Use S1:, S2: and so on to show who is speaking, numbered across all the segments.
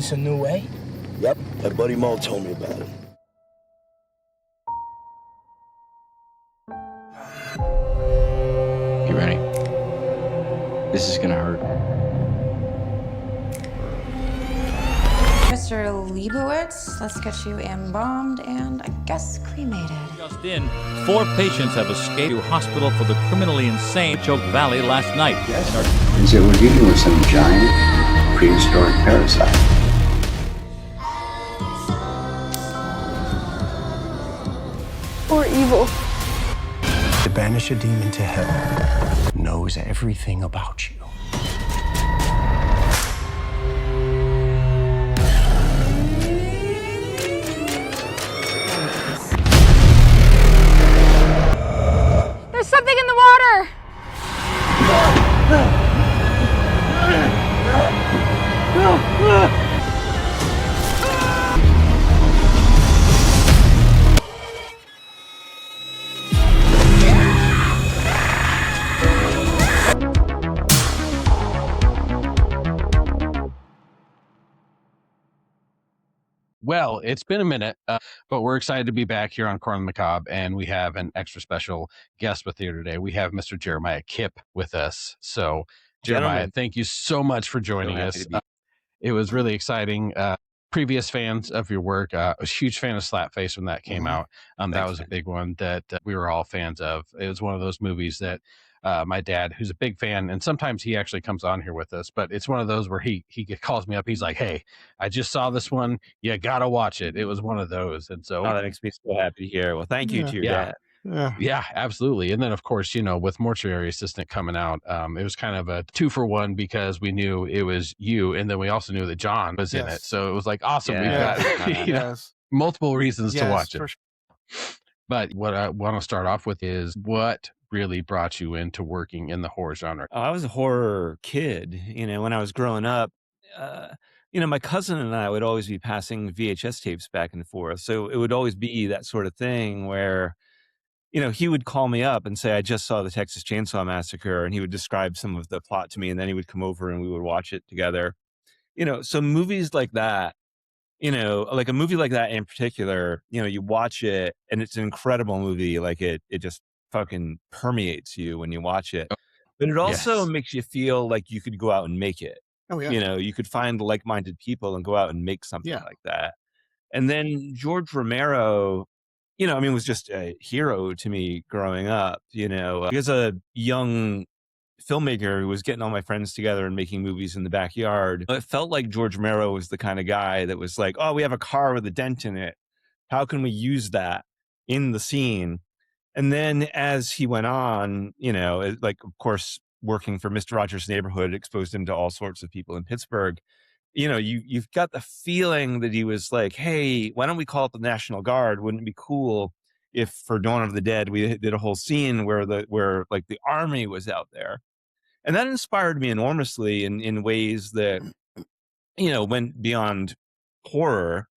S1: This a new way?
S2: Yep, my buddy Mo told me about it.
S3: You ready? This is gonna hurt.
S4: Mr. Leibowitz, let's get you embalmed and I guess cremated.
S5: Just in, 4 patients have escaped to hospital for the criminally insane Choke Valley last night.
S3: Is it we're dealing with some giant prehistoric parasite?
S6: Or evil.
S1: To banish a demon to hell knows everything about you.
S6: There's something in the water!
S7: Well, it's been a minute, but we're excited to be back here on Corn Macabre, and we have an extra special guest with you today. We have Mr. Jeremiah Kipp with us. So, Jeremiah, thank you so much for joining us. It was really exciting. Previous fans of your work, I was a huge fan of Slapface when that came out. That was a big one that we were all fans of. It was one of those movies that my dad, who's a big fan, and sometimes he actually comes on here with us, but it's one of those where he calls me up. He's like, "Hey, I just saw this one. You gotta watch it." It was one of those, and so
S8: that makes me so happy to hear. Well, thank you to your dad.
S7: Yeah, absolutely. And then, of course, with Mortuary Assistant coming out, it was kind of a 2-for-1 because we knew it was you, and then we also knew that John was in it. So it was like, awesome. We've got multiple reasons to watch it. Sure. But what I want to start off with is what really brought you into working in the horror genre?
S8: Oh, I was a horror kid. When I was growing up, my cousin and I would always be passing VHS tapes back and forth. So it would always be that sort of thing where he would call me up and say, I just saw the Texas Chainsaw Massacre, and he would describe some of the plot to me, and then he would come over and we would watch it together. So movies like that, like a movie like that in particular, you watch it and it's an incredible movie. Like it just fucking permeates you when you watch it. But it also makes you feel like you could go out and make it.
S9: Oh, yeah.
S8: You could find like-minded people and go out and make something like that. And then George Romero, was just a hero to me growing up, as a young filmmaker who was getting all my friends together and making movies in the backyard. It felt like George Romero was the kind of guy that was like, oh, we have a car with a dent in it. How can we use that in the scene? And then as he went on, of course, working for Mr. Rogers' Neighborhood exposed him to all sorts of people in Pittsburgh. You've got the feeling that he was like, hey, why don't we call it the National Guard? Wouldn't it be cool if for Dawn of the Dead, we did a whole scene where the army was out there? And that inspired me enormously in ways that, went beyond horror,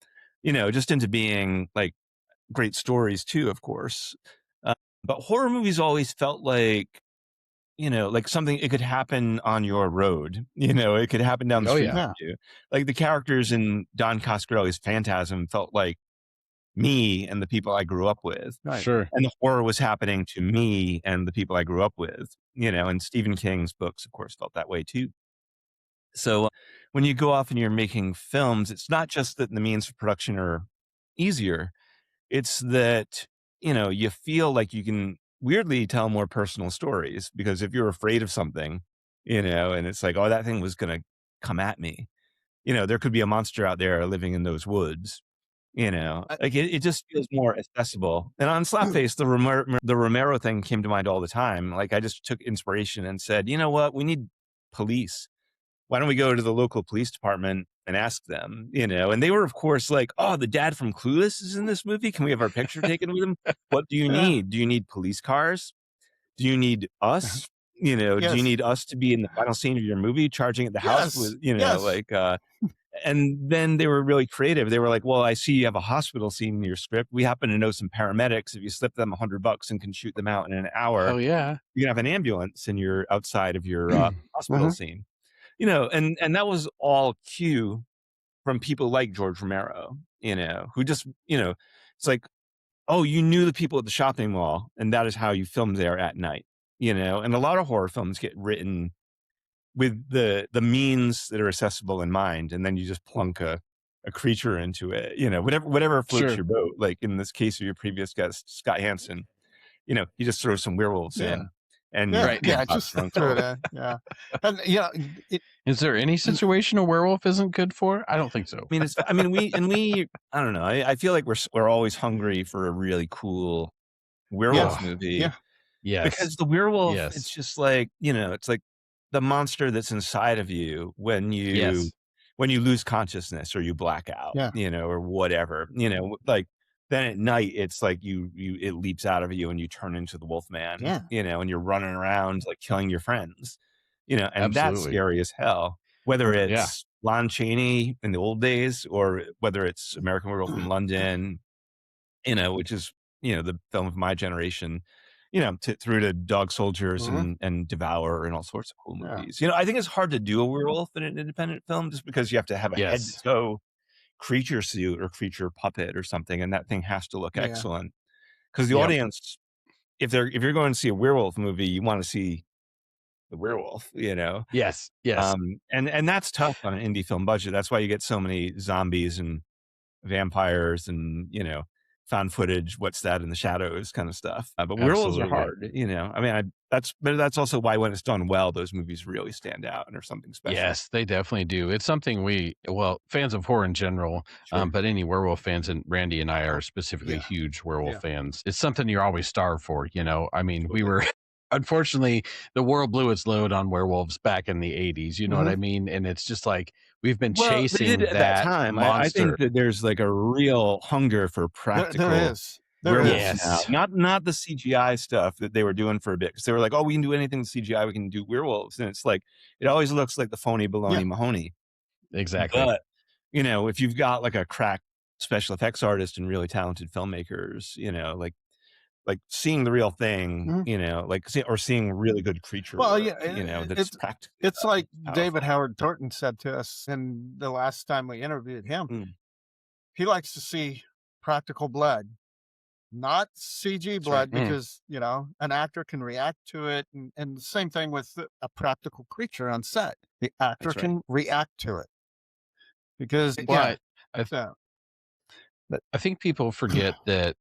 S8: just into being like great stories too, of course. But horror movies always felt like, like something, it could happen on your road, it could happen down the street from you. Like the characters in Don Coscarelli's Phantasm felt like me and the people I grew up with.
S7: Right. Sure.
S8: And the horror was happening to me and the people I grew up with, and Stephen King's books, of course, felt that way too. So when you go off and you're making films, it's not just that the means of production are easier. It's that, you feel like you can weirdly tell more personal stories, because if you're afraid of something, and it's like, oh, that thing was going to come at me, there could be a monster out there living in those woods, like it just feels more accessible. And on Slapface, the Romero thing came to mind all the time. Like I just took inspiration and said, you know what, we need police. Why don't we go to the local police department and ask them, and they were, of course, like, oh, the dad from Clueless is in this movie. Can we have our picture taken with him? What do you need? Do you need police cars? Do you need us? Do you need us to be in the final scene of your movie, charging at the house with, and then they were really creative. They were like, well, I see you have a hospital scene in your script. We happen to know some paramedics. If you slip them $100 and can shoot them out in an hour, you can have an ambulance and you're outside of your hospital scene. And that was all cue from people like George Romero, who just, it's like, oh, you knew the people at the shopping mall, and that is how you filmed there at night, and a lot of horror films get written with the means that are accessible in mind, and then you just plunk a creature into it, whatever floats your boat. Like in this case of your previous guest, Scott Hansen, he just throws some werewolves in, and
S9: just throw it in. Yeah, and
S7: is there any situation a werewolf isn't good for? I don't think so.
S8: I mean, I don't know. I feel like we're always hungry for a really cool werewolf movie.
S9: Yeah.
S7: Yes.
S8: Because the werewolf, it's just like, it's like the monster that's inside of you when you lose consciousness or you black out, or whatever, like then at night it's like it leaps out of you and you turn into the wolf man, and you're running around like killing your friends, and that's scary as hell, whether it's Lon Chaney in the old days or whether it's American Werewolf in London, which is, the film of my generation, through to Dog Soldiers and Devour and all sorts of cool movies. I think it's hard to do a werewolf in an independent film just because you have to have a head to toe creature suit or creature puppet or something, and that thing has to look excellent. Because the audience, if you're going to see a werewolf movie, you want to see the werewolf,
S7: Yes.
S8: And that's tough on an indie film budget. That's why you get so many zombies and vampires and found footage, what's that in the shadows kind of stuff. But werewolves are hard, I mean, that's also why when it's done well, those movies really stand out and are something special.
S7: Yes, they definitely do. It's something fans of horror in general, but any werewolf fans, and Randy and I are specifically huge werewolf fans. It's something you're always starved for, I mean, we were, unfortunately, the world blew its load on werewolves back in the 80s, you know what I mean? And it's just like, we've been chasing
S8: at that time. I think that there's like a real hunger for practical.
S9: There is.
S7: Yes.
S8: Not the CGI stuff that they were doing for a bit, because they were like, oh, we can do anything with CGI, we can do werewolves, and it's like it always looks like the phony baloney Mahoney.
S7: Exactly.
S8: But if you've got like a crack special effects artist and really talented filmmakers, like seeing the real thing, or seeing really good creature work, that's practical.
S9: It's like David Howard Thornton said to us in the last time we interviewed him. He likes to see practical blood, not CG blood, because an actor can react to it, and the same thing with a practical creature on set. The actor can react to it because
S7: I think people forget that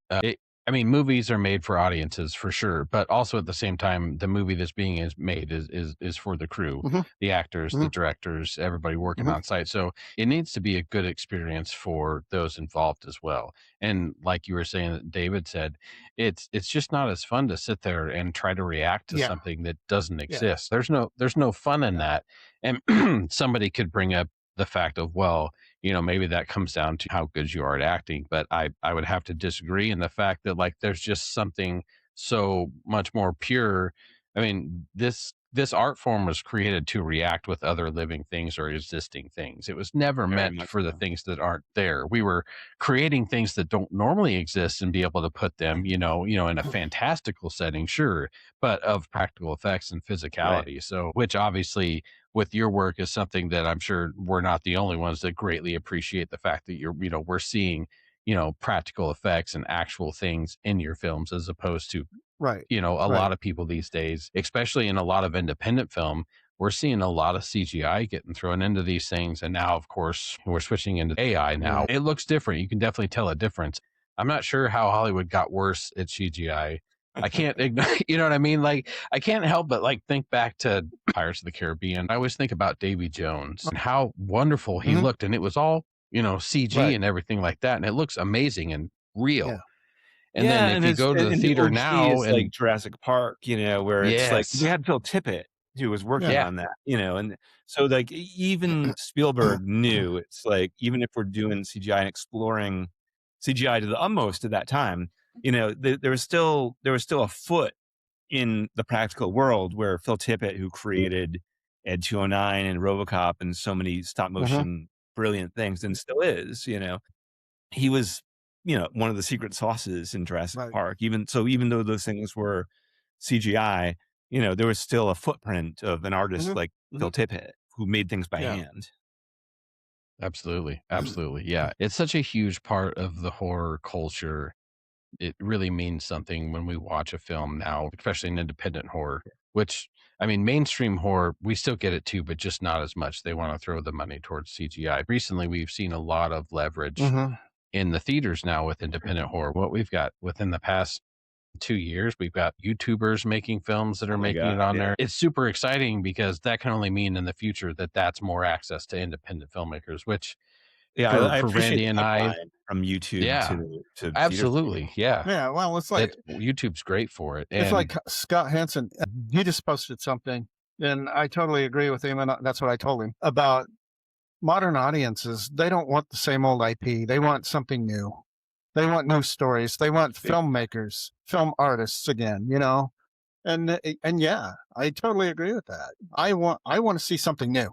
S7: movies are made for audiences for sure, but also at the same time, the movie that's being made is for the crew, the actors, the directors, everybody working on site. So it needs to be a good experience for those involved as well. And like you were saying, David said, it's just not as fun to sit there and try to react to something that doesn't exist. There's no fun in that. And somebody could bring up the fact of, maybe that comes down to how good you are at acting, but I would have to disagree in the fact that like there's just something so much more pure. I mean, this art form was created to react with other living things or existing things. It was never meant for the things that aren't there. We were creating things that don't normally exist and be able to put them, in a fantastical setting, sure, but of practical effects and physicality. So, which obviously with your work is something that I'm sure we're not the only ones that greatly appreciate the fact that we're seeing, practical effects and actual things in your films, as opposed to, a lot of people these days, especially in a lot of independent film, we're seeing a lot of CGI getting thrown into these things. And now, of course, we're switching into AI now. It looks different. You can definitely tell a difference. I'm not sure how Hollywood got worse at CGI. I can't ignore, you know what I mean? Like, I can't help but like think back to Pirates of the Caribbean. I always think about Davy Jones and how wonderful he looked. And it was all, CG and everything like that. And it looks amazing and real. And then if you go to the theater now, and
S8: like Jurassic Park, where it's like we had Phil Tippett who was working on that, and so like even Spielberg knew it's like, even if we're doing CGI and exploring CGI to the utmost at that time, there was still a foot in the practical world where Phil Tippett, who created Ed 209 and RoboCop and so many stop motion brilliant things, and still is, he was, one of the secret sauces in Jurassic Park. Even though those things were CGI, there was still a footprint of an artist like Phil Tippett who made things by hand.
S7: Absolutely. Absolutely. Yeah. It's such a huge part of the horror culture. It really means something when we watch a film now, especially an independent horror, which, I mean, mainstream horror, we still get it too, but just not as much. They want to throw the money towards CGI. Recently, we've seen a lot of leverage
S9: Mm-hmm.
S7: in the theaters now with independent horror. What we've got within the past 2 years, we've got YouTubers making films that are
S8: Oh my
S7: making it
S8: God,
S7: on
S8: yeah.
S7: there. It's super exciting because that can only mean in the future that that's more access to independent filmmakers, which
S8: Yeah,
S7: for
S8: I appreciate
S7: Randy
S8: the
S7: and I,
S8: pipeline from YouTube
S7: yeah,
S8: to theater
S7: absolutely.
S8: screening.
S7: Yeah.
S9: Yeah, well, it's like
S7: YouTube's great for it.
S9: it's
S7: And
S9: like Scott Hansen. He just posted something, and I totally agree with him. And that's what I told him about modern audiences. They don't want the same old IP. They want something new. They want new stories. They want filmmakers, film artists again. And yeah, I totally agree with that. I want to see something new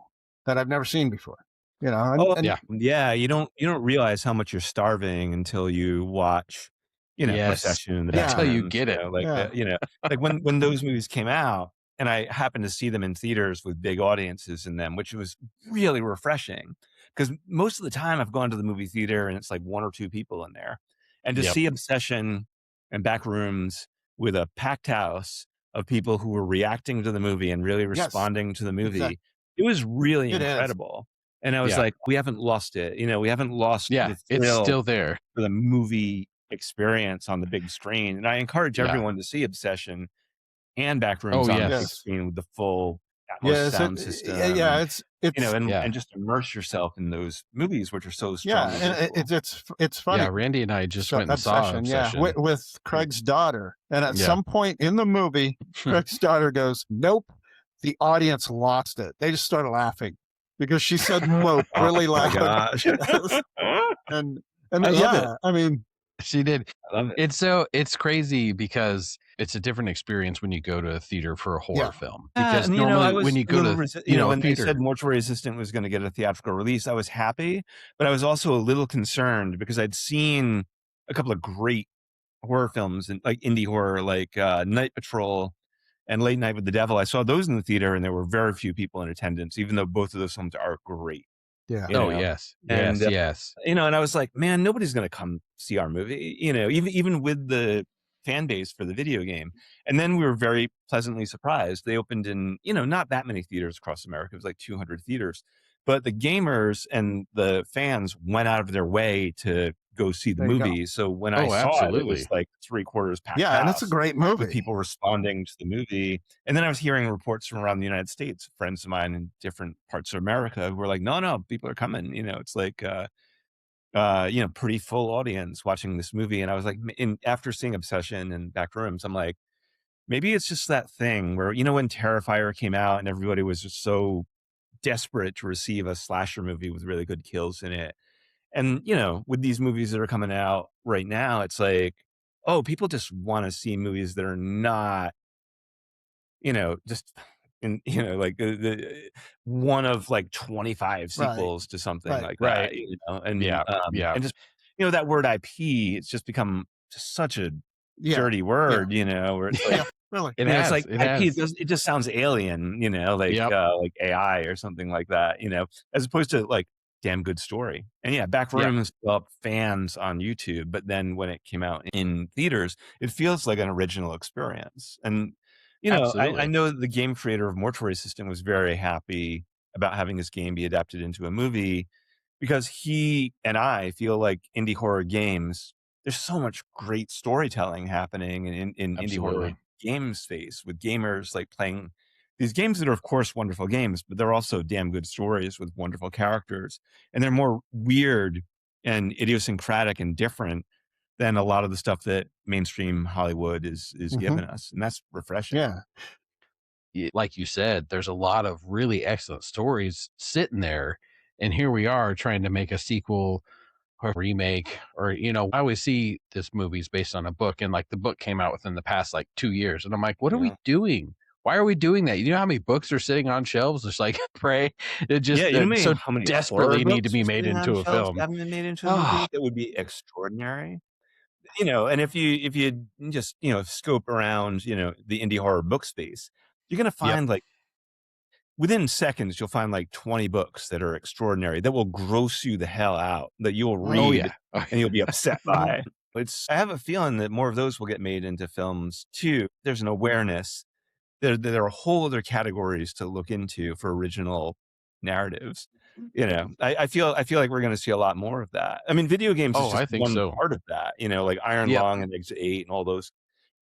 S9: that I've never seen before.
S8: Oh,
S9: And
S8: yeah, you don't realize how much you're starving until you watch,
S7: yes,
S8: Possession and The
S9: Yeah.
S7: that's how you
S8: Bathrooms,
S7: get it.
S8: like,
S9: Yeah.
S8: like when those movies came out, and I happened to see them in theaters with big audiences in them, which was really refreshing. Because most of the time I've gone to the movie theater and it's like 1 or 2 people in there. And to
S7: Yep.
S8: see Obsession and Backrooms with a packed house of people who were reacting to the movie and really
S9: Yes,
S8: responding to the movie,
S9: exactly.
S8: it was really
S9: It is.
S8: incredible. And I was
S7: Yeah.
S8: like, we haven't lost it. We haven't lost
S7: Yeah,
S8: the
S7: it's
S8: thrill
S7: still there.
S8: for the movie experience on the big screen. And I encourage
S7: Yeah.
S8: everyone to see Obsession and
S7: Oh,
S8: Backrooms on the big
S9: yes.
S8: screen with the full Atmos
S9: Yes,
S8: sound system. And,
S9: it's
S7: Yeah.
S8: and just immerse yourself in those movies, which are so
S9: yeah,
S8: strong.
S9: and it's funny.
S7: Yeah, Randy and I just went and saw
S9: Obsession, yeah,
S7: Obsession.
S9: with Craig's daughter, and at
S7: Yeah.
S9: some point in the movie, Craig's daughter goes, "Nope." The audience lost it. They just started laughing because she said "nope" really
S8: Oh my
S9: loud.
S8: gosh.
S9: and
S8: I love
S9: yeah, I mean,
S7: She did.
S8: I love it.
S7: It's crazy because it's a different experience when you go to a theater for a horror
S9: Yeah.
S7: film.
S8: Yeah,
S7: Because
S8: and, I
S7: normally
S8: was
S7: when you
S8: a
S7: go
S8: little
S7: to,
S8: when they
S7: theater,
S8: said Mortuary Assistant was going to get a theatrical release, I was happy, but I was also a little concerned because I'd seen a couple of great horror films and like indie horror, like Night Patrol and Late Night with the Devil. I saw those in the theater, and there were very few people in attendance, even though both of those films are great.
S9: yeah,
S8: You
S7: oh
S8: know?
S7: yes,
S8: And,
S7: yes.
S8: and I was like, man, nobody's going to come see our movie, even with the fan base for the video game. And then we were very pleasantly surprised. They opened in, not that many theaters across America. It was like 200 theaters, but the gamers and the fans went out of their way to go see the
S9: There you go.
S8: movie. So when I
S7: Oh,
S8: saw it, it
S7: absolutely.
S8: was like 3/4 packed
S9: yeah, and it's a
S8: house
S9: great
S8: with
S9: movie.
S8: people responding to the movie. And then I was hearing reports from around the United States, friends of mine in different parts of America who were like, no, people are coming. It's like, pretty full audience watching this movie. And I was like, after seeing Obsession and Backrooms, I'm like, maybe it's just that thing where, when Terrifier came out and everybody was just so desperate to receive a slasher movie with really good kills in it. And, with these movies that are coming out right now, it's like, oh, people just want to see movies that are not, just in, like the one of like 25 sequels to something
S9: Right.
S8: like
S7: Right.
S8: that, and
S7: Yeah.
S8: and just, that word IP, it's just become just such a
S9: Yeah,
S8: dirty word, where it's like,
S9: yeah, really.
S7: It
S8: it's
S7: has.
S8: like
S7: It
S8: IP,
S7: has.
S8: it just sounds alien, like
S7: Yep.
S8: like AI or something like that, as opposed to like damn good story. And yeah, Backrooms developed fans on YouTube, but then when it came out in theaters, it feels like an original experience. And I
S7: Absolutely.
S8: know the game creator of Mortuary Assistant was very happy about having this game be adapted into a movie because he and I feel like indie horror games, there's so much great storytelling happening in indie horror
S7: Absolutely.
S8: game space with gamers like playing these games that are of course wonderful games, but they're also damn good stories with wonderful characters. And they're more weird and idiosyncratic and different than a lot of the stuff that mainstream Hollywood is
S9: Mhm.
S8: giving us. And that's refreshing.
S9: Yeah,
S7: Like you said, there's a lot of really excellent stories sitting there. And here we are trying to make a sequel or remake, or, I always see this movie's based on a book, and like the book came out within the past like 2 years. And I'm like, what are we
S8: Yeah.
S7: doing? Why are we doing that? You know how many books are sitting on shelves? Just like pray. It just so
S8: how many
S7: desperately
S8: horror
S7: need to
S8: books
S7: be
S8: are
S7: made
S8: sitting on
S7: into a
S8: shelves
S7: film.
S8: that haven't been made into a movie? That would be extraordinary. And if you just, scope around, the indie horror book space, you're going to find like within seconds, you'll find like 20 books that are extraordinary that will gross you the hell out, that you'll read
S7: Oh yeah.
S8: and you'll be upset by. I have a feeling that more of those will get made into films too. There's an awareness. There are whole other categories to look into for original narratives. I feel like we're going to see a lot more of that. I mean, video games is
S7: Oh,
S8: just
S7: I think
S8: one
S7: so.
S8: part of that. Like Iron
S7: Yep.
S8: Lung and Exit 8 and all those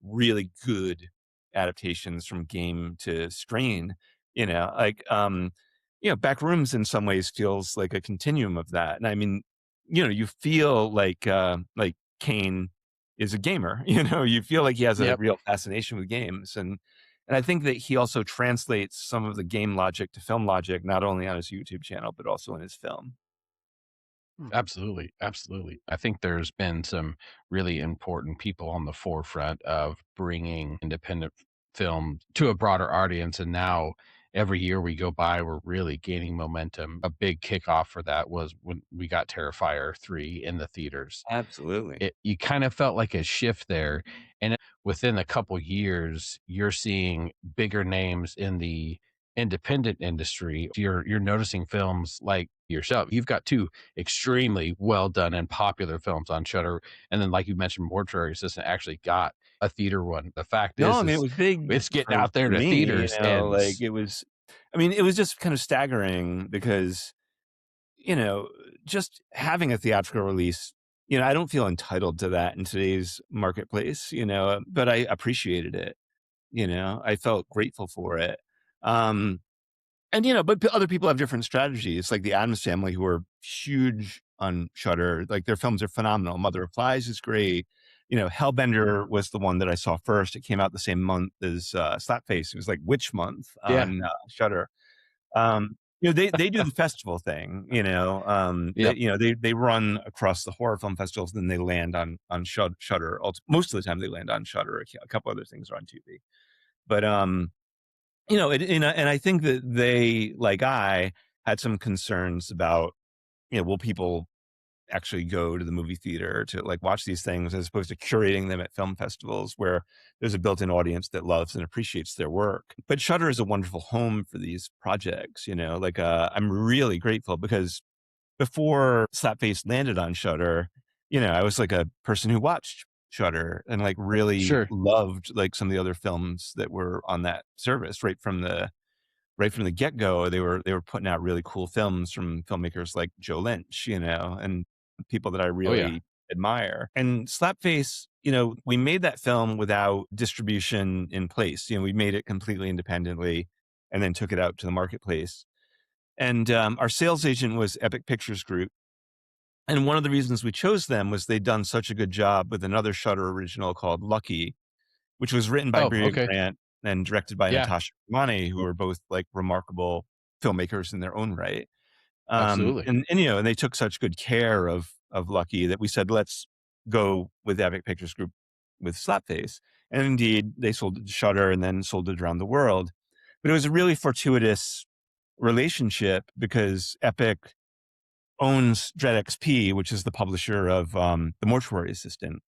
S8: really good adaptations from game to screen. Back Rooms in some ways feels like a continuum of that. And I mean, you feel like Kane is a gamer. You feel like he has a
S7: Yep.
S8: real fascination with games, and I think that he also translates some of the game logic to film logic, not only on his YouTube channel but also in his film.
S7: Absolutely. Absolutely. I think there's been some really important people on the forefront of bringing independent film to a broader audience. And now every year we go by, we're really gaining momentum. A big kickoff for that was when we got Terrifier 3 in the theaters.
S8: Absolutely.
S7: You kind of felt like a shift there. And within a couple years, you're seeing bigger names in the independent industry. You're noticing films like yourself. You've got two extremely well done and popular films on Shudder, and then, like you mentioned, Mortuary Assistant actually got a theater one. The fact
S8: No, I
S7: is
S8: mean, it was big
S7: it's getting
S8: for
S7: out there to
S8: me,
S7: theaters, and
S8: like it was. I mean, it was just kind of staggering because just having a theatrical release. I don't feel entitled to that in today's marketplace. But I appreciated it. I felt grateful for it. But other people have different strategies, like the Addams Family, who are huge on Shudder. Like their films are phenomenal. Mother of Flies is great. Hellbender was the one that I saw first. It came out the same month as Slapface. It was like Witch Month on Shudder. They do the festival thing. They run across the horror film festivals, then they land on Shudder. Most of the time, they land on Shudder. A couple other things are on Tubi, but and I think that they, like I, had some concerns about, will people actually go to the movie theater to like watch these things as opposed to curating them at film festivals where there's a built-in audience that loves and appreciates their work. But Shudder is a wonderful home for these projects. I'm really grateful because before Slapface landed on Shudder, I was like a person who watched Shudder and like really loved like some of the other films that were on that service right from the get-go. They were putting out really cool films from filmmakers like Joe Lynch, and people that I really admire. And Slapface, we made that film without distribution in place. We made it completely independently and then took it out to the marketplace. And our sales agent was Epic Pictures Group. And one of the reasons we chose them was they'd done such a good job with another Shudder original called Lucky, which was written by Bria Grant and directed by Natasha Romani, who are both like remarkable filmmakers in their own right.
S7: Absolutely.
S8: And they took such good care of Lucky that we said, let's go with Epic Pictures Group with Slapface. And indeed, they sold it to Shudder and then sold it around the world. But it was a really fortuitous relationship because Epic owns Dread XP, which is the publisher of the Mortuary Assistant.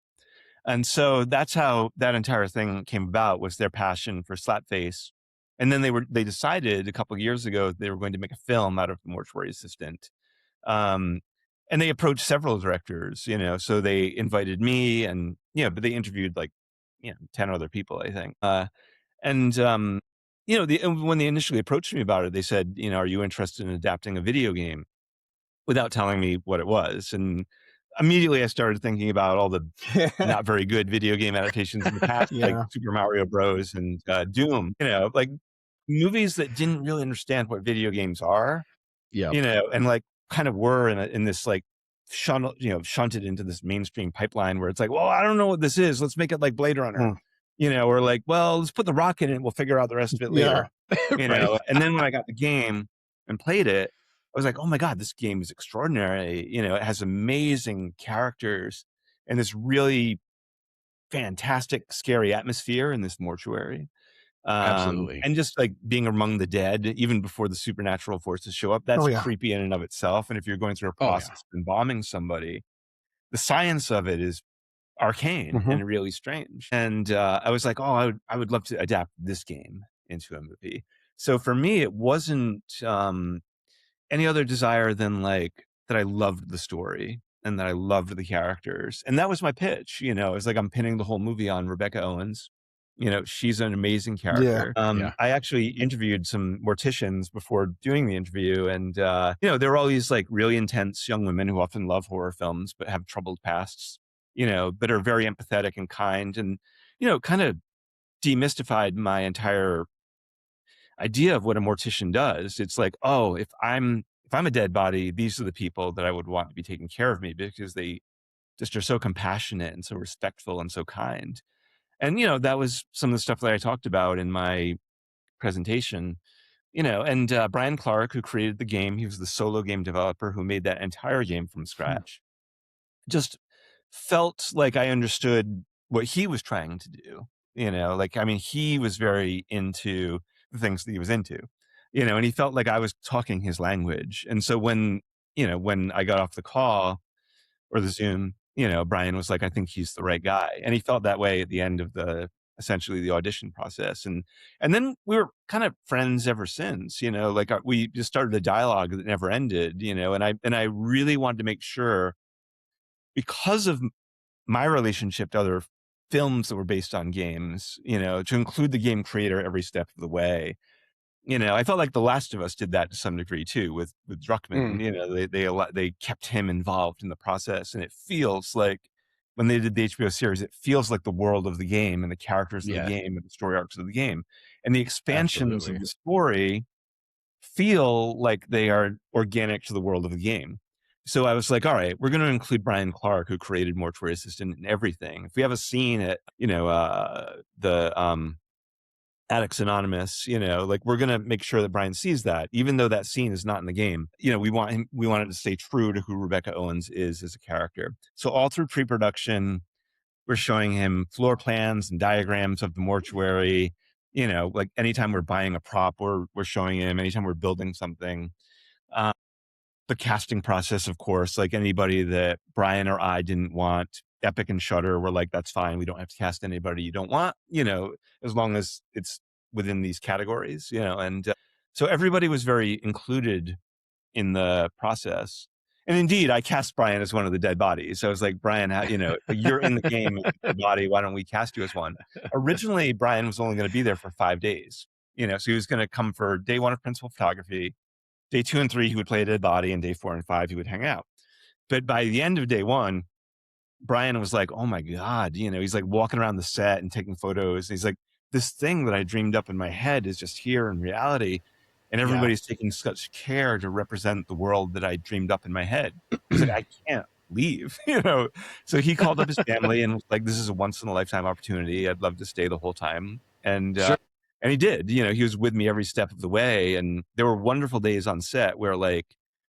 S8: And so that's how that entire thing came about, was their passion for Slapface. And then they decided a couple of years ago they were going to make a film out of the Mortuary Assistant. And they approached several directors, so they invited me and, but they interviewed like, 10 other people, I think. When they initially approached me about it, they said, are you interested in adapting a video game? Without telling me what it was. And immediately I started thinking about all the not very good video game adaptations in the past, like Super Mario Bros. And Doom, like movies that didn't really understand what video games are, and like kind of were in this like shunted into this mainstream pipeline where it's like, well, I don't know what this is. Let's make it like Blade Runner, or like, well, let's put the rock in it and we'll figure out the rest of it later, And then when I got the game and played it, I was like, oh my God, this game is extraordinary. It has amazing characters and this really fantastic, scary atmosphere in this mortuary.
S7: Absolutely.
S8: And just like being among the dead, even before the supernatural forces show up, that's creepy in and of itself. And if you're going through a process of embalming somebody, the science of it is arcane and really strange. And I was like, oh, I would love to adapt this game into a movie. So for me, it wasn't any other desire than like that I loved the story and that I loved the characters. And that was my pitch, you know, it's like I'm pinning the whole movie on Rebecca Owens. You know, she's an amazing
S9: Yeah.
S8: character. I actually interviewed some morticians before doing the interview, and you know, there were all these like really intense young women who often love horror films but have troubled pasts, you know, but are very empathetic and kind, and you know, kind of demystified my entire idea of what a mortician does. It's like, oh, if I'm a dead body, these are the people that I would want to be taking care of me because they just are so compassionate and so respectful and so kind. And you know, that was some of the stuff that I talked about in my presentation. You know, and Brian Clark, who created the game, he was the solo game developer who made that entire game from scratch. Just felt like I understood what he was trying to do. You know, like, I mean, he was very into the things that he was into, you know, and he felt like I was talking his language. And so when, you know, when I got off the call or the Zoom, you know, Brian was like, I think he's the right guy. And he felt that way at the end of the essentially the audition process. And then we were kind of friends ever since, you know, like we just started a dialogue that never ended, you know, and I really wanted to make sure, because of my relationship to other films that were based on games, you know, to include the game creator every step of the way. You know, I felt like The Last of Us did that to some degree too with Druckmann. You know, they kept him involved in the process, and it feels like when they did the HBO series, it feels like the world of the game and the characters of the game and the story arcs of the game, and the expansions of the story feel like they are organic to the world of the game. So I was like, all right, we're going to include Brian Clark, who created Mortuary Assistant, and everything. If we have a scene at, you know, the Addicts Anonymous, you know, like we're going to make sure that Brian sees that, even though that scene is not in the game. You know, we wanted to stay true to who Rebecca Owens is as a character. So all through pre-production, we're showing him floor plans and diagrams of the mortuary. You know, like anytime we're buying a prop, we're showing him. Anytime we're building something, the casting process, of course, like anybody that Brian or I didn't want, Epic and Shudder were like, that's fine. We don't have to cast anybody you don't want, you know, as long as it's within these categories, you know. And so everybody was very included in the process. And indeed, I cast Brian as one of the dead bodies. So I was like, Brian, you know, you're in the game as a dead body. Why don't we cast you as one? Originally, Brian was only going to be there for 5 days, you know, so he was going to come for day 1 of principal photography. Day 2 and 3, he would play a dead body, and day 4 and 5, he would hang out. But by the end of day 1, Brian was like, oh my God, you know, he's like walking around the set and taking photos. He's like, this thing that I dreamed up in my head is just here in reality. And everybody's taking such care to represent the world that I dreamed up in my head. He's like, I can't leave, you know? So he called up his family and was like, this is a once in a lifetime opportunity. I'd love to stay the whole time. And, and he did, you know, he was with me every step of the way. And there were wonderful days on set where like,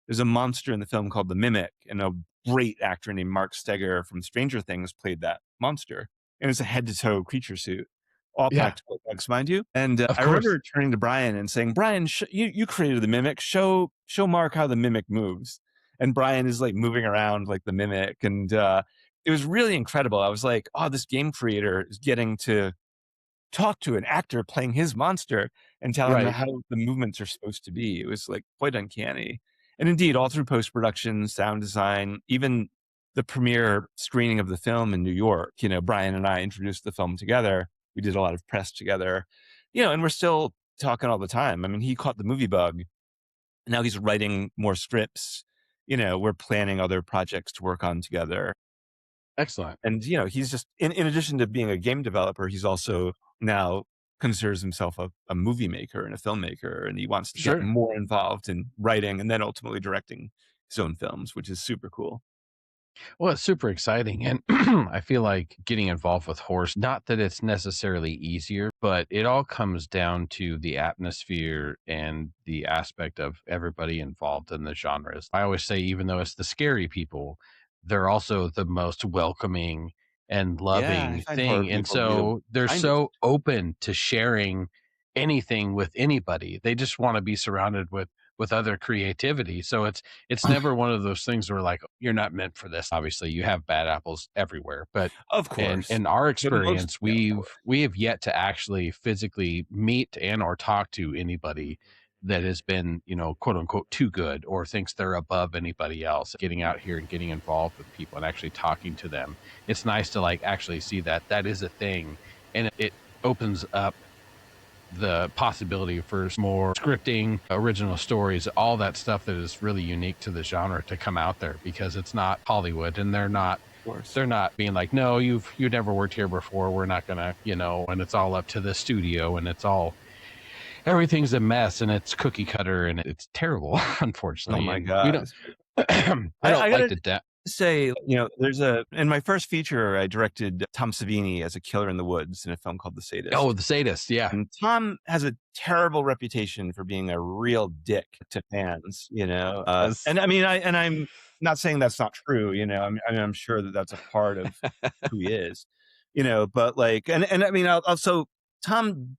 S8: there's a monster in the film called the Mimic, and a great actor named Mark Steger from Stranger Things played that monster. And it's a head to toe creature suit, all practical effects, mind you. And I remember turning to Brian and saying, Brian, you created the Mimic, show Mark how the Mimic moves. And Brian is like moving around like the Mimic. And it was really incredible. I was like, oh, this game creator is getting to talk to an actor playing his monster and tell him how the movements are supposed to be. It was like quite uncanny. And indeed, all through post-production, sound design, even the premiere screening of the film in New York, you know, Brian and I introduced the film together. We did a lot of press together, you know, and we're still talking all the time. I mean, he caught the movie bug. Now he's writing more scripts. You know, we're planning other projects to work on together.
S7: Excellent.
S8: And, you know, he's just, in addition to being a game developer, he's also now considers himself a movie maker and a filmmaker, and he wants to get more involved in writing and then ultimately directing his own films, which is super cool.
S7: Well, it's super exciting. And I feel like getting involved with horror, not that it's necessarily easier, but it all comes down to the atmosphere and the aspect of everybody involved in the genres. I always say, even though it's the scary people, they're also the most welcoming and loving thing. And so they're so open to sharing anything with anybody. They just want to be surrounded with with other creativity. So it's never one of those things where like you're not meant for this. Obviously, you have bad apples everywhere, but
S8: Of course.
S7: in our
S8: For the most,
S7: experience,
S8: yeah, of course.
S7: we have yet to actually physically meet and or talk to anybody that has been, you know, quote unquote too good or thinks they're above anybody else. Getting out here and getting involved with people and actually talking to them, it's nice to like actually see that that is a thing, and it opens up the possibility for more scripting, original stories, all that stuff that is really unique to the genre to come out there, because it's not Hollywood and they're not being like, no, you never worked here before, we're not gonna, you know, and it's all up to the studio and it's all, everything's a mess and it's cookie cutter and it's terrible, unfortunately.
S8: Oh my
S7: And
S8: God.
S7: we don't I don't like to
S8: say, there's in my first feature, I directed Tom Savini as a killer in the woods in a film called The Sadist.
S7: Oh, The Sadist, yeah.
S8: And Tom has a terrible reputation for being a real dick to fans, and I mean, I'm not saying that's not true, I'm sure that that's a part of who he is, but like, and I mean, also Tom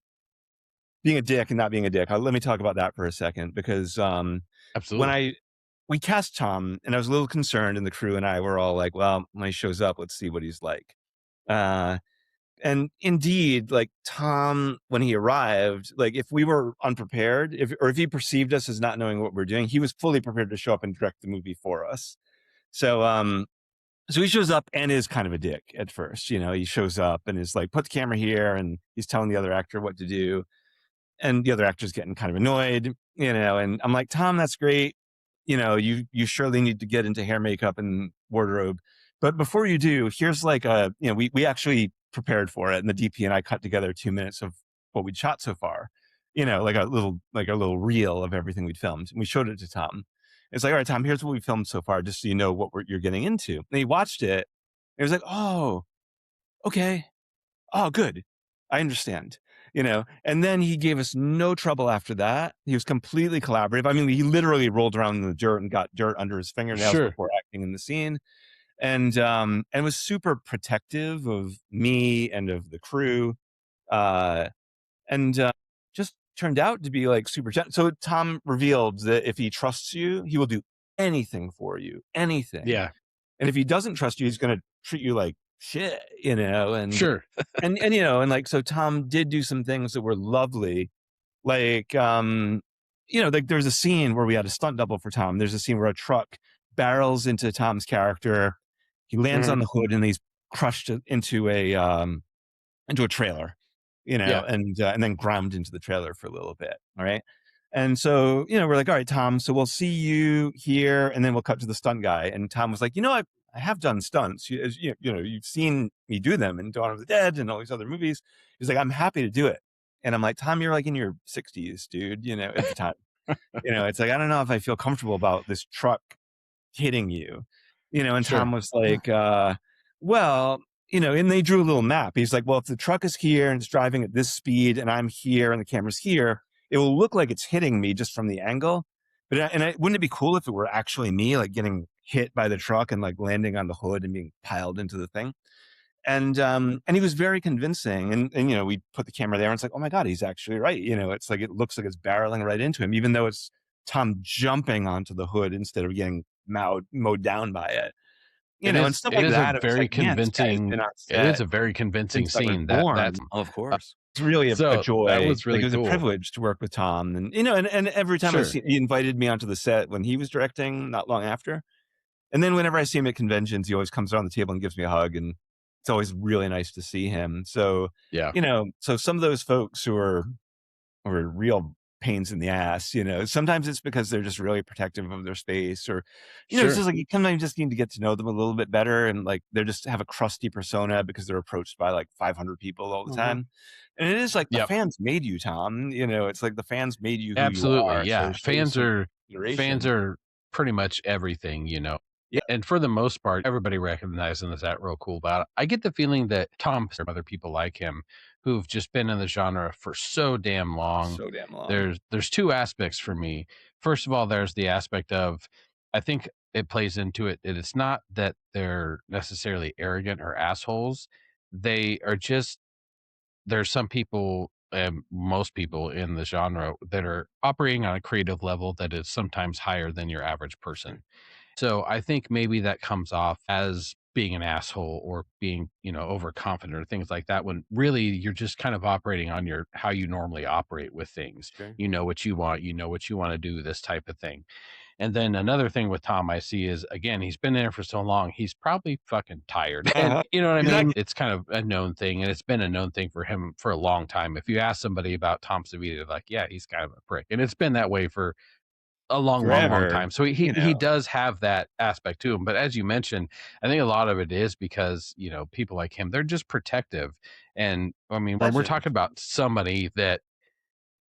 S8: being a dick and not being a dick. Let me talk about that for a second, because
S7: Absolutely.
S8: when we cast Tom, and I was a little concerned, and the crew and I were all like, well, when he shows up, let's see what he's like. And indeed, like Tom, when he arrived, like if we were unprepared, if he perceived us as not knowing what we're doing, he was fully prepared to show up and direct the movie for us. So he shows up and is kind of a dick at first. He shows up and is like, put the camera here, and he's telling the other actor what to do. And the other actor's getting kind of annoyed, and I'm like, Tom, that's great. You surely need to get into hair, makeup, and wardrobe. But before you do, here's like we actually prepared for it, and the DP and I cut together 2 minutes of what we'd shot so far, like a little reel of everything we'd filmed. And we showed it to Tom. It's like, all right, Tom, here's what we filmed so far, just so you know what you're getting into. And he watched it. And he was like, oh, okay. Oh, good. I understand. And then he gave us no trouble after that. He was completely collaborative. I mean, he literally rolled around in the dirt and got dirt under his fingernails before acting in the scene. And was super protective of me and of the crew. And just turned out to be like super gentle. So Tom revealed that if he trusts you, he will do anything for you, anything.
S7: Yeah.
S8: And if he doesn't trust you, he's going to treat you like shit, and
S7: sure.
S8: and and like, so Tom did do some things that were lovely. Like, like there's a scene where we had a stunt double for Tom. There's a scene where a truck barrels into Tom's character. He lands on the hood and he's crushed into a trailer, and then ground into the trailer for a little bit. All right. And so, we're like, all right, Tom, so we'll see you here. And then we'll cut to the stunt guy. And Tom was like, I have done stunts. You've seen me do them in Dawn of the Dead and all these other movies. He's like, I'm happy to do it. And I'm like, Tom, you're like in your 60s, dude, at the time. It's like, I don't know if I feel comfortable about this truck hitting you, and
S7: Sure.
S8: Tom was like, well, and they drew a little map. He's like, well, if the truck is here and it's driving at this speed and I'm here and the camera's here, it will look like it's hitting me just from the angle. But wouldn't it be cool if it were actually me, like getting hit by the truck and like landing on the hood and being piled into the thing? And he was very convincing. And we put the camera there and it's like, oh my God, he's actually right. It's like, it looks like it's barreling right into him, even though it's Tom jumping onto the hood instead of getting mowed down by it. And stuff like that.
S7: It is a very convincing scene. That's
S8: of course. It's really a joy.
S7: That was really
S8: it was
S7: cool.
S8: a privilege to work with Tom, and and every time he invited me onto the set when he was directing, not long after. And then whenever I see him at conventions, he always comes around the table and gives me a hug, and it's always really nice to see him. So
S7: yeah,
S8: so some of those folks who are real pains in the ass, sometimes it's because they're just really protective of their space, or it's just like you sometimes just need to get to know them a little bit better, and like they just have a crusty persona because they're approached by like 500 people all the time. And it is like the fans made you, Tom. It's like the fans made you who
S7: absolutely
S8: you are.
S7: Yeah,
S8: so
S7: fans are pretty much everything. Yeah. And for the most part, everybody recognizing that real cool about it. I get the feeling that Tom and other people like him who've just been in the genre for so damn long. There's two aspects for me. First of all, there's the aspect of, I think it plays into it. It's not that they're necessarily arrogant or assholes. They are just, there's some people most people in the genre that are operating on a creative level that is sometimes higher than your average person. So I think maybe that comes off as being an asshole or being, overconfident or things like that, when really you're just kind of operating on how you normally operate with things.
S8: Sure.
S7: You know what you want, what you want to do, this type of thing. And then another thing with Tom I see is, again, he's been there for so long, he's probably fucking tired. And you know what I mean? It's kind of a known thing, and it's been a known thing for him for a long time. If you ask somebody about Tom Savini, they're like, yeah, he's kind of a prick. And it's been that way for a long
S8: Forever,
S7: time. So he does have that aspect to him. But as you mentioned, I think a lot of it is because, people like him, they're just protective. And I mean, when we're talking about somebody that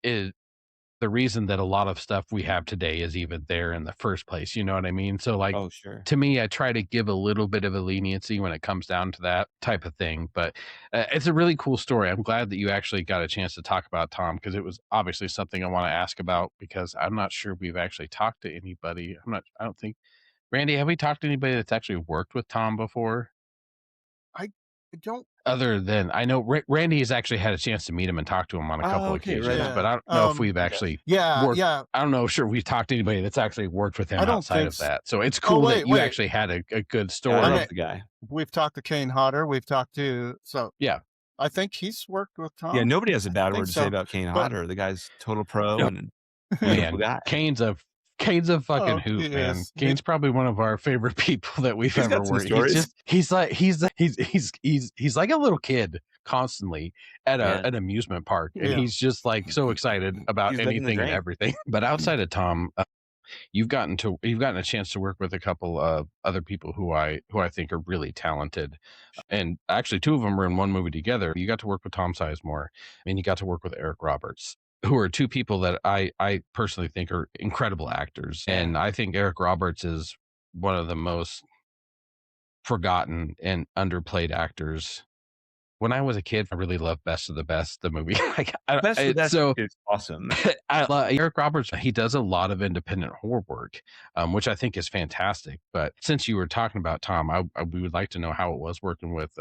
S7: is the reason that a lot of stuff we have today is even there in the first place, you know what I mean? So like,
S8: Oh, sure.
S7: to me, I try to give a little bit of a leniency when it comes down to that type of thing. But it's a really cool story. I'm glad that you actually got a chance to talk about Tom, because it was obviously something I want to ask about, because I'm not sure we've actually talked to anybody. I don't think, Randy, have we talked to anybody that's actually worked with Tom before?
S9: I don't.
S7: Other than, I know Randy has actually had a chance to meet him and talk to him on a couple
S8: Oh, okay, right
S7: occasions,
S8: on.
S7: but I don't know if we've actually
S9: Yeah,
S7: worked.
S9: yeah.
S7: I don't know if we've talked to anybody that's actually worked with him
S9: I don't
S7: outside
S9: think
S7: of
S9: so.
S7: that. So it's
S9: Oh,
S7: cool that
S9: wait,
S7: you
S9: wait.
S7: actually had a good
S8: Yeah,
S7: story.
S8: I
S9: I
S8: love
S9: mean,
S8: the guy.
S9: we've talked to Kane Hodder. We've talked to
S7: Yeah.
S9: I think he's worked with Tom.
S8: Yeah, nobody has a bad
S9: think
S8: word to say
S9: so.
S8: about Kane
S9: But
S8: Hodder. The guy's total pro
S7: No,
S8: and wonderful
S7: man,
S8: guy.
S7: Kane's a fucking
S9: oh, he
S7: hoot, man.
S9: is.
S7: Kane's probably one of our favorite people that we've
S8: He's
S7: ever
S8: got some
S7: worked.
S8: stories.
S7: He's like a little kid constantly at
S8: Yeah.
S7: an amusement park, and
S9: Yeah.
S7: he's just like so excited about
S8: He's living the
S7: anything and
S8: dream.
S7: everything. But outside of Tom, you've gotten a chance to work with a couple of other people who I think are really talented, and actually two of them were in one movie together. You got to work with Tom Sizemore, and you got to work with Eric Roberts, who are two people that I personally think are incredible actors. And I think Eric Roberts is one of the most forgotten and underplayed actors. When I was a kid, I really loved Best of the Best, the movie.
S8: Best of the Best
S7: So
S8: is awesome.
S7: I love Eric Roberts. He does a lot of independent horror work, which I think is fantastic. But since you were talking about Tom, we would like to know how it was working with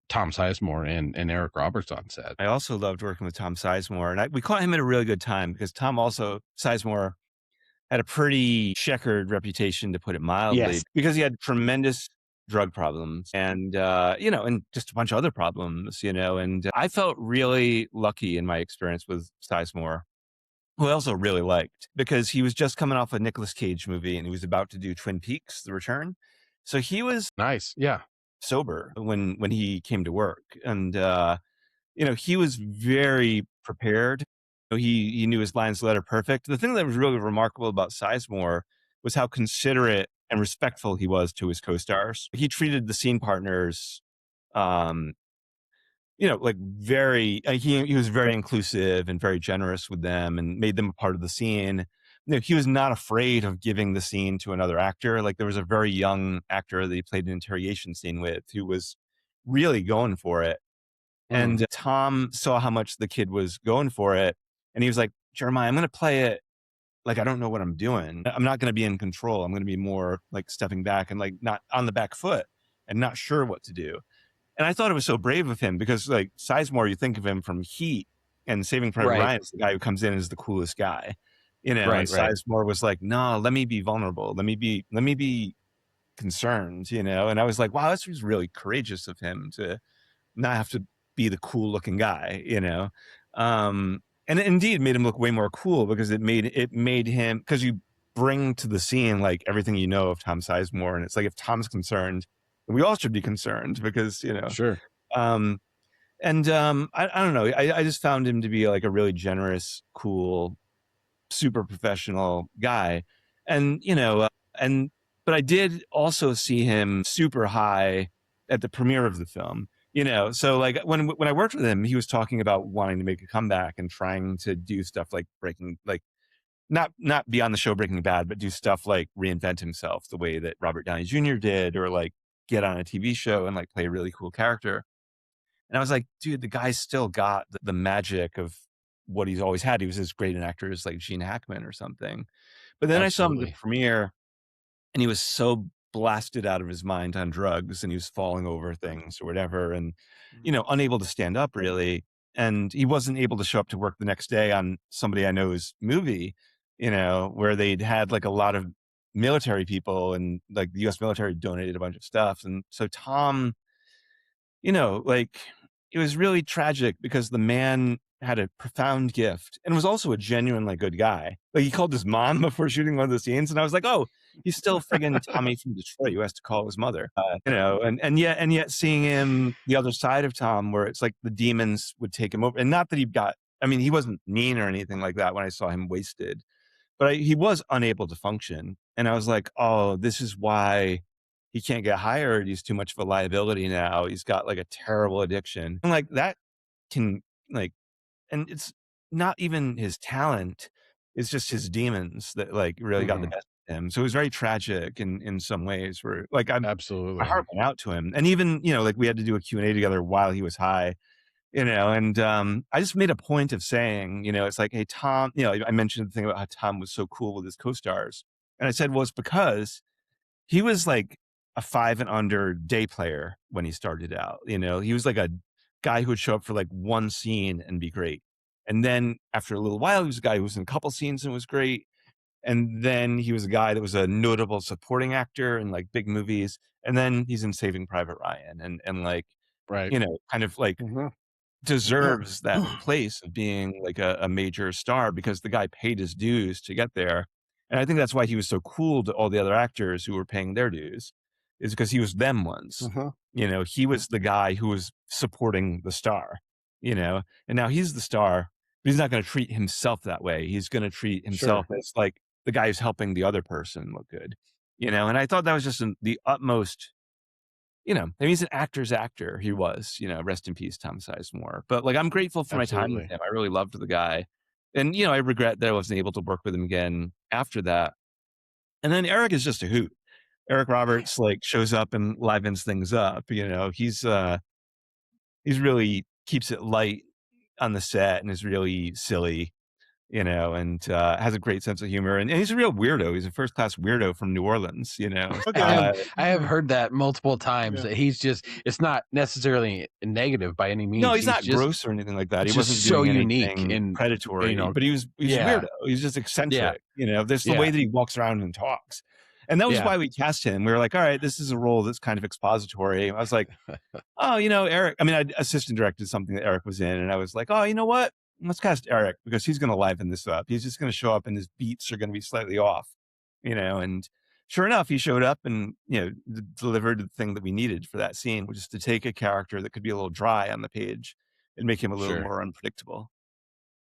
S7: Tom Sizemore and Eric Roberts on set.
S8: I also loved working with Tom Sizemore, and we caught him at a really good time because Sizemore had a pretty checkered reputation, to put it mildly,
S7: Yes.
S8: because he had tremendous drug problems and, and just a bunch of other problems, and I felt really lucky in my experience with Sizemore, who I also really liked, because he was just coming off a Nicolas Cage movie and he was about to do Twin Peaks: The Return. So he was
S7: Nice. Yeah.
S8: sober when he came to work. And, he was very prepared. He knew his lines letter perfect. The thing that was really remarkable about Sizemore was how considerate and respectful he was to his co-stars. He treated the scene partners, like very, he was very inclusive and very generous with them and made them a part of the scene. He was not afraid of giving the scene to another actor. Like there was a very young actor that he played an interrogation scene with who was really going for it. And Tom saw how much the kid was going for it. And he was like, Jeremiah, I'm going to play it like I don't know what I'm doing. I'm not going to be in control. I'm going to be more like stepping back and like not on the back foot and not sure what to do. And I thought it was so brave of him because like Sizemore, you think of him from Heat and Saving Private Ryan is the guy who comes in as the coolest guy, and Sizemore was like, no, let me be vulnerable. Let me be concerned, and I was like, wow, this was really courageous of him to not have to be the cool looking guy, and it indeed made him look way more cool because it made him, because you bring to the scene like everything of Tom Sizemore, and it's like if Tom's concerned, we all should be concerned because
S7: Sure.
S8: I don't know, I just found him to be like a really generous, cool, super professional guy, and but I did also see him super high at the premiere of the film. So like when I worked with him, he was talking about wanting to make a comeback and trying to do stuff like not be on the show Breaking Bad, but do stuff like reinvent himself the way that Robert Downey Jr. did, or like get on a TV show and like play a really cool character. And I was like, dude, the guy's still got the magic of what he's always had. He was as great an actor as like Gene Hackman or something. But then I saw him at the premiere and he was so blasted out of his mind on drugs and he was falling over things or whatever and unable to stand up really. and he wasn't able to show up to work the next day on somebody I know's movie, where they'd had like a lot of military people, and like the US military donated a bunch of stuff. And so Tom, like, it was really tragic because the man had a profound gift and was also a genuinely good guy. Like, he called his mom before shooting one of the scenes, and I was like, oh, he's still friggin' Tommy from Detroit who has to call his mother. And yet seeing him the other side of Tom, where it's like the demons would take him over, and not that he wasn't mean or anything like that when I saw him wasted, but he was unable to function. And I was like, oh, this is why he can't get hired. He's too much of a liability now. He's got like a terrible addiction. And like that can like, and it's not even his talent. It's just his demons that like really got the best of him. So it was very tragic in some ways, where like my heart went out to him. And even, like we had to do a Q&A together while he was high, and I just made a point of saying, it's like, hey, Tom, I mentioned the thing about how Tom was so cool with his co-stars. And I said, well, it's because he was like a 5 and under day player when he started out. He was like a guy who would show up for like one scene and be great. And then after a little while, he was a guy who was in a couple scenes and was great. And then he was a guy that was a notable supporting actor in like big movies. And then he's in Saving Private Ryan and like, kind of like deserves that place of being like a major star, because the guy paid his dues to get there. And I think that's why he was so cool to all the other actors who were paying their dues, is because he was them once. He was the guy who was supporting the star, and now he's the star, but he's not going to treat himself that way. He's going to treat himself as like the guy who's helping the other person look good, and I thought that was just the utmost, he's an actor's actor. He was, rest in peace, Tom Sizemore. But like, I'm grateful for my time with him. I really loved the guy. And, I regret that I wasn't able to work with him again after that. And then Eric is just a hoot. Eric Roberts like shows up and livens things up. He's really keeps it light on the set and is really silly, and has a great sense of humor. And he's a real weirdo. He's a first-class weirdo from New Orleans,
S7: I have heard that multiple times. That he's just, it's not necessarily negative by any means.
S8: No, he's not gross or anything like that. He wasn't
S7: so
S8: doing
S7: unique
S8: anything
S7: and
S8: predatory, but he's a weirdo. He's just eccentric. There's the way that he walks around and talks. And that was why we cast him. We were like, all right, this is a role that's kind of expository. I was like, oh, Eric. I mean, I assistant directed something that Eric was in, and I was like, oh, you know what? Let's cast Eric, because he's going to liven this up. He's just going to show up and his beats are going to be slightly off, and sure enough, he showed up and, delivered the thing that we needed for that scene, which is to take a character that could be a little dry on the page and make him a little more unpredictable.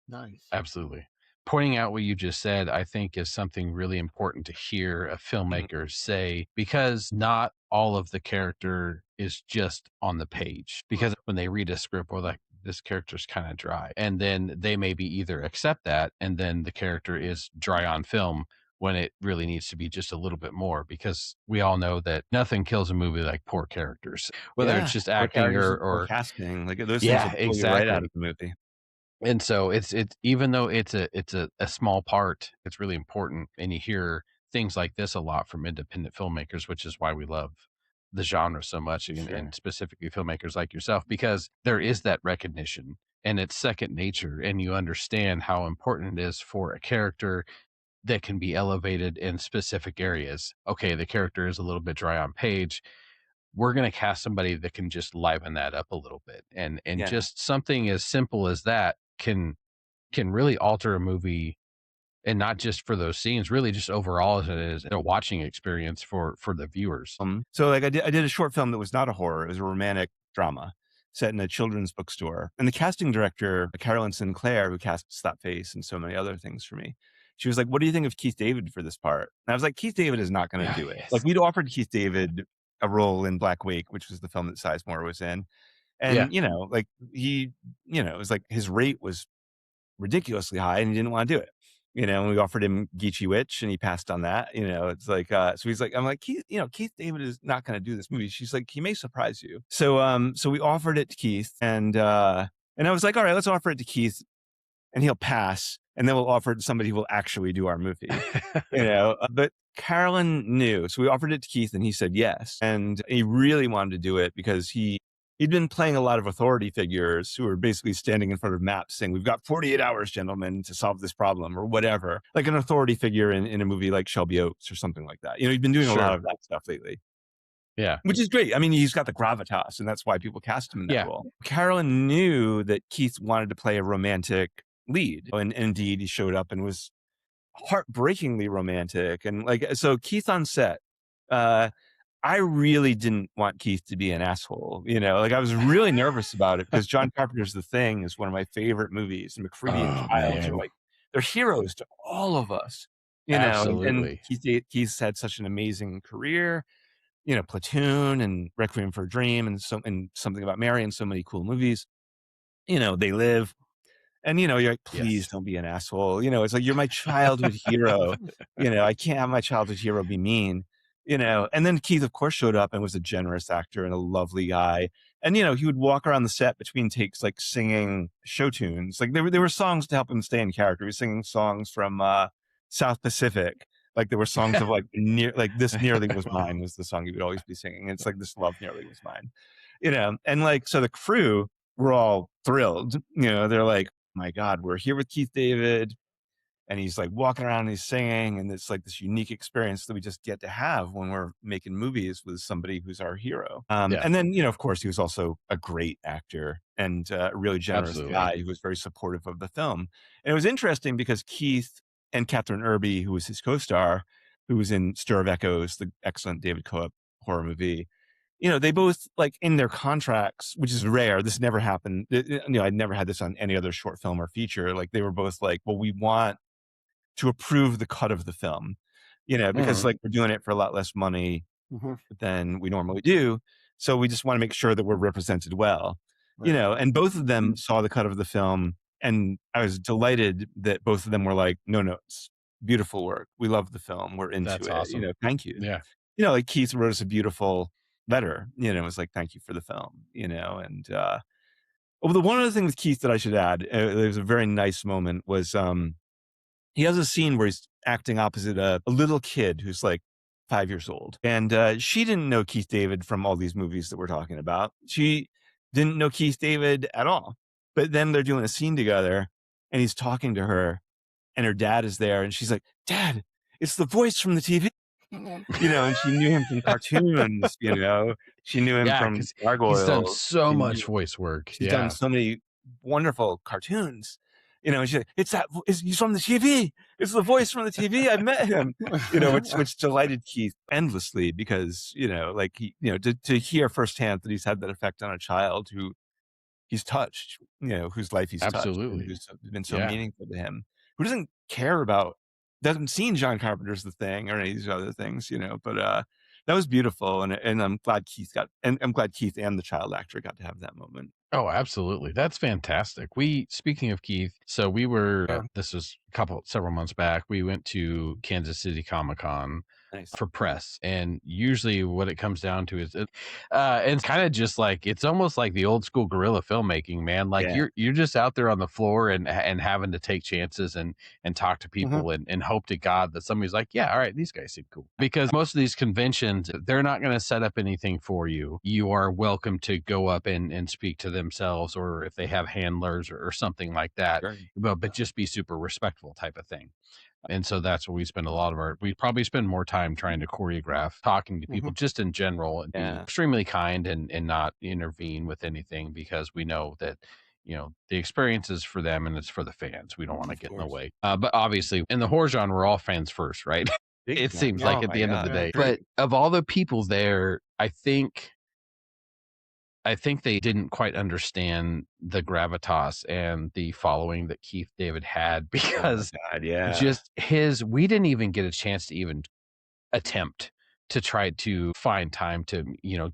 S9: Nice.
S7: Absolutely. Pointing out what you just said, I think, is something really important to hear a filmmaker say, because not all of the character is just on the page. Because when they read a script, or like, this character's kind of dry, and then they maybe either accept that, and then the character is dry on film, when it really needs to be just a little bit more, because we all know that nothing kills a movie like poor characters, whether it's just acting or
S8: casting. Like, those things will pull you right out of the movie.
S7: And so it's even though it's a small part, it's really important. And you hear things like this a lot from independent filmmakers, which is why we love the genre so much, and specifically filmmakers like yourself, because there is that recognition and it's second nature, and you understand how important it is for a character that can be elevated in specific areas. Okay, the character is a little bit dry on page. We're going to cast somebody that can just liven that up a little bit. And just something as simple as that can really alter a movie, and not just for those scenes, really just overall as it is a watching experience for the viewers.
S8: So like I did a short film that was not a horror. It was a romantic drama set in a children's bookstore. And the casting director, Carolyn Sinclair, who cast Slapface and so many other things for me, she was like, what do you think of Keith David for this part? And I was like, Keith David is not going to do it. Like, we'd offered Keith David a role in Black Wake, which was the film that Sizemore was in. And, like he, it was like his rate was ridiculously high and he didn't want to do it. And we offered him Geechee Witch and he passed on that. It's like, so he's like, I'm like, Keith David is not going to do this movie. She's like, he may surprise you. So, so we offered it to Keith, and I was like, all right, let's offer it to Keith and he'll pass. And then we'll offer it to somebody who will actually do our movie, but Carolyn knew. So we offered it to Keith and he said yes. And he really wanted to do it because he he'd been playing a lot of authority figures who were basically standing in front of maps saying, "We've got 48 hours, gentlemen, to solve this problem," or whatever. Like an authority figure in a movie like Shelby Oaks or something like that. He'd been doing a lot of that stuff lately.
S7: Yeah.
S8: Which is great. I mean, he's got the gravitas, and that's why people cast him in that role. Carolyn knew that Keith wanted to play a romantic lead. And indeed, he showed up and was heartbreakingly romantic. And so Keith on set, I really didn't want Keith to be an asshole. I was really nervous about it because John Carpenter's The Thing is one of my favorite movies. And McCready and Childs are they're heroes to all of us.
S7: Absolutely.
S8: And Keith's had such an amazing career. Platoon and Requiem for a Dream and Something About Mary and so many cool movies. They Live. And, you're like, please don't be an asshole. It's like, you're my childhood hero. I can't have my childhood hero be mean, And then Keith, of course, showed up and was a generous actor and a lovely guy. And, he would walk around the set between takes, like singing show tunes. Like there were songs to help him stay in character. He was singing songs from South Pacific. Like there were songs of This Nearly Was Mine was the song he would always be singing. It's like This Love Nearly Was Mine, and so the crew were all thrilled. They're like, my God, we're here with Keith David. And he's like walking around and he's singing. And it's like this unique experience that we just get to have when we're making movies with somebody who's our hero. And then, of course, he was also a great actor and a really generous guy who was very supportive of the film. And it was interesting because Keith and Catherine Irby, who was his co-star, who was in Stir of Echoes, the excellent David Cope horror movie, they both, like, in their contracts, which is rare. This never happened. I'd never had this on any other short film or feature. Like, they were both like, well, we want to approve the cut of the film, because like we're doing it for a lot less money than we normally do. So we just want to make sure that we're represented well, and both of them saw the cut of the film. And I was delighted that both of them were like, no notes, beautiful work. We love the film. We're into it.
S7: Awesome.
S8: Thank you.
S7: Yeah.
S8: Like Keith wrote us a beautiful letter, it was like, thank you for the film, and, well, the one other thing with Keith that I should add, there was a very nice moment was, he has a scene where he's acting opposite a little kid who's like 5 years old. And she didn't know Keith David from all these movies that we're talking about. She didn't know Keith David at all. But then they're doing a scene together and he's talking to her and her dad is there. And she's like, Dad, it's the voice from the TV. And she knew him from cartoons, she knew him from Gargoyles.
S7: He's done so much voice work.
S8: He's done so many wonderful cartoons. And she's like, he's from the TV. It's the voice from the TV. I met him, which delighted Keith endlessly because, to hear firsthand that he's had that effect on a child who he's touched, whose life he's touched, who's been so meaningful to him, who doesn't seen John Carpenter's The Thing or any of these other things, but that was beautiful. And I'm glad Keith and the child actor got to have that moment.
S7: Oh, absolutely. That's fantastic. Speaking of Keith, so we were, this was several months back, we went to Kansas City Comic-Con for press. And usually what it comes down to is it's kind of just like, it's almost like the old school guerrilla filmmaking, man. Like you're just out there on the floor and having to take chances and talk to people and hope to God that somebody's like, yeah, all right, these guys seem cool. Because most of these conventions, they're not going to set up anything for you. You are welcome to go up and speak to themselves, or if they have handlers or something like that, but just be super respectful type of thing. And so that's where we spend we probably spend more time trying to choreograph, talking to people just in general, and be extremely kind and not intervene with anything, because we know that, the experience is for them and it's for the fans. We don't want to get in the way. But obviously in the horror genre, we're all fans first, right? It seems like at the end of the day. But of all the people there, I think they didn't quite understand the gravitas and the following that Keith David had, because we didn't even get a chance to even attempt to try to find time to,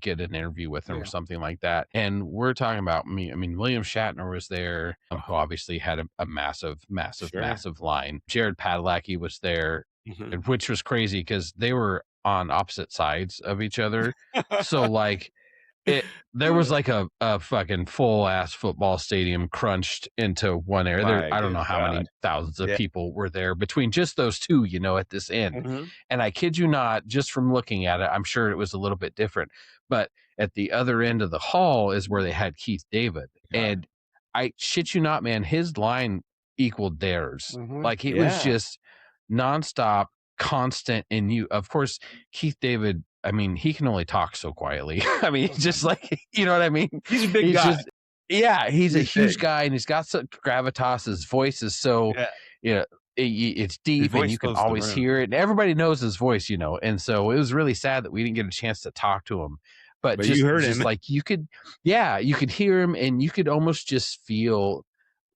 S7: get an interview with him or something like that. And we're talking about William Shatner was there, who obviously had a massive line. Jared Padalecki was there, which was crazy because they were on opposite sides of each other. So like, there was like a fucking full ass football stadium crunched into one area. I don't know how many thousands of people were there between just those two, at this end. And I kid you not, just from looking at it, I'm sure it was a little bit different, but at the other end of the hall is where they had Keith David. And I shit you not, man, his line equaled theirs. Like it was just nonstop, constant. And you, of course, Keith David, I mean, he can only talk so quietly. I mean, just like, you know what I mean?
S8: He's a big guy.
S7: He's a huge guy, and he's got some gravitas. His voice is so, you know, it's deep, and you can always hear it. And everybody knows his voice, you know. And so it was really sad that we didn't get a chance to talk to him. But just,
S8: you heard
S7: him. Like you could hear him, and you could almost just feel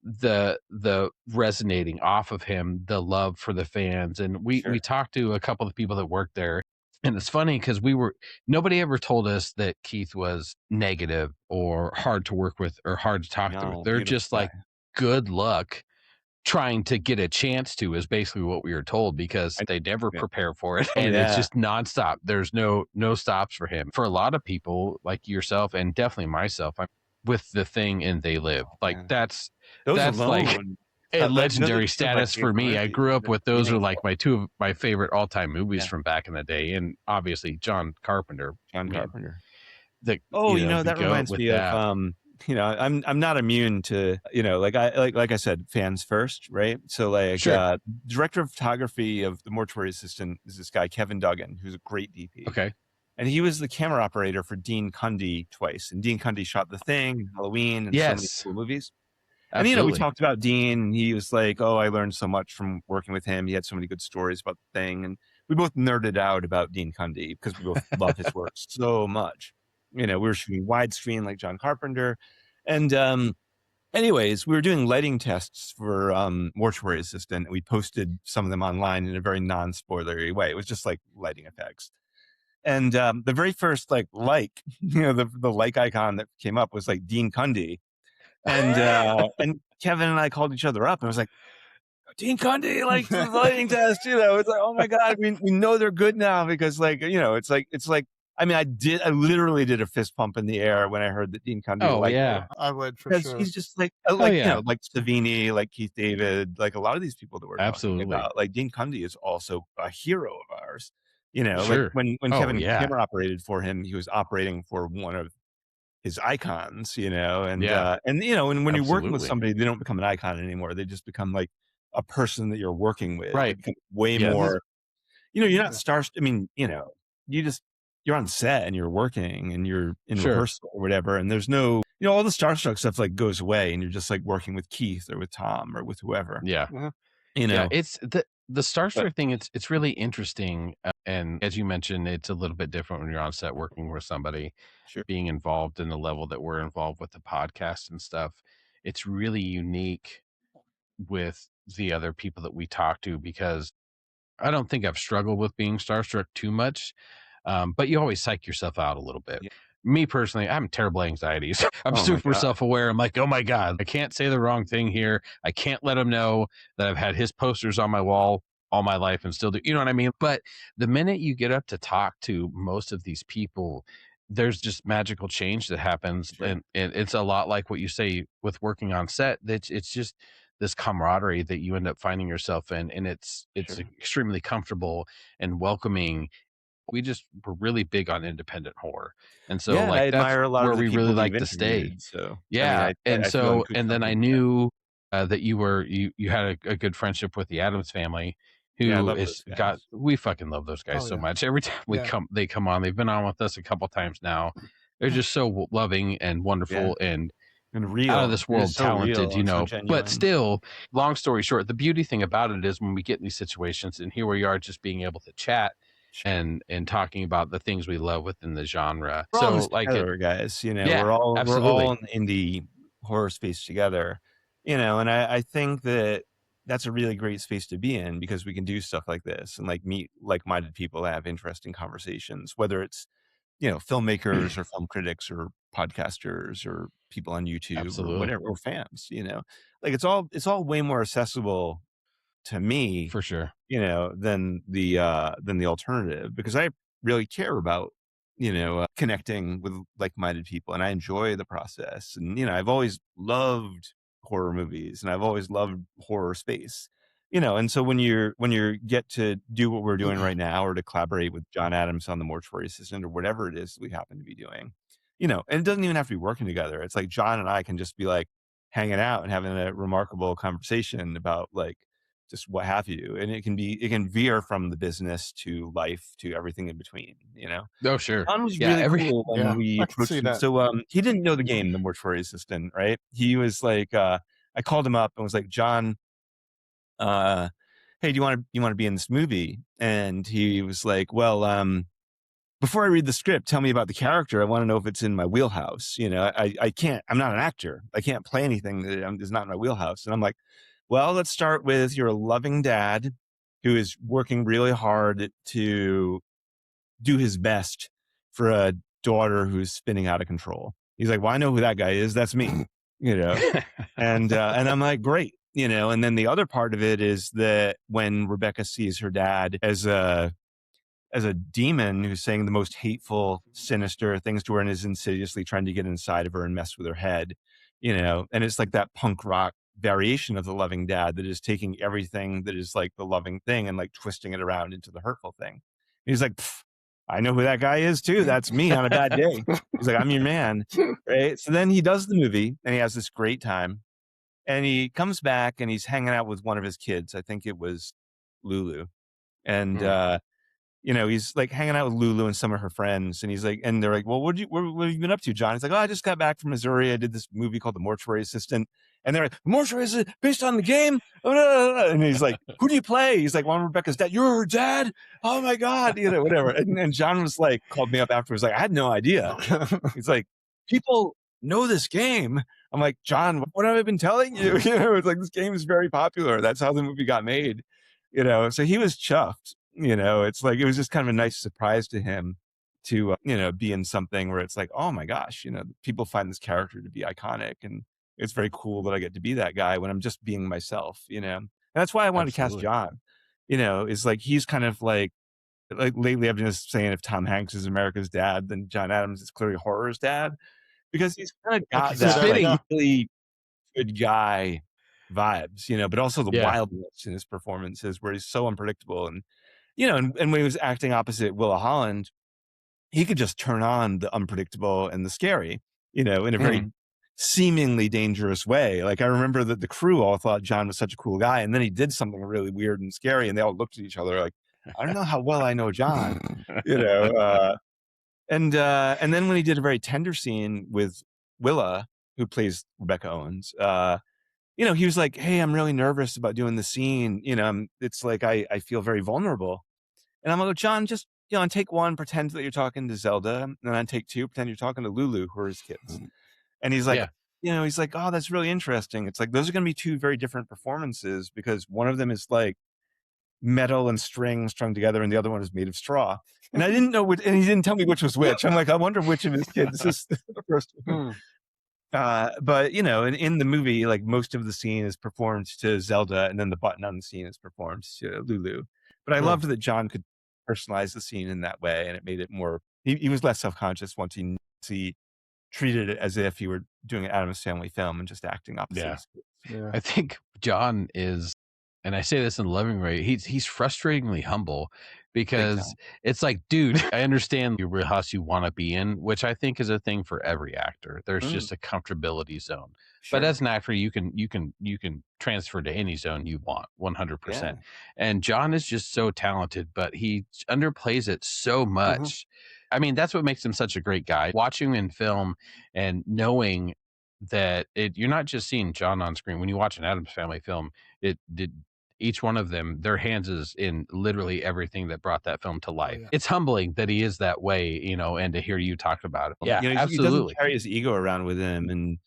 S7: the resonating off of him, the love for the fans. And we talked to a couple of people that worked there. And it's funny because nobody ever told us that Keith was negative or hard to work with or hard to talk to. They're just like, good luck trying to get a chance to, is basically what we were told, because they never prepare for it. And it's just nonstop. There's no stops for him. For a lot of people like yourself, and definitely myself, I'm with The Thing and They Live. Like that's like a legendary status for me. I grew up with those are like my two of my favorite all-time movies from back in the day. And obviously John Carpenter.
S8: That reminds me of you know, I'm not immune to, you know, like I said, fans first, right? So like director of photography of The Mortuary Assistant is this guy Kevin Duggan, who's a great DP.
S7: Okay.
S8: And he was the camera operator for Dean Cundey twice. And Dean Cundey shot The Thing, Halloween, and so many cool movies.
S7: Absolutely.
S8: And, you know, we talked about Dean, and he was like, oh, I learned so much from working with him. He had so many good stories about The Thing. And we both nerded out about Dean Cundey because we both love his work so much. You know, we were shooting widescreen like John Carpenter. And anyways, we were doing lighting tests for Mortuary Assistant. We posted some of them online in a very non-spoilery way. It was just like lighting effects. And the very first you know, the like icon that came up was like Dean Cundey. And Kevin and I called each other up and I was like, Dean Cundey, like the lighting test, you know, it's like, oh my God, we know they're good now because like, you know, it's like, I mean, I literally did a fist pump in the air when I heard that Dean Cundey.
S7: Oh yeah,
S9: I would for sure.
S8: He's just like, you know, like Savini, like Keith David, like a lot of these people that we're talking about. Like Dean Cundey is also a hero of ours. You know, like when Kevin camera operated for him, he was operating for one of his icons. You know, and you know, and when you're working with somebody, they don't become an icon anymore. They just become like a person that you're working with.
S7: Right.
S8: Way more. You know, you're not I mean, you know, you're on set and you're working and you're in rehearsal or whatever. And there's no, you know, all the starstruck stuff like goes away and you're just like working with Keith or with Tom or with whoever.
S7: Yeah.
S8: You know,
S7: it's the starstruck thing. It's really interesting. And as you mentioned, it's a little bit different when you're on set working with somebody, being involved in the level that we're involved with the podcast and stuff. It's really unique with the other people that we talk to, because I don't think I've struggled with being starstruck too much. But you always psych yourself out a little bit. Me personally, I'm terrible anxieties. I'm super self-aware. I'm like, oh my God, I can't say the wrong thing here. I can't let him know that I've had his posters on my wall all my life and still do, you know what I mean? But the minute you get up to talk to most of these people, there's just magical change that happens. And it's a lot like what you say with working on set. It's just this camaraderie that you end up finding yourself in. And it's extremely comfortable and welcoming. We're really big on independent horror. And so like
S8: I admire a lot
S7: where
S8: of the
S7: we
S8: people
S7: really
S8: we've
S7: like to stay.
S8: interviewed, So
S7: Yeah.
S8: I feel in good
S7: then I
S8: company.
S7: knew that you had a good friendship with the Adams family, who
S8: I love
S7: is
S8: those guys.
S7: we fucking love those guys so much. Every time they come on, they've been on with us a couple times now. They're just so loving and wonderful and
S8: real,
S7: out of this world,
S8: so
S7: talented,
S8: real
S7: you
S8: and so
S7: know.
S8: genuine.
S7: But still, long story short, the beauty thing about it is when we get in these situations, and here we are just being able to chat and talking about the things we love within the genre.
S8: We're all in
S7: So
S8: this
S7: like
S8: together, guys, you know,
S7: Yeah,
S8: we're all
S7: absolutely.
S8: in the horror space together, you know, and I think that that's a really great space to be in because we can do stuff like this and like meet like-minded people, have interesting conversations, whether it's, you know, filmmakers or film critics or podcasters or people on YouTube
S7: Absolutely.
S8: or whatever, or fans, you know, like it's all way more accessible to me,
S7: For sure.
S8: you know, than the alternative, because I really care about, you know, connecting with like-minded people, and I enjoy the process. And you know, I've always loved horror movies, and I've always loved horror space, you know. And so when you get to do what we're doing right now, or to collaborate with John Adams on The Mortuary Assistant, or whatever it is we happen to be doing, you know, and it doesn't even have to be working together. It's like John and I can just be like hanging out and having a remarkable conversation about like just what have you. And it can veer from the business to life to everything in between, you know?
S7: Oh, sure.
S8: John was
S7: Yeah,
S8: really cool when we
S9: I can see
S8: approached him.
S9: that.
S8: So he didn't know the game, the Mortuary Assistant, right? He was like, I called him up and was like, John, hey, do you want to be in this movie? And he was like, well, before I read the script, tell me about the character. I want to know if it's in my wheelhouse. You know, I can't, I'm not an actor. I can't play anything that is not in my wheelhouse. And I'm like, well, let's start with you're a loving dad who is working really hard to do his best for a daughter who's spinning out of control. He's like, well, I know who that guy is. That's me, you know? And I'm like, great, you know? And then the other part of it is that when Rebecca sees her dad as a demon who's saying the most hateful, sinister things to her and is insidiously trying to get inside of her and mess with her head, you know, and it's like that punk rock variation of the loving dad that is taking everything that is like the loving thing and like twisting it around into the hurtful thing. And he's like, I know who that guy is too. That's me on a bad day. He's like, I'm your man. Right. So then he does the movie and he has this great time and he comes back and he's hanging out with one of his kids. I think it was Lulu. And, you know, he's like hanging out with Lulu and some of her friends. And he's like, and they're like, well, what have you been up to, John? He's like, oh, I just got back from Missouri. I did this movie called The Mortuary Assistant. And they're like, Mortuary Assistant based on the game? Oh, no. And he's like, who do you play? He's like, well, I'm Rebecca's dad. You're her dad? Oh my God. You know, whatever. And John was like, called me up afterwards. Like, I had no idea. He's like, people know this game. I'm like, John, what have I been telling you? You know, it's like, this game is very popular. That's how the movie got made. You know, so he was chuffed. You know, it's like, it was just kind of a nice surprise to him to, you know, be in something where it's like, oh my gosh, you know, people find this character to be iconic. And it's very cool that I get to be that guy when I'm just being myself, you know? And that's why I wanted to cast John, you know, is like, he's kind of like lately I've been just saying if Tom Hanks is America's dad, then John Adams is clearly horror's dad because he's kind of got that like, really good guy vibes, you know, but also the wildness in his performances where he's so unpredictable. And, you know, and when he was acting opposite Willa Holland, he could just turn on the unpredictable and the scary, you know, in a very seemingly dangerous way. Like I remember that the crew all thought John was such a cool guy. And then he did something really weird and scary. And they all looked at each other like, I don't know how well I know John, you know? And then when he did a very tender scene with Willa, who plays Rebecca Owens, you know, he was like, hey, I'm really nervous about doing the scene. You know, it's like, I feel very vulnerable. And I'm like, John, just, you know, on take one, pretend that you're talking to Zelda. And on take two, pretend you're talking to Lulu, who are his kids. And he's like, you know, he's like, oh, that's really interesting. It's like, those are going to be two very different performances because one of them is like metal and string strung together and the other one is made of straw. And I didn't know which, and he didn't tell me which was which. I'm like, I wonder which of his kids is the first one. But you know, in the movie, like most of the scene is performed to Zelda and then the button on the scene is performed to Lulu. But I loved that John could personalize the scene in that way and it made it more, he was less self-conscious once he treated it as if he were doing an Addams Family film and just acting opposite.
S7: Yeah. I think John is, and I say this in a loving way, he's frustratingly humble because it's like, dude, I understand your wheelhouse you want to be in, which I think is a thing for every actor. There's just a comfortability zone. But as an actor, you can transfer to any zone you want 100%. And John is just so talented, but he underplays it so much. I mean, that's what makes him such a great guy. Watching him in film and knowing that you're not just seeing John on screen. When you watch an Addams Family film, each one of them, their hands is in literally everything that brought that film to life. It's humbling that he is that way, you know, and to hear you talk about it. Yeah,
S8: you know,
S7: absolutely.
S8: He doesn't carry his ego around with him. And,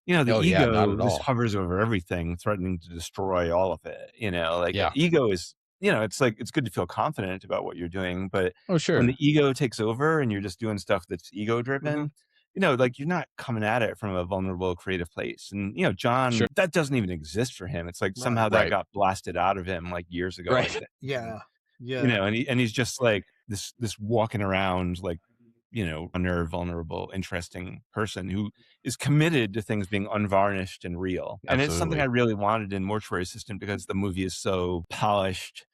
S8: you know, the ego just hovers over everything, threatening to destroy all of it. You know, like ego is, you know, it's like, it's good to feel confident about what you're doing. But when the ego takes over and you're just doing stuff that's ego driven, you know, like you're not coming at it from a vulnerable, creative place. And, you know, John, that doesn't even exist for him. It's like somehow that got blasted out of him like years ago.
S9: Yeah.
S8: You know, and he's just like this walking around like, you know, a vulnerable, interesting person who is committed to things being unvarnished and real. And it's something I really wanted in Mortuary Assistant because the movie is so polished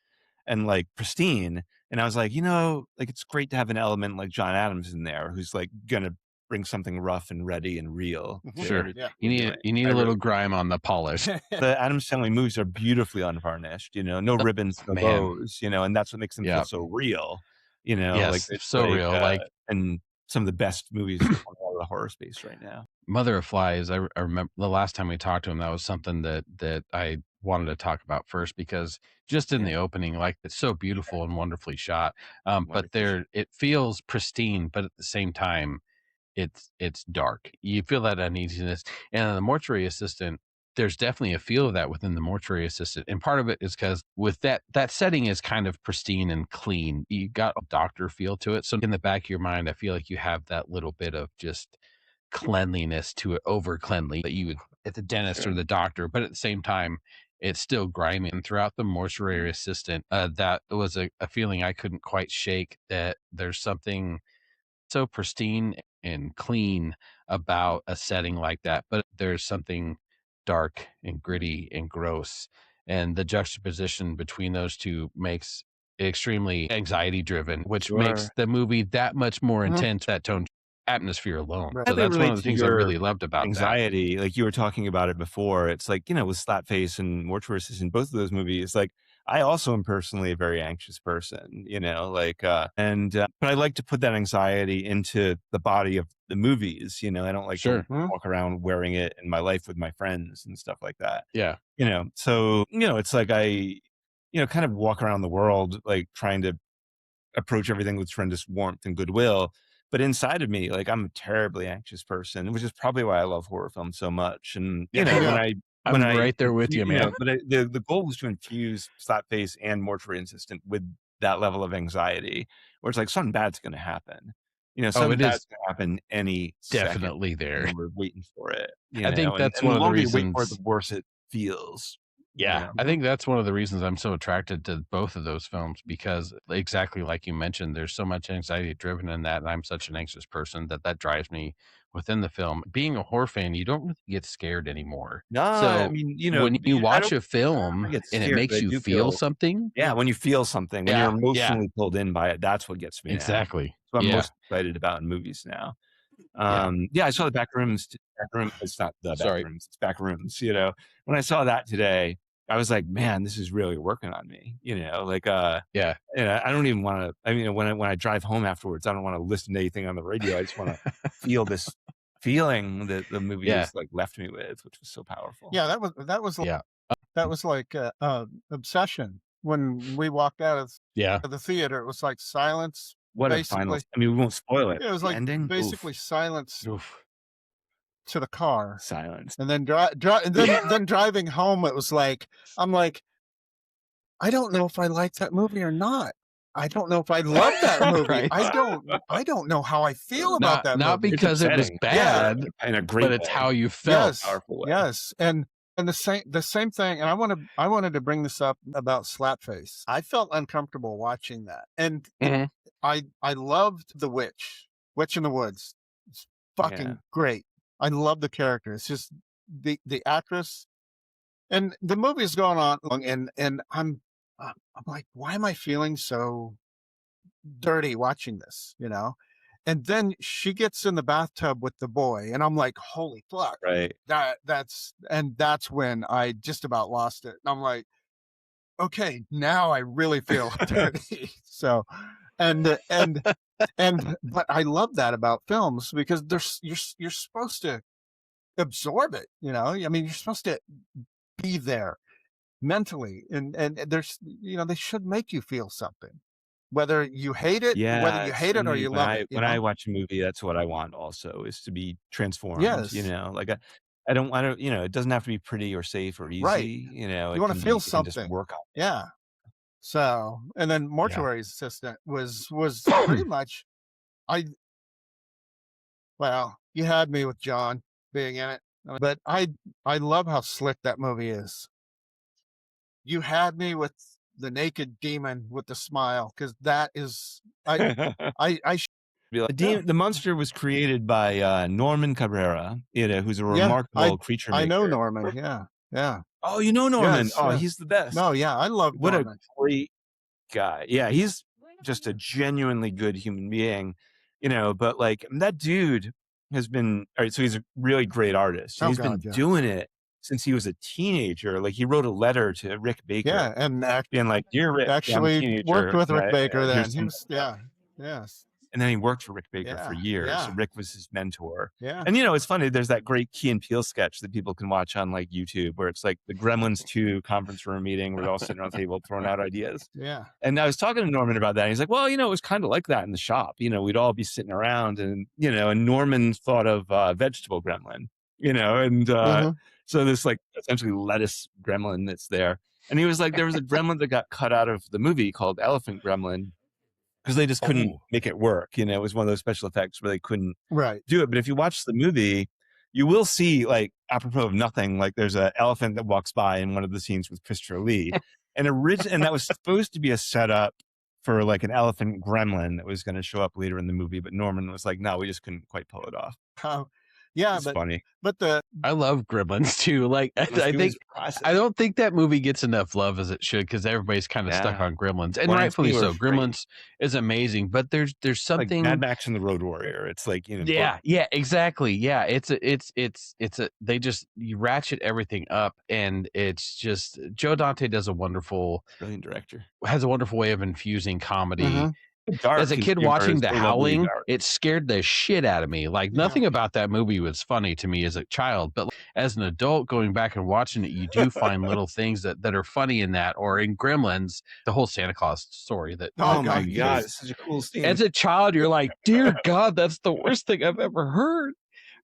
S8: and like pristine. And I was like, you know, like it's great to have an element like John Adams in there who's like gonna bring something rough and ready and real.
S7: Sure.
S9: Yeah.
S7: You need a little grime on the polish.
S8: The Addams Family movies are beautifully unvarnished, no ribbons, no
S7: Man.
S8: bows, and that's what makes them feel
S7: Yeah.
S8: so real, like
S7: Yes,
S8: it's
S7: so real. Like
S8: and some of the best movies coming out of the horror space right now.
S7: Mother of Flies, I remember the last time we talked to him, that was something that I wanted to talk about first because just in the opening, like it's so beautiful and wonderfully shot. But it feels pristine, but at the same time, it's dark. You feel that uneasiness. And the Mortuary Assistant, there's definitely a feel of that within the Mortuary Assistant. And part of it is because with that setting is kind of pristine and clean. You got a doctor feel to it. So in the back of your mind, I feel like you have that little bit of just cleanliness to it, over cleanly that you would at the dentist or the doctor, but at the same time it's still grimy. And throughout the Mortuary Assistant, that was a feeling I couldn't quite shake, that there's something so pristine and clean about a setting like that, but there's something dark and gritty and gross, and the juxtaposition between those two makes it extremely anxiety driven, which makes the movie that much more intense, that tone atmosphere alone.
S9: Right.
S7: So that's one of the things I really loved about
S8: anxiety. Like you were talking about it before. It's like, with Slapface and Mortuary Assistant, both of those movies, like I also am personally a very anxious person, but I like to put that anxiety into the body of the movies, I don't like to walk around wearing it in my life with my friends and stuff like that.
S7: Yeah.
S8: So, it's like I, kind of walk around the world, like trying to approach everything with tremendous warmth and goodwill. But inside of me, like I'm a terribly anxious person, which is probably why I love horror films so much. And
S7: I'm right there with you, man.
S8: But the goal was to infuse Slapface and Mortuary Assistant with that level of anxiety, where it's like something bad's going to happen. Something bad's going to happen any
S7: definitely
S8: second,
S7: there.
S8: and we're waiting for it.
S7: I think that's one of the reasons.
S8: Wait for it, the worse it feels.
S7: Yeah, I think that's one of the reasons I'm so attracted to both of those films, because exactly like you mentioned, there's so much anxiety driven in that, and I'm such an anxious person that drives me within the film. Being a horror fan, you don't really get scared anymore.
S8: No,
S7: So
S8: I mean,
S7: when you watch a film and it makes you feel something,
S8: yeah, when you feel something, when you're emotionally pulled in by it, that's what gets me.
S7: exactly.
S8: That's what I'm most excited about in movies now. I saw the Back Rooms. It's not the Back Rooms. It's Back Rooms. When I saw that today, I was like, man, this is really working on me. I don't even want to. I mean, when I drive home afterwards, I don't want to listen to anything on the radio. I just want to feel this feeling that the movie has like left me with, which was so powerful.
S9: Yeah, that was like Obsession. When we walked out of the theater, it was like silence.
S8: What a final! I mean, we won't spoil it.
S9: It was like
S8: ending?
S9: basically silence to the car.
S8: Silence.
S9: And then then driving home, it was like, I'm like, I don't know if I like that movie or not. I don't know if I love that movie.
S7: Right.
S9: I don't know how I feel about that movie.
S7: Not because it was bad,
S8: in a great
S7: but it's
S8: way.
S7: how you felt.
S9: Yes. And the same thing, and I wanted to bring this up about Slapface. I felt uncomfortable watching that. And I loved The Witch in the Woods. It's fucking great. I love the character. It's just the actress, and the movie's going on, and I'm like, why am I feeling so dirty watching this? And then she gets in the bathtub with the boy, and I'm like, holy fuck!
S8: Right.
S9: That's when I just about lost it. And I'm like, okay, now I really feel dirty. So, but I love that about films, because you're supposed to absorb it. I mean, you're supposed to be there mentally, and there's they should make you feel something, whether you hate it, or you love it.
S8: When I watch a movie, that's what I want. Also, is to be transformed.
S9: Yes.
S8: Like I don't. It doesn't have to be pretty or safe or easy.
S9: Right.
S8: You
S9: want to feel something.
S8: Just work on.
S9: Yeah. So, and then Mortuary Assistant was pretty much, you had me with John being in it, but I love how slick that movie is. You had me with the naked demon with the smile, because that is,
S8: the monster was created by Norman Cabrera, who's a remarkable creature maker.
S9: I know Norman. Yeah.
S8: Oh, you know Norman?
S9: Yes,
S8: he's the best.
S9: No, yeah, I love Norman.
S8: What a great guy. Yeah, he's just a genuinely good human being, but like that dude, has been, all right, so he's a really great artist, and
S9: Oh
S8: he's been
S9: God, yeah.
S8: doing it since he was a teenager. Like, he wrote a letter to Rick Baker,
S9: Yeah, and
S8: being like, "Dear Rick, I'm a
S9: actually worked
S8: teenager,
S9: with
S8: and
S9: Rick Baker
S8: here's
S9: then. He
S8: some."
S9: was, yeah, yes,
S8: And then he worked for Rick Baker for
S9: yeah,
S8: years. So
S9: yeah,
S8: Rick was his mentor.
S9: yeah.
S8: And it's funny. There's that great Key and Peele sketch that people can watch on like YouTube, where it's like the Gremlins 2 conference room meeting where they're all sitting around the table throwing out ideas.
S9: Yeah.
S8: And I was talking to Norman about that. And he's like, well, it was kind of like that in the shop. We'd all be sitting around, and, and Norman thought of vegetable gremlin, and
S9: Mhm.
S8: so this like essentially lettuce gremlin that's there. And he was like, there was a gremlin that got cut out of the movie called Elephant Gremlin, because they just couldn't make it work. It was one of those special effects where they couldn't
S9: Right.
S8: do it. But if you watch the movie, you will see, like, apropos of nothing, like there's an elephant that walks by in one of the scenes with Christopher Lee. And that was supposed to be a setup for like an elephant gremlin that was going to show up later in the movie. But Norman was like, no, we just couldn't quite pull it off.
S9: Yeah,
S8: It's funny.
S9: but
S7: I love Gremlins too. Like, I think I don't think that movie gets enough love as it should, because everybody's kind of stuck
S8: Yeah.
S7: on Gremlins, and
S8: Lawrence
S7: rightfully so.
S8: Taylor's great.
S7: Gremlins is amazing, but there's
S8: Like
S7: something.
S8: Mad Max and the Road Warrior. It's like,
S7: Yeah, exactly. Yeah, they just, you ratchet everything up, and it's just, Joe Dante does a wonderful,
S8: brilliant director.
S7: has a wonderful way of infusing comedy.
S9: Mhm.
S8: Dark
S7: As a kid
S8: humor
S7: watching
S8: is
S7: The
S8: so lovely
S7: Howling,
S8: about it.
S7: it scared the shit out of me. Like, nothing about that movie was funny to me as a child, but as an adult going back and watching it, you do find little things that are funny in that, or in Gremlins, the whole Santa Claus story that.
S8: Oh my
S9: God,
S8: God,
S9: yes.
S8: it's such a cool scene.
S7: As a child, you're like, dear God, that's the worst thing I've ever heard.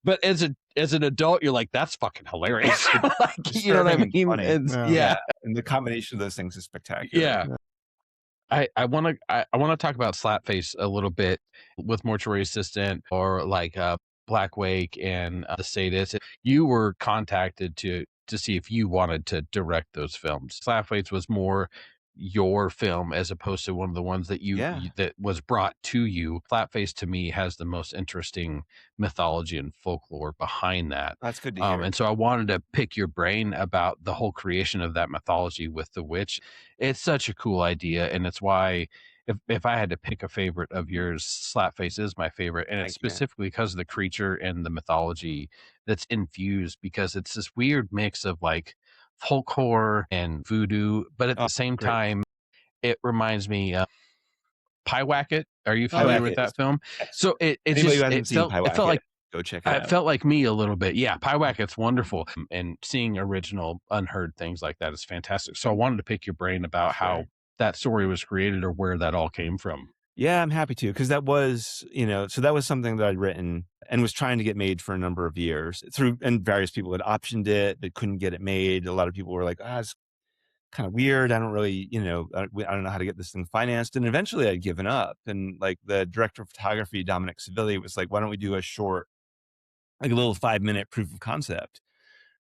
S7: But as an adult, you're like, that's fucking hilarious. Like, you know what I
S8: disturbing and
S7: mean?
S8: funny.
S7: Yeah.
S8: And the combination of those things is spectacular.
S7: Yeah. I want to talk about Slapface a little bit with Mortuary Assistant, or like Black Wake and The Sadist. You were contacted to see if you wanted to direct those films. Slapface was more your film as opposed to one of the ones that that was brought to you. Slapface to me has the most interesting mythology and folklore behind that.
S8: That's good to hear.
S7: And so I wanted to pick your brain about the whole creation of that mythology with the witch. It's such a cool idea, and it's why if I had to pick a favorite of yours, Slapface is my favorite, and it's
S8: Thank you.
S7: specifically because of the creature and the mythology that's infused, because it's this weird mix of like folk horror and voodoo, but at the same
S8: great.
S7: time, it reminds me Pyewacket. Are you
S8: Pyewacket
S7: familiar with
S8: is-
S7: that film?
S8: yes.
S7: So it
S8: Anybody
S7: just
S8: who hasn't
S7: it
S8: seen
S7: felt like
S8: go check it out.
S7: it felt like me a little bit. Yeah, Pyewacket's wonderful, and seeing original unheard things like that is fantastic. So I wanted to pick your brain about how that story was created, or where that all came from.
S8: Yeah, I'm happy to, because that was, so that was something that I'd written and was trying to get made for a number of years and various people had optioned it, but couldn't get it made. A lot of people were like, it's kind of weird. I don't really, I don't know how to get this thing financed. And eventually I'd given up. And like the director of photography, Dominic Savilli, was like, why don't we do a short, like a little 5-minute proof of concept?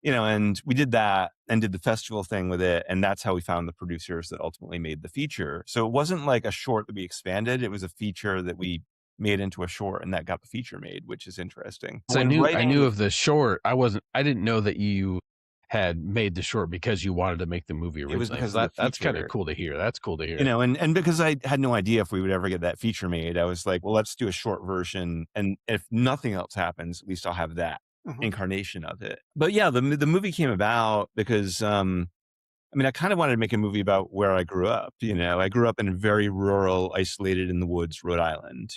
S8: And we did that and did the festival thing with it. And that's how we found the producers that ultimately made the feature. So it wasn't like a short that we expanded. It was a feature that we made into a short, and that got the feature made, which is interesting.
S7: So I knew of the short. I didn't know that you had made the short because you wanted to make the movie originally.
S8: It was because of the
S7: that's kind of
S8: feature.
S7: cool to hear. That's cool to hear.
S8: And because I had no idea if we would ever get that feature made, I was like, well, let's do a short version. And if nothing else happens, at least I'll have that incarnation of it. But yeah, the movie came about because, I kind of wanted to make a movie about where I grew up. I grew up in a very rural, isolated in the woods, Rhode Island,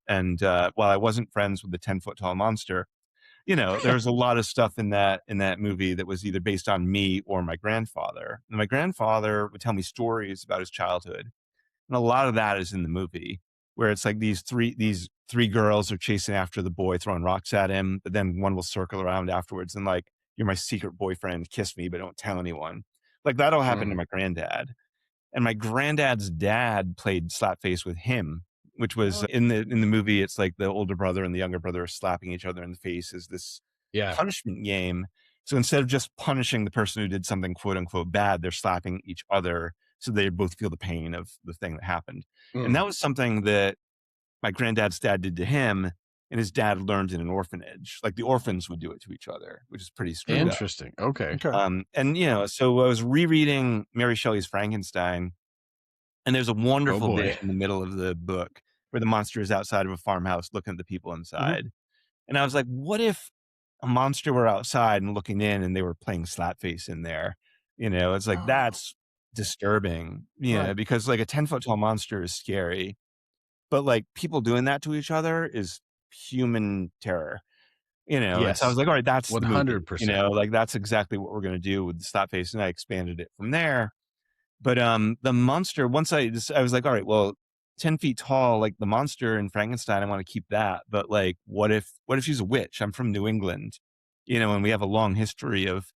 S8: and while I wasn't friends with the 10-foot tall monster, there's a lot of stuff in that movie that was either based on me or my grandfather. And my grandfather would tell me stories about his childhood. And a lot of that is in the movie, where it's like these three girls are chasing after the boy, throwing rocks at him, but then one will circle around afterwards and like, you're my secret boyfriend, kiss me, but don't tell anyone. Like that'll happen to my granddad. And my granddad's dad played Slapface with him, which was in the movie. It's like the older brother and the younger brother are slapping each other in the face as this punishment game. So instead of just punishing the person who did something quote unquote bad, they're slapping each other so they both feel the pain of the thing that happened. And that was something that my granddad's dad did to him, and his dad learned in an orphanage. Like the orphans would do it to each other, which is pretty screwed up.
S7: Interesting. Okay.
S8: And so I was rereading Mary Shelley's Frankenstein, and there's a wonderful bit in the middle of the book where the monster is outside of a farmhouse looking at the people inside. And I was like, what if a monster were outside and looking in and they were playing Slapface in there? It's like, that's disturbing,
S9: Right.
S8: because like a 10-foot tall monster is scary, but like people doing that to each other is human terror, And so I was
S7: Yes,
S8: like, all right, that's the movie,
S7: 100%.
S8: like that's exactly what we're going to do with the Slapface. And I expanded it from there. But the monster, once I was like, all right, well, 10 feet tall, like the monster in Frankenstein, I want to keep that. But like, what if she's a witch? I'm from New England, and we have a long history of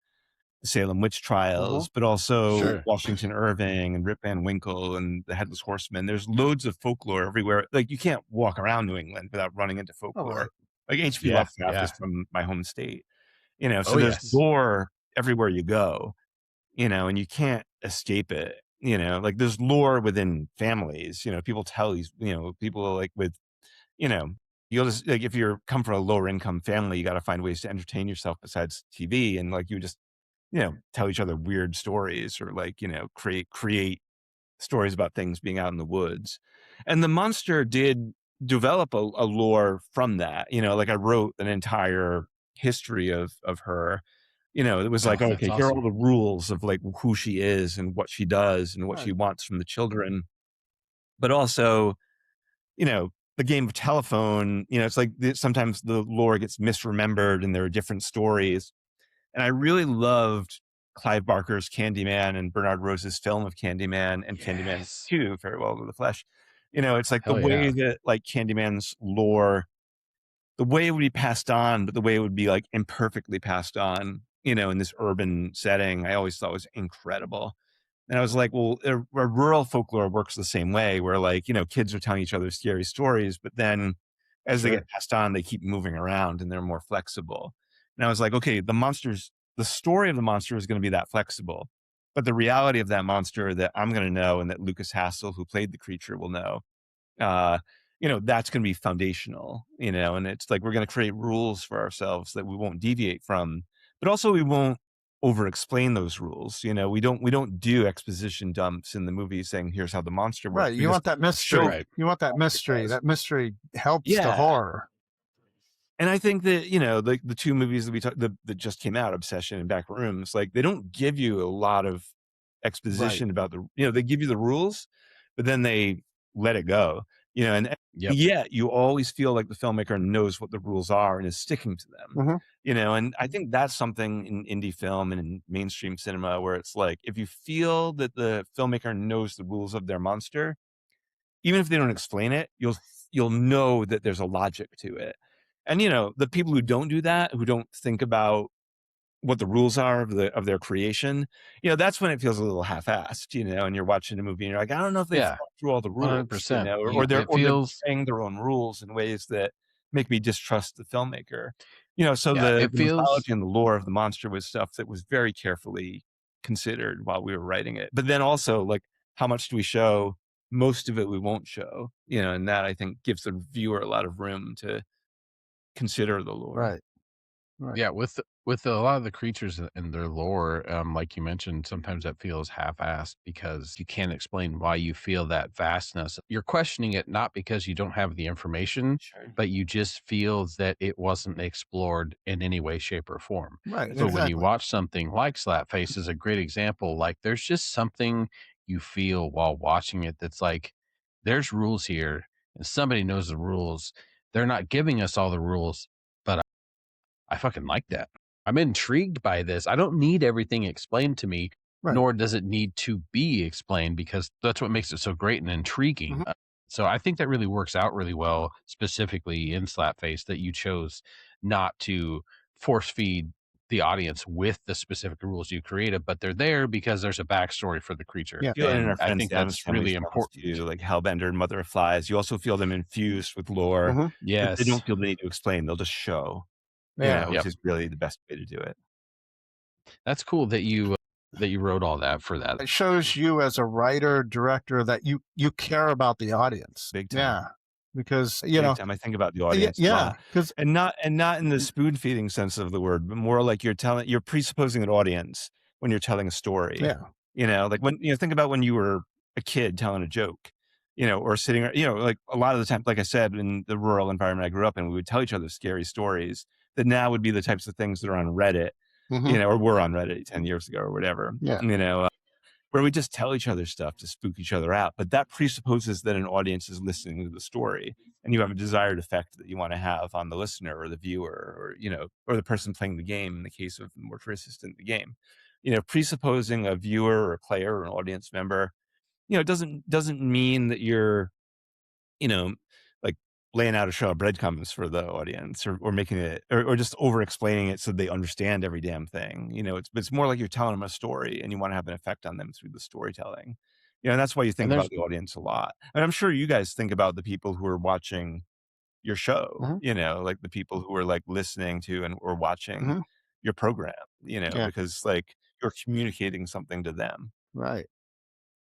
S8: the Salem witch trials, but also
S7: Sure.
S8: Washington Irving and Rip Van Winkle and the Headless Horseman. There's loads of folklore everywhere. Like you can't walk around New England without running into folklore.
S9: right.
S8: Like H.P.
S7: Yeah,
S8: Lovecraft
S7: yeah.
S8: is from my home state,
S7: Oh,
S8: so there's
S7: yes.
S8: lore everywhere you go, and you can't escape it. Like there's lore within families, people tell these, people like with, you know, you'll just like, if you're come from a lower income family, you got to find ways to entertain yourself besides TV. And like, you just, tell each other weird stories or like, create stories about things being out in the woods. And the monster did develop a lore from that, like I wrote an entire history of her. It was
S7: Oh,
S8: like,
S7: that's
S8: okay, here are all
S7: awesome.
S8: the rules of like who she is and what she does and what
S9: Right.
S8: she wants from the children. But also, the game of telephone, it's like sometimes the lore gets misremembered and there are different stories. And I really loved Clive Barker's Candyman and Bernard Rose's film of Candyman and Candyman
S7: Yes.
S8: 2, Very Well to the Flesh. It's like the
S7: Hell
S8: way
S7: yeah.
S8: that like Candyman's lore, the way it would be passed on, but the way it would be like imperfectly passed on, in this urban setting, I always thought was incredible. And I was like, well, a rural folklore works the same way where like, kids are telling each other scary stories, but then as they
S7: Sure.
S8: get passed on, they keep moving around and they're more flexible. And I was like, okay, the story of the monster is going to be that flexible, but the reality of that monster that I'm going to know and that Lucas Hassel, who played the creature, will know, uh, that's going to be foundational, and it's like, we're going to create rules for ourselves that we won't deviate from, but also we won't over explain those rules. We don't do exposition dumps in the movie saying, here's how the monster works.
S9: Right.
S8: We
S9: You
S8: just
S9: want that mystery.
S8: show
S7: Right.
S9: You want that
S8: what it
S9: mystery.
S8: does.
S9: That mystery helps the
S8: Yeah.
S9: horror.
S8: And I think that, the two movies that we talked, that just came out, Obsession and Back Rooms, like they don't give you a lot of exposition about they give you the rules, but then they let it go, and
S7: Yep.
S8: yet you always feel like the filmmaker knows what the rules are and is sticking to them,
S9: Mhm.
S8: and I think that's something in indie film and in mainstream cinema where it's like, if you feel that the filmmaker knows the rules of their monster, even if they don't explain it, you'll know that there's a logic to it. And the people who don't do that, who don't think about what the rules are of their creation, that's when it feels a little half-assed, and you're watching a movie and you're like, I don't know if they've
S7: Yeah.
S8: thought through all the rules,
S7: 100%.
S8: or they're
S7: It feels,
S8: playing their own rules in ways that make me distrust the filmmaker. So
S7: yeah,
S8: the
S7: it feels,
S8: mythology and the lore of the monster was stuff that was very carefully considered while we were writing it. But then also, like, how much do we show? Most of it we won't show, and that I think gives the viewer a lot of room to consider the lore.
S9: Right. Right.
S7: yeah, with a lot of the creatures and their lore, like you mentioned, sometimes that feels half-assed because you can't explain why you feel that vastness. You're questioning it not because you don't have the information,
S8: Sure.
S7: but you just feel that it wasn't explored in any way, shape, or form.
S9: Right.
S7: So when you
S9: Exactly.
S7: watch something like Slapface is a great example, like there's just something you feel while watching it that's like, there's rules here and somebody knows the rules. They're not giving us all the rules, but I fucking like that. I'm intrigued by this. I don't need everything explained to me,
S9: Right.
S7: nor does it need to be explained because that's what makes it so great and intriguing. So I think that really works out really well, specifically in Slapface, that you chose not to force feed the audience with the specific rules you created, but they're there because there's a backstory for the creature.
S9: Yeah.
S8: Feel it in
S7: And
S8: our
S7: I
S8: friends
S7: think
S8: and Addams
S7: that's
S8: Family
S7: really
S8: films
S7: important.
S8: too, like Hellbender and Mother of Flies. You also feel them infused with lore
S9: Mhm.
S8: that
S7: Yes.
S8: they don't feel the need to explain. They'll just show,
S9: Yeah.
S8: which
S7: Yep.
S8: is really the best way to do it.
S7: That's cool that you wrote all that for that.
S9: It shows you as a writer, director that you care about the audience.
S8: Big time.
S9: Yeah. Because,
S8: Big time. I think about the audience a
S9: yeah,
S8: lot.
S9: because
S8: And not in the spoon feeding sense of the word, but more like you're presupposing an audience when you're telling a story.
S9: yeah.
S8: Like when think about when you were a kid telling a joke. or sitting, like a lot of the time, like I said, in the rural environment I grew up in, we would tell each other scary stories that now would be the types of things that are on Reddit, or were on Reddit 10 years ago or whatever,
S9: Yeah.
S8: where we just tell each other stuff to spook each other out. But that presupposes that an audience is listening to the story, and you have a desired effect that you want to have on the listener or the viewer, or the person playing the game. In the case of Mortuary Assistant, the game, presupposing a viewer or player or an audience member, doesn't mean that you're, like laying out a trail of breadcrumbs for the audience, or making it, or just over explaining it so they understand every damn thing. It's more like you're telling them a story and you want to have an effect on them through the storytelling. And that's why you think about the audience a lot. And I'm sure you guys think about the people who are watching your show, like the people who are like listening to or watching your program, because like you're communicating something to them.
S9: Right.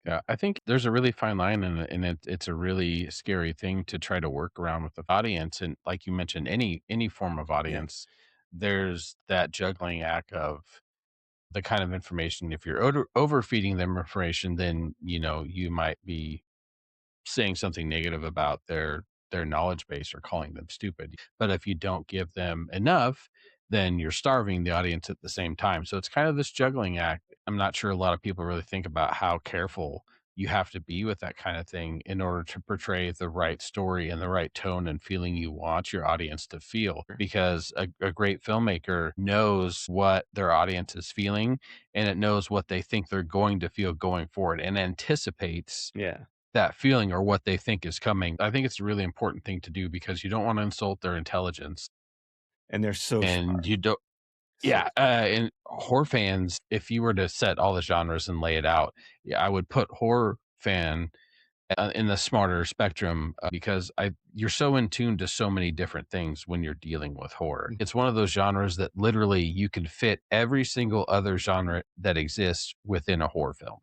S7: Yeah, I think there's a really fine line, and it's a really scary thing to try to work around with the audience. And like you mentioned, any form of audience, there's that juggling act of the kind of information. If you're overfeeding them information, then you might be saying something negative about their knowledge base or calling them stupid. But if you don't give them enough, then you're starving the audience at the same time. So it's kind of this juggling act. I'm not sure a lot of people really think about how careful you have to be with that kind of thing in order to portray the right story and the right tone and feeling you want your audience to feel. Because a great filmmaker knows what their audience is feeling, and it knows what they think they're going to feel going forward, and anticipates that feeling or what they think is coming. I think it's a really important thing to do because you don't want to insult their intelligence.
S8: And they're so smart.
S7: You don't. And horror fans, if you were to set all the genres and lay it out, I would put horror fan in the smarter spectrum, because you're so in tune to so many different things when you're dealing with horror. It's one of those genres that literally you can fit every single other genre that exists within a horror film.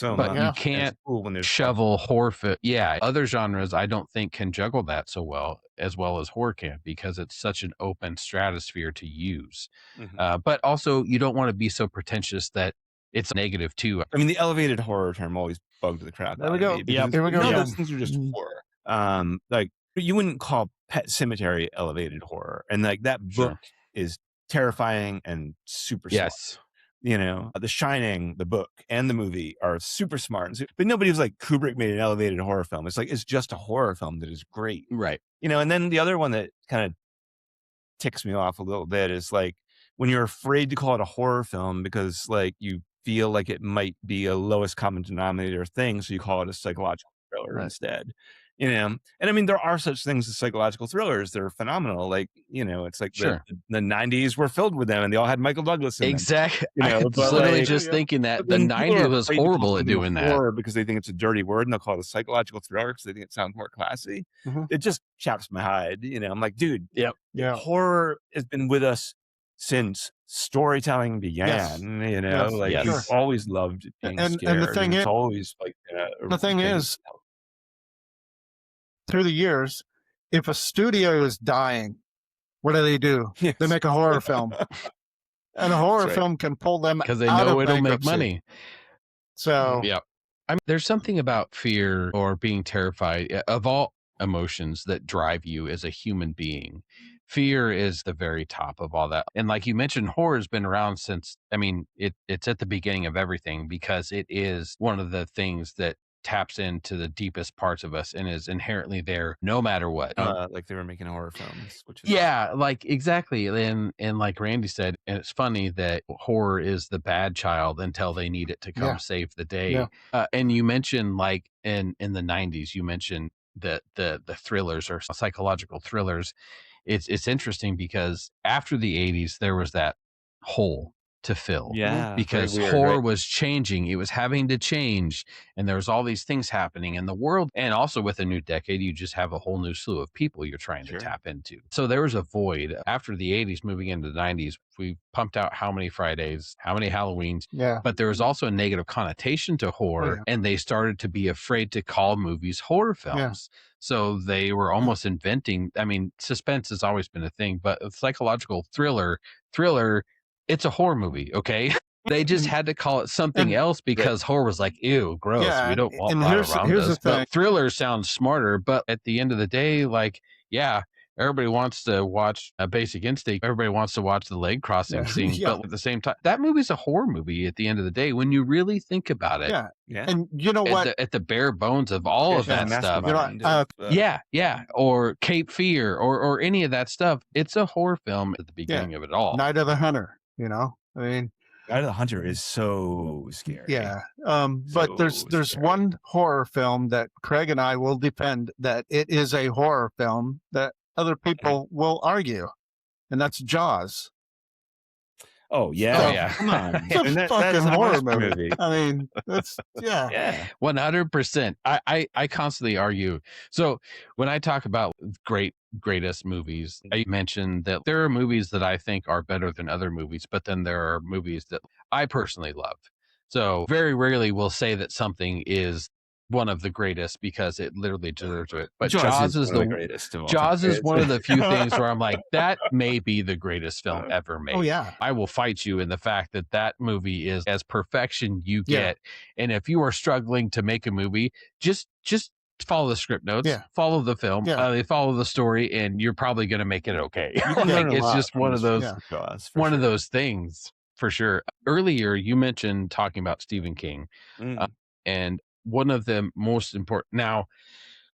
S7: But you can't shovel horror film. Other genres I don't think can juggle that so well as horror can, because it's such an open stratosphere to use. But also you don't want to be so pretentious that it's negative too.
S8: I mean, the elevated horror term always bugged the crap out of me.
S9: Here we go.
S8: Those things are just horror. Like you wouldn't call Pet Sematary elevated horror, and like that book is terrifying and super smart. The Shining, the book and the movie are super smart, but nobody was like, Kubrick made an elevated horror film. It's like, it's just a horror film that is great.
S7: Right.
S8: And then the other one that kind of ticks me off a little bit is like when you're afraid to call it a horror film because like you feel like it might be a lowest common denominator thing. So you call it a psychological thriller instead. And I mean, there are such things as psychological thrillers that are phenomenal. Like, it's like the 90s were filled with them and they all had Michael Douglas in them.
S7: Exactly. I was literally just thinking that the 90s was horrible at doing that.
S8: Because they think it's a dirty word and they'll call it a psychological thriller because they think it sounds more classy. It just chaps my hide. I'm like, dude, horror has been with us since storytelling began. We've always loved being scared.
S9: And the thing is,
S8: it's always like
S9: the thing is, through the years, if a studio is dying, what do? They make a horror film. And a horror film can pull them
S7: because they know it'll make money.
S9: So,
S7: I mean, there's something about fear or being terrified of all emotions that drive you as a human being. Fear is the very top of all that. And like you mentioned, horror has been around since, it's at the beginning of everything because it is one of the things that taps into the deepest parts of us and is inherently there no matter what.
S8: Like they were making horror films, which is
S7: like exactly. And like Randy said, and it's funny that horror is the bad child until they need it to come save the day. And you mentioned like in the 90s, you mentioned that the thrillers or psychological thrillers. It's interesting because after the 80s there was that hole to fill because horror was changing. It was having to change and there was all these things happening in the world. And also with a new decade, you just have a whole new slew of people you're trying to tap into. So there was a void after the 80s moving into the 90s. We pumped out how many Fridays, how many Halloweens, but there was also a negative connotation to horror and they started to be afraid to call movies horror films. So they were almost inventing, suspense has always been a thing, but a psychological thriller, it's a horror movie, okay? They just had to call it something else because horror was like, ew, gross.
S9: Yeah,
S7: we don't want
S9: and
S7: that
S9: here's
S7: around
S9: the
S7: us.
S9: thing.
S7: But thriller sounds smarter. But at the end of the day, like, yeah, everybody wants to watch a Basic Instinct. Everybody wants to watch the leg crossing scene.
S9: Yeah.
S7: But at the same time, that movie's a horror movie at the end of the day when you really think about it.
S9: Yeah. And you know what?
S7: At the bare bones of all of that stuff.
S9: Yeah.
S7: Or Cape Fear or any of that stuff. It's a horror film at the beginning of it all.
S9: Night of the Hunter, I mean,
S8: Night of the Hunter is so scary.
S9: Yeah. But there's one horror film that Craig and I will defend that it is a horror film that other people will argue, and that's Jaws.
S8: Oh yeah.
S7: Oh, yeah.
S8: Come on.
S9: It's a fucking horror movie. I mean, that's
S7: 100%. I constantly argue. So when I talk about greatest movies, I mentioned that there are movies that I think are better than other movies, but then there are movies that I personally love. So very rarely will say that something is one of the greatest because it literally deserves it. But Jaws is the
S8: greatest of all
S7: Jaws
S8: time.
S7: is one of the few things where I'm like, that may be the greatest film ever made.
S9: Oh yeah.
S7: I will fight you in the fact that that movie is as perfection you get. And if you are struggling to make a movie, just follow the script notes, follow the film, follow the story, and you're probably going to make it okay. Like, it's just one of those, of those things for sure. Earlier, you mentioned talking about Stephen King, and one of the most important. Now,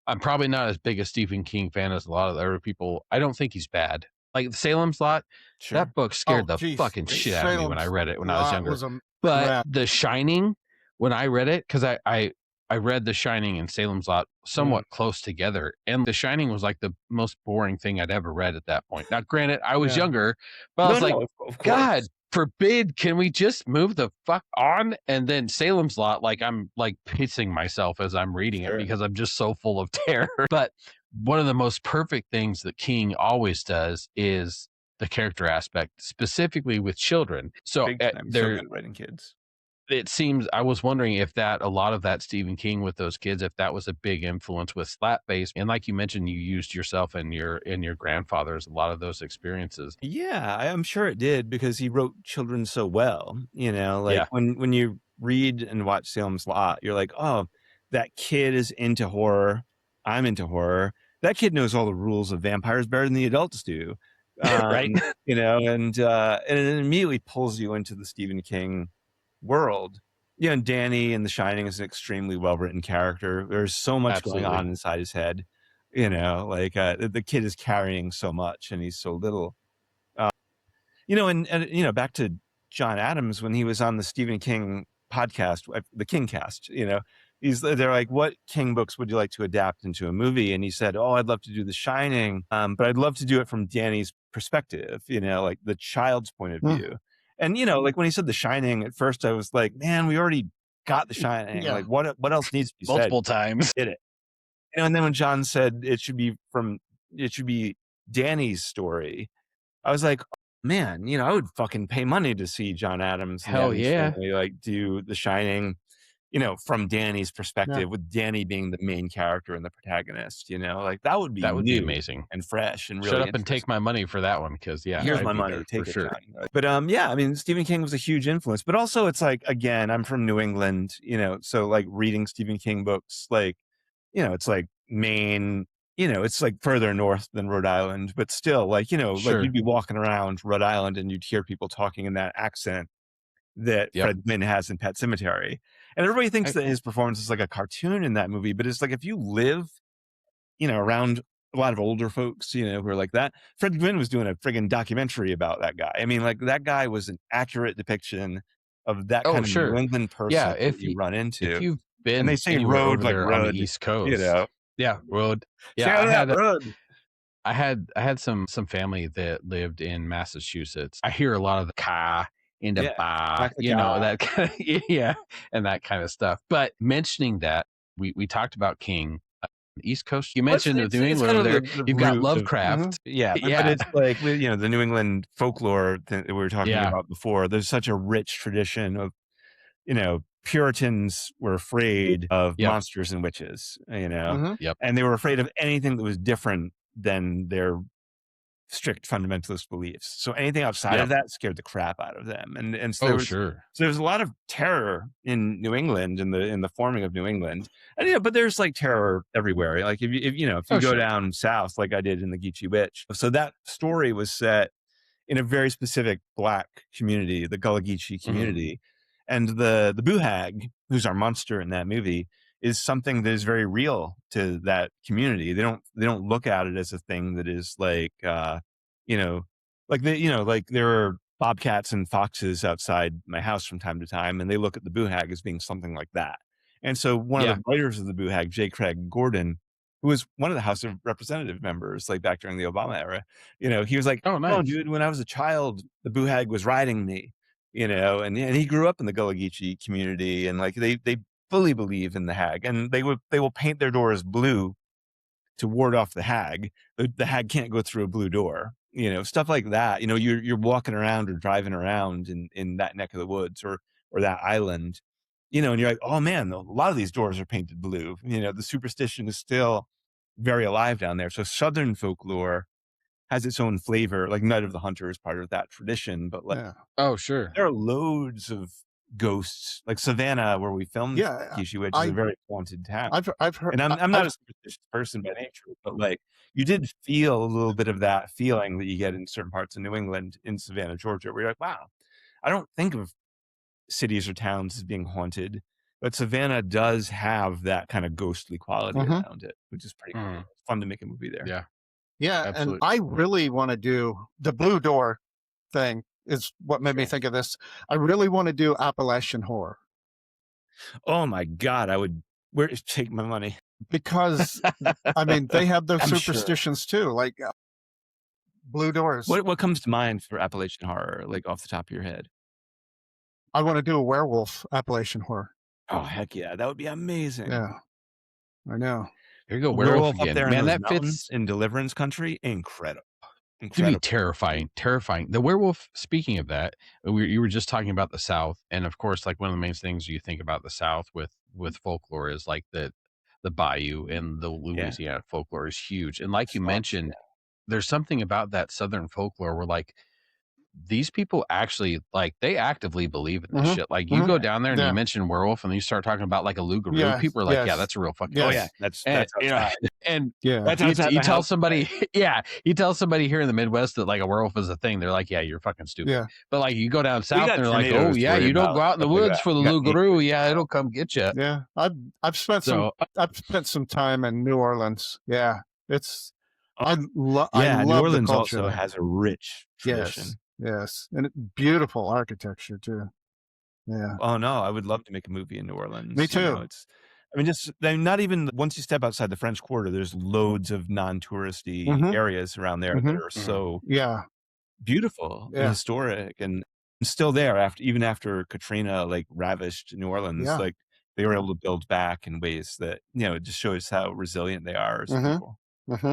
S7: I'm probably not as big a Stephen King fan as a lot of the other people. I don't think he's bad. Like Salem's Lot, that book scared the fucking shit out of me when I read it when I was younger. But The Shining, when I read it, because I read The Shining and Salem's Lot somewhat close together, and The Shining was like the most boring thing I'd ever read at that point. Now, granted, I was younger, but I was like, God forbid, can we just move the fuck on? And then Salem's Lot, like I'm like pacing myself as I'm reading it because I'm just so full of terror. But one of the most perfect things that King always does is the character aspect, specifically with children. So
S8: they're so good writing kids.
S7: It seems, I was wondering if a lot of that Stephen King with those kids, if that was a big influence with Slapface. And like you mentioned, you used yourself and your grandfather's, a lot of those experiences.
S8: Yeah, I'm sure it did because he wrote children so well. When you read and watch Salem's Lot, you're like, oh, that kid is into horror. I'm into horror. That kid knows all the rules of vampires better than the adults do.
S7: Right.
S8: And it immediately pulls you into the Stephen King world. And Danny in The Shining is an extremely well-written character. There's so much going on inside his head. The kid is carrying so much and he's so little. And back to John Adams when he was on the Stephen King podcast, the King Cast, they're like, what King books would you like to adapt into a movie? And he said, oh, I'd love to do The Shining, but I'd love to do it from Danny's perspective, like the child's point of view. And, like when he said The Shining, at first I was like, man, we already got The Shining. Like what else needs to be
S7: multiple
S8: said?
S7: times?
S8: Did it. And then when John said it should be Danny's story, I was like, oh, man, I would fucking pay money to see John Adams.
S7: Hell yeah.
S8: Family, do The Shining, from Danny's perspective, with Danny being the main character and the protagonist, that would be
S7: amazing
S8: and fresh and really
S7: shut up and take my money for that one. Cause
S8: here's my money, take it. Sure. But Stephen King was a huge influence, but also it's like, again, I'm from New England, so like reading Stephen King books, it's like Maine, it's like further north than Rhode Island, but still like you'd be walking around Rhode Island and you'd hear people talking in that accent that Fred Gwynne has in Pet Sematary. And everybody thinks that his performance is like a cartoon in that movie, but it's like, if you live, around a lot of older folks, who are like that, Fred Gwynne was doing a friggin' documentary about that guy. I mean, like that guy was an accurate depiction of that kind of New England person that you run into.
S7: If you've been,
S8: and they say road like road
S7: on the East Coast, road.
S8: Road.
S7: I had some family that lived in Massachusetts. I hear a lot of the car in the bar, that kind of, and that kind of stuff. But mentioning that, we talked about King, East Coast. You mentioned New England over there. You've got Lovecraft.
S8: But it's like the New England folklore that we were talking about before. There's such a rich tradition of, Puritans were afraid of monsters and witches, and they were afraid of anything that was different than their strict fundamentalist beliefs. So anything outside
S7: Yeah.
S8: of that scared the crap out of them. And so
S7: Oh, sure.
S8: so there's a lot of terror in New England, in the forming of New England. And but there's like terror everywhere. Like if you
S7: Oh,
S8: go
S7: sure.
S8: down south, like I did in the Geechee Witch. So that story was set in a very specific Black community, the Gullah Geechee community. And the Boo Hag, who's our monster in that movie, is something that is very real to that community. They don't look at it as a thing that is like like there are bobcats and foxes outside my house from time to time, and they look at the Boo Hag as being something like that. And so one of the writers of the Boo Hag, J. Craig Gordon, who was one of the House of Representative members, like back during the Obama era, he was like,
S7: Oh, nice.
S8: dude, when I was a child, the Boo Hag was riding me, and he grew up in the Gullah Geechee community, and like they fully believe in the hag, and they will paint their doors blue to ward off the hag. The hag can't go through a blue door, stuff like that. You're walking around or driving around in that neck of the woods or that island, and you're like, oh man, a lot of these doors are painted blue. The superstition is still very alive down there. So Southern folklore has its own flavor. Like Night of the Hunter is part of that tradition, but like,
S7: oh, sure,
S8: there are loads of ghosts. Like Savannah, where we filmed Geechee Witch, is a very haunted town.
S9: I've heard,
S8: and I'm not a superstitious person by nature, but like you did feel a little bit of that feeling that you get in certain parts of New England, in Savannah, Georgia, where you're like, wow, I don't think of cities or towns as being haunted, but Savannah does have that kind of ghostly quality around it, which is pretty cool. It's fun to make a movie there.
S9: Yeah,
S7: absolutely.
S9: and I really want to do the blue door thing. Is what made me think of this. I really want to do Appalachian horror.
S8: Oh my God, take my money.
S9: Because I mean, they have those
S8: I'm
S9: superstitions too, like blue doors.
S8: What comes to mind for Appalachian horror, like off the top of your head?
S9: I want to do a werewolf Appalachian horror.
S8: Oh heck yeah, that would be amazing.
S9: Yeah, I know.
S7: There you go,
S8: werewolf
S7: again.
S8: up there,
S7: Man,
S8: in
S7: that
S8: mountains
S7: fits
S8: in Deliverance country. Incredible.
S7: To be terrifying. The werewolf, speaking of that, you were just talking about the South, and of course, like one of the main things you think about the South with folklore is like the bayou, and the Louisiana folklore is huge. And like you mentioned, there's something about that Southern folklore where like these people actually, like, they actively believe in this shit. Like you go down there and you mention werewolf and you start talking about like a Lugaroo, people are like, yeah, that's a real fucking
S8: oh yeah, that's
S7: and
S8: that's
S7: you tell somebody you tell somebody here in the Midwest that like a werewolf is a thing, they're like, yeah, you're fucking stupid. But like you go down south and they're like, oh yeah, you don't go out in the woods for the Lugaroo, it'll come get you.
S9: I've spent some time in New Orleans. It's I love
S8: New Orleans also has a rich tradition.
S9: Yes, and beautiful architecture too. Yeah.
S8: Oh no, I would love to make a movie in New Orleans.
S9: Me too.
S8: Not even once you step outside the French Quarter, there's loads of non-touristy areas around there that are so beautiful and historic, and still there even after Katrina like ravished New Orleans. Like they were able to build back in ways that it just shows how resilient they are as people.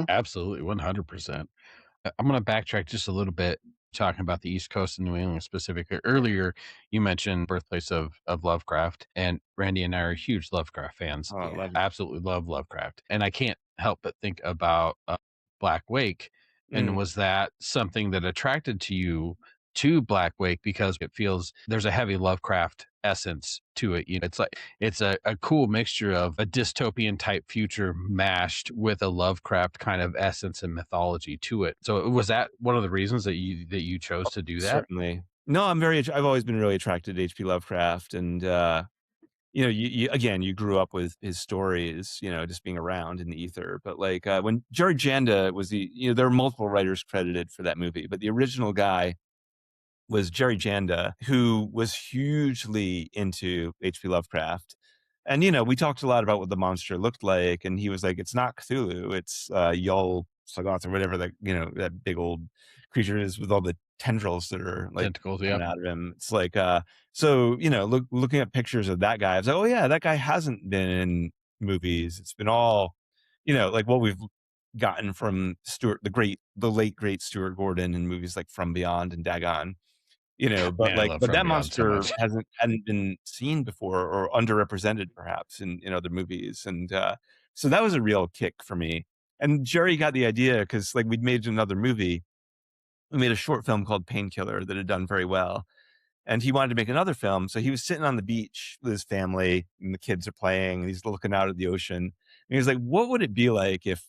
S7: Absolutely, 100%. I'm going to backtrack just a little bit, talking about the East Coast and New England specifically. Earlier, you mentioned birthplace of Lovecraft, and Randy and I are huge Lovecraft fans. Absolutely love Lovecraft, and I can't help but think about Black Wake. And was that something that attracted you to Black Wake because it feels there's a heavy Lovecraft essence to it? It's like it's a cool mixture of a dystopian type future mashed with a Lovecraft kind of essence and mythology to it. So was that one of the reasons that you chose to do that?
S8: Certainly. No, I've always been really attracted to H.P. Lovecraft, and you grew up with his stories, just being around in the ether. But like when Jerry Janda was there are multiple writers credited for that movie, but the original guy was Jerry Janda, who was hugely into H.P. Lovecraft. And, we talked a lot about what the monster looked like. And he was like, it's not Cthulhu. It's Yul Sagoth or whatever that big old creature is with all the tendrils that are like
S7: tentacles
S8: coming out of him. It's like, looking at pictures of that guy, I was like, oh yeah, that guy hasn't been in movies. It's been all, like what we've gotten from the late great Stuart Gordon in movies like From Beyond and Dagon. But that monster hadn't been seen before or underrepresented perhaps in other movies. And so that was a real kick for me. And Jerry got the idea because like we'd made another movie we made a short film called Painkiller that had done very well. And he wanted to make another film. So he was sitting on the beach with his family and the kids are playing and he's looking out at the ocean. And he's like, what would it be like if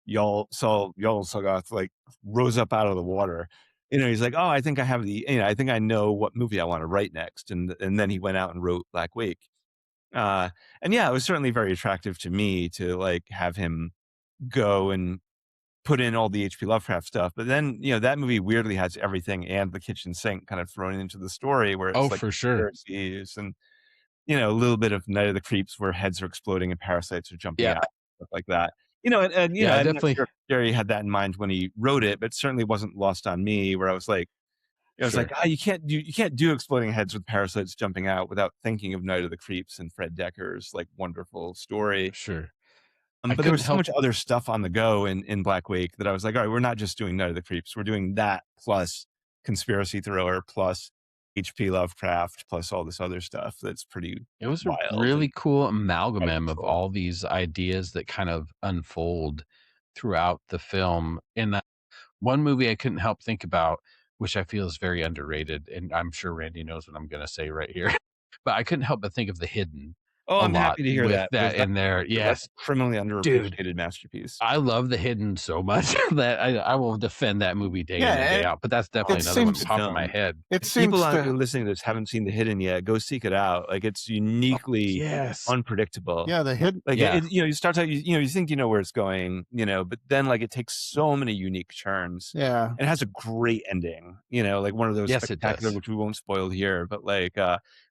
S8: y'all saw Sagoth like rose up out of the water? He's like, oh, I think I have I think I know what movie I want to write next. And then he went out and wrote Black Wake. And yeah, it was certainly very attractive to me to like have him go and put in all the H.P. Lovecraft stuff. But then, that movie weirdly has everything and the kitchen sink kind of thrown into the story where it's like
S7: for sure.
S8: And, a little bit of Night of the Creeps where heads are exploding and parasites are jumping out, stuff like that. And I'm
S7: definitely.
S8: not sure if Jerry had that in mind when he wrote it, but certainly wasn't lost on me where I was like, you can't do exploding heads with parasites jumping out without thinking of Night of the Creeps and Fred Decker's like wonderful story.
S7: Sure.
S8: But there was so much other stuff on the go in Black Wake that I was like, all right, we're not just doing Night of the Creeps. We're doing that plus conspiracy thriller plus H.P. Lovecraft plus all this other stuff that's pretty
S7: It was
S8: wild
S7: a really cool amalgam of all these ideas that kind of unfold throughout the film. And one movie I couldn't help think about, which I feel is very underrated, and I'm sure Randy knows what I'm going to say right here, but I couldn't help but think of The Hidden.
S8: Oh, I'm happy to hear that.
S7: That in there. Yes.
S8: That's a criminally underappreciated masterpiece.
S7: I love The Hidden so much that I will defend that movie day in and day out. But that's definitely another one popping in my head.
S8: People listening to this haven't seen The Hidden yet. Go seek it out. Like it's uniquely unpredictable.
S9: Yeah, The Hidden.
S8: Like you start out, you think you know where it's going, but then like it takes so many unique turns.
S9: Yeah,
S8: and it has a great ending. Like one of those spectacular, which we won't spoil here, but like.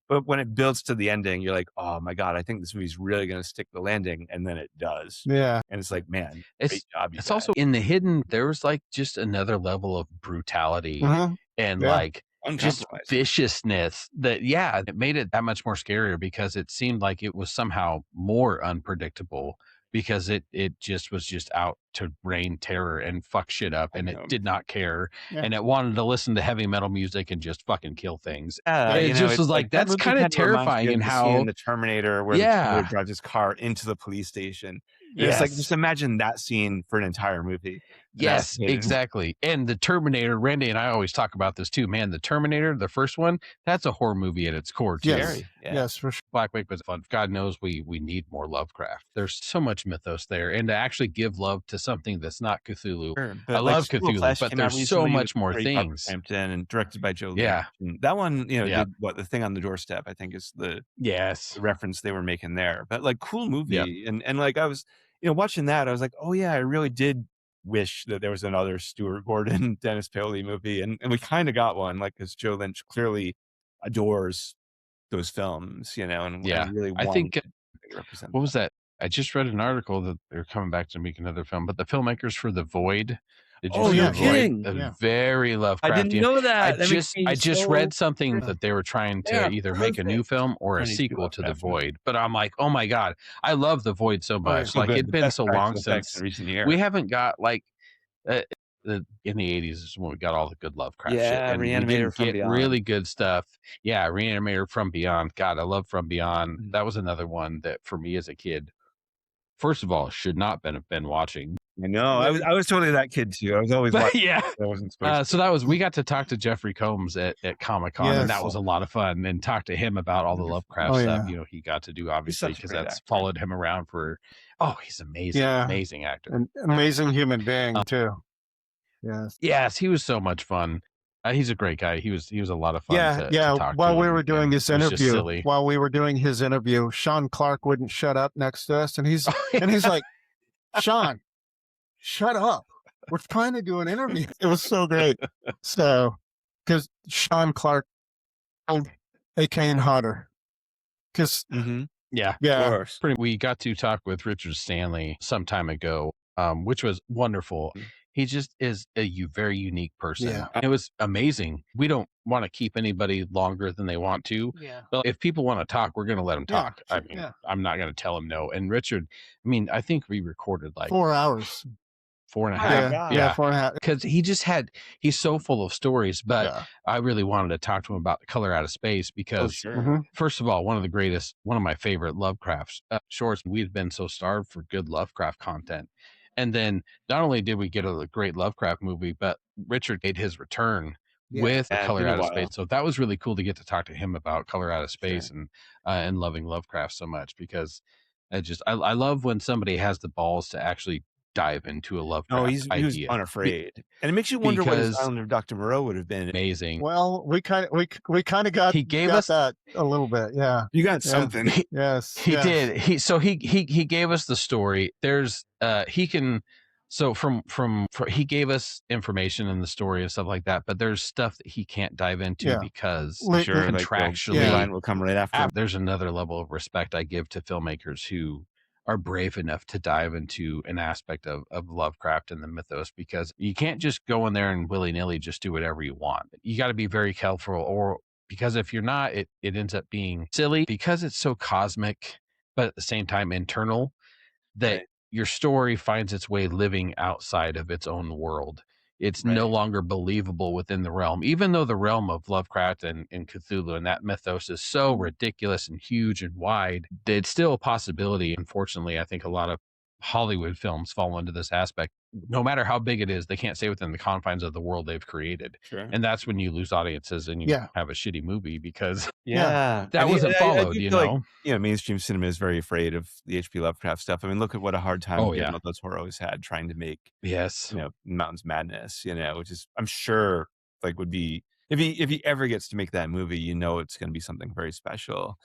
S8: But when it builds to the ending, you're like, oh my God, I think this movie's really going to stick the landing. And then it does.
S9: Yeah.
S8: And it's like, man, great job.
S7: It's also in The Hidden, there was like just another level of brutality and like just viciousness that, it made it that much more scarier because it seemed like it was somehow more unpredictable because it just was just out to rain terror and fuck shit up and it did not care and it wanted to listen to heavy metal music and just fucking kill things. It just was like that's kind of terrifying in how
S8: in the Terminator where the Terminator drives his car into the police station. It's like just imagine that scene for an entire movie.
S7: Yes, exactly. And the Terminator, Randy and I always talk about this too, man. The Terminator, the first one, that's a horror movie at its core too.
S9: Yes, for sure.
S7: Black Wake was fun. God knows we need more Lovecraft. There's so much mythos there, and to actually give love to something that's not Cthulhu.
S8: Sure,
S7: I love Cthulhu, but there's so much more things.
S8: And directed by Joe Lynch. And that one, did The Thing on the Doorstep, I think is the reference they were making there. But like cool movie. And like I was, watching that, I was like, oh yeah, I really did wish that there was another Stuart Gordon, Dennis Paoli movie. And we kind of got one, like because Joe Lynch clearly adores those films, and really
S7: I think what was that? I just read an article that they're coming back to make another film, but the filmmakers for The Void. Did you see The Void? Very Lovecraftian.
S8: I didn't know that.
S7: I just read something that they were trying to either make a new film or a sequel to The Void. But I'm like, oh my God, I love The Void so much. Like it'd been so long since we haven't got like in the 80s is when we got all the good Lovecraft shit. And
S8: Reanimator from Beyond.
S7: Really good stuff. Yeah, Reanimator from Beyond. God, I love From Beyond. That was another one that for me as a kid, first of all, should not have been watching.
S8: I know. I was totally that kid too. I was always watching. I wasn't supposed
S7: so we got to talk to Jeffrey Combs at Comic-Con, and that was a lot of fun. And talk to him about all the Lovecraft stuff. He got to do obviously because that's followed him around for. Oh, he's amazing, amazing actor,
S9: an amazing human being too.
S7: Yes, he was so much fun. He's a great guy. He was a lot of fun. To talk
S9: while
S7: to
S9: we were doing his interview,
S7: silly.
S9: Sean Clark wouldn't shut up next to us, and he's like, Sean, shut up. We're trying to do an interview. It was so great. So, because Sean Clark, A.K. and Hodder, because
S7: we got to talk with Richard Stanley some time ago, which was wonderful. He just is a very unique person.
S9: Yeah.
S7: It was amazing. We don't want to keep anybody longer than they want to. But if people want to talk, we're going to let them talk.
S9: Sure,
S7: I mean, I'm not going to tell them no. And Richard, I think we recorded like
S9: 4 hours.
S7: 4.5.
S9: 4.5.
S7: Because he's so full of stories, but I really wanted to talk to him about The Color Out of Space because first of all, one of my favorite Lovecraft shorts. We had been so starved for good Lovecraft content. And then not only did we get a great Lovecraft movie, but Richard made his return with
S8: Yeah, it's
S7: Color
S8: been a
S7: Out of
S8: while.
S7: Space. So that was really cool to get to talk to him about Color Out of Space
S8: Sure.
S7: and loving Lovecraft so much, because I love when somebody has the balls to actually dive into a Lovecraft
S8: No, he was
S7: idea.
S8: unafraid, and it makes you wonder what his
S7: Because
S8: Island of Dr. Moreau would have been.
S7: amazing.
S9: Well, we kind of got
S7: He gave us
S9: that a little bit. Yeah.
S8: You got something.
S9: Yes.
S7: He
S9: yes.
S7: did. He gave us the story. There's he can so from he gave us information in the story and stuff like that, but there's stuff that he can't dive into
S9: Yeah.
S7: because
S8: Sure, like,
S7: contractually
S8: the line will come right after.
S7: there's another level of respect I give to filmmakers who are brave enough to dive into an aspect of Lovecraft and the mythos, because you can't just go in there and willy-nilly just do whatever you want. You got to be very careful, or because if you're not, it ends up being silly because it's so cosmic, but at the same time internal, that
S8: Right.
S7: your story finds its way living outside of its own world. It's no
S8: Right.
S7: longer believable within the realm, even though the realm of Lovecraft and Cthulhu and that mythos is so ridiculous and huge and wide. It's still a possibility. Unfortunately, I think a lot of Hollywood films fall into this aspect. No matter how big it is, they can't stay within the confines of the world they've created.
S8: Sure.
S7: And that's when you lose audiences and you
S9: Yeah.
S7: have a shitty movie, because
S8: Yeah.
S7: that
S8: I mean,
S7: wasn't
S8: I
S7: followed,
S8: do
S7: you
S8: feel like,
S7: know?
S8: mainstream cinema is very afraid of the H.P. Lovecraft stuff. I mean, look at what a hard time
S7: Oh, yeah.
S8: Guillermo del Toro always had trying to make,
S7: Yes.
S8: Mountains Madness, which is, I'm sure, like, would be, if he ever gets to make that movie, it's going to be something very special.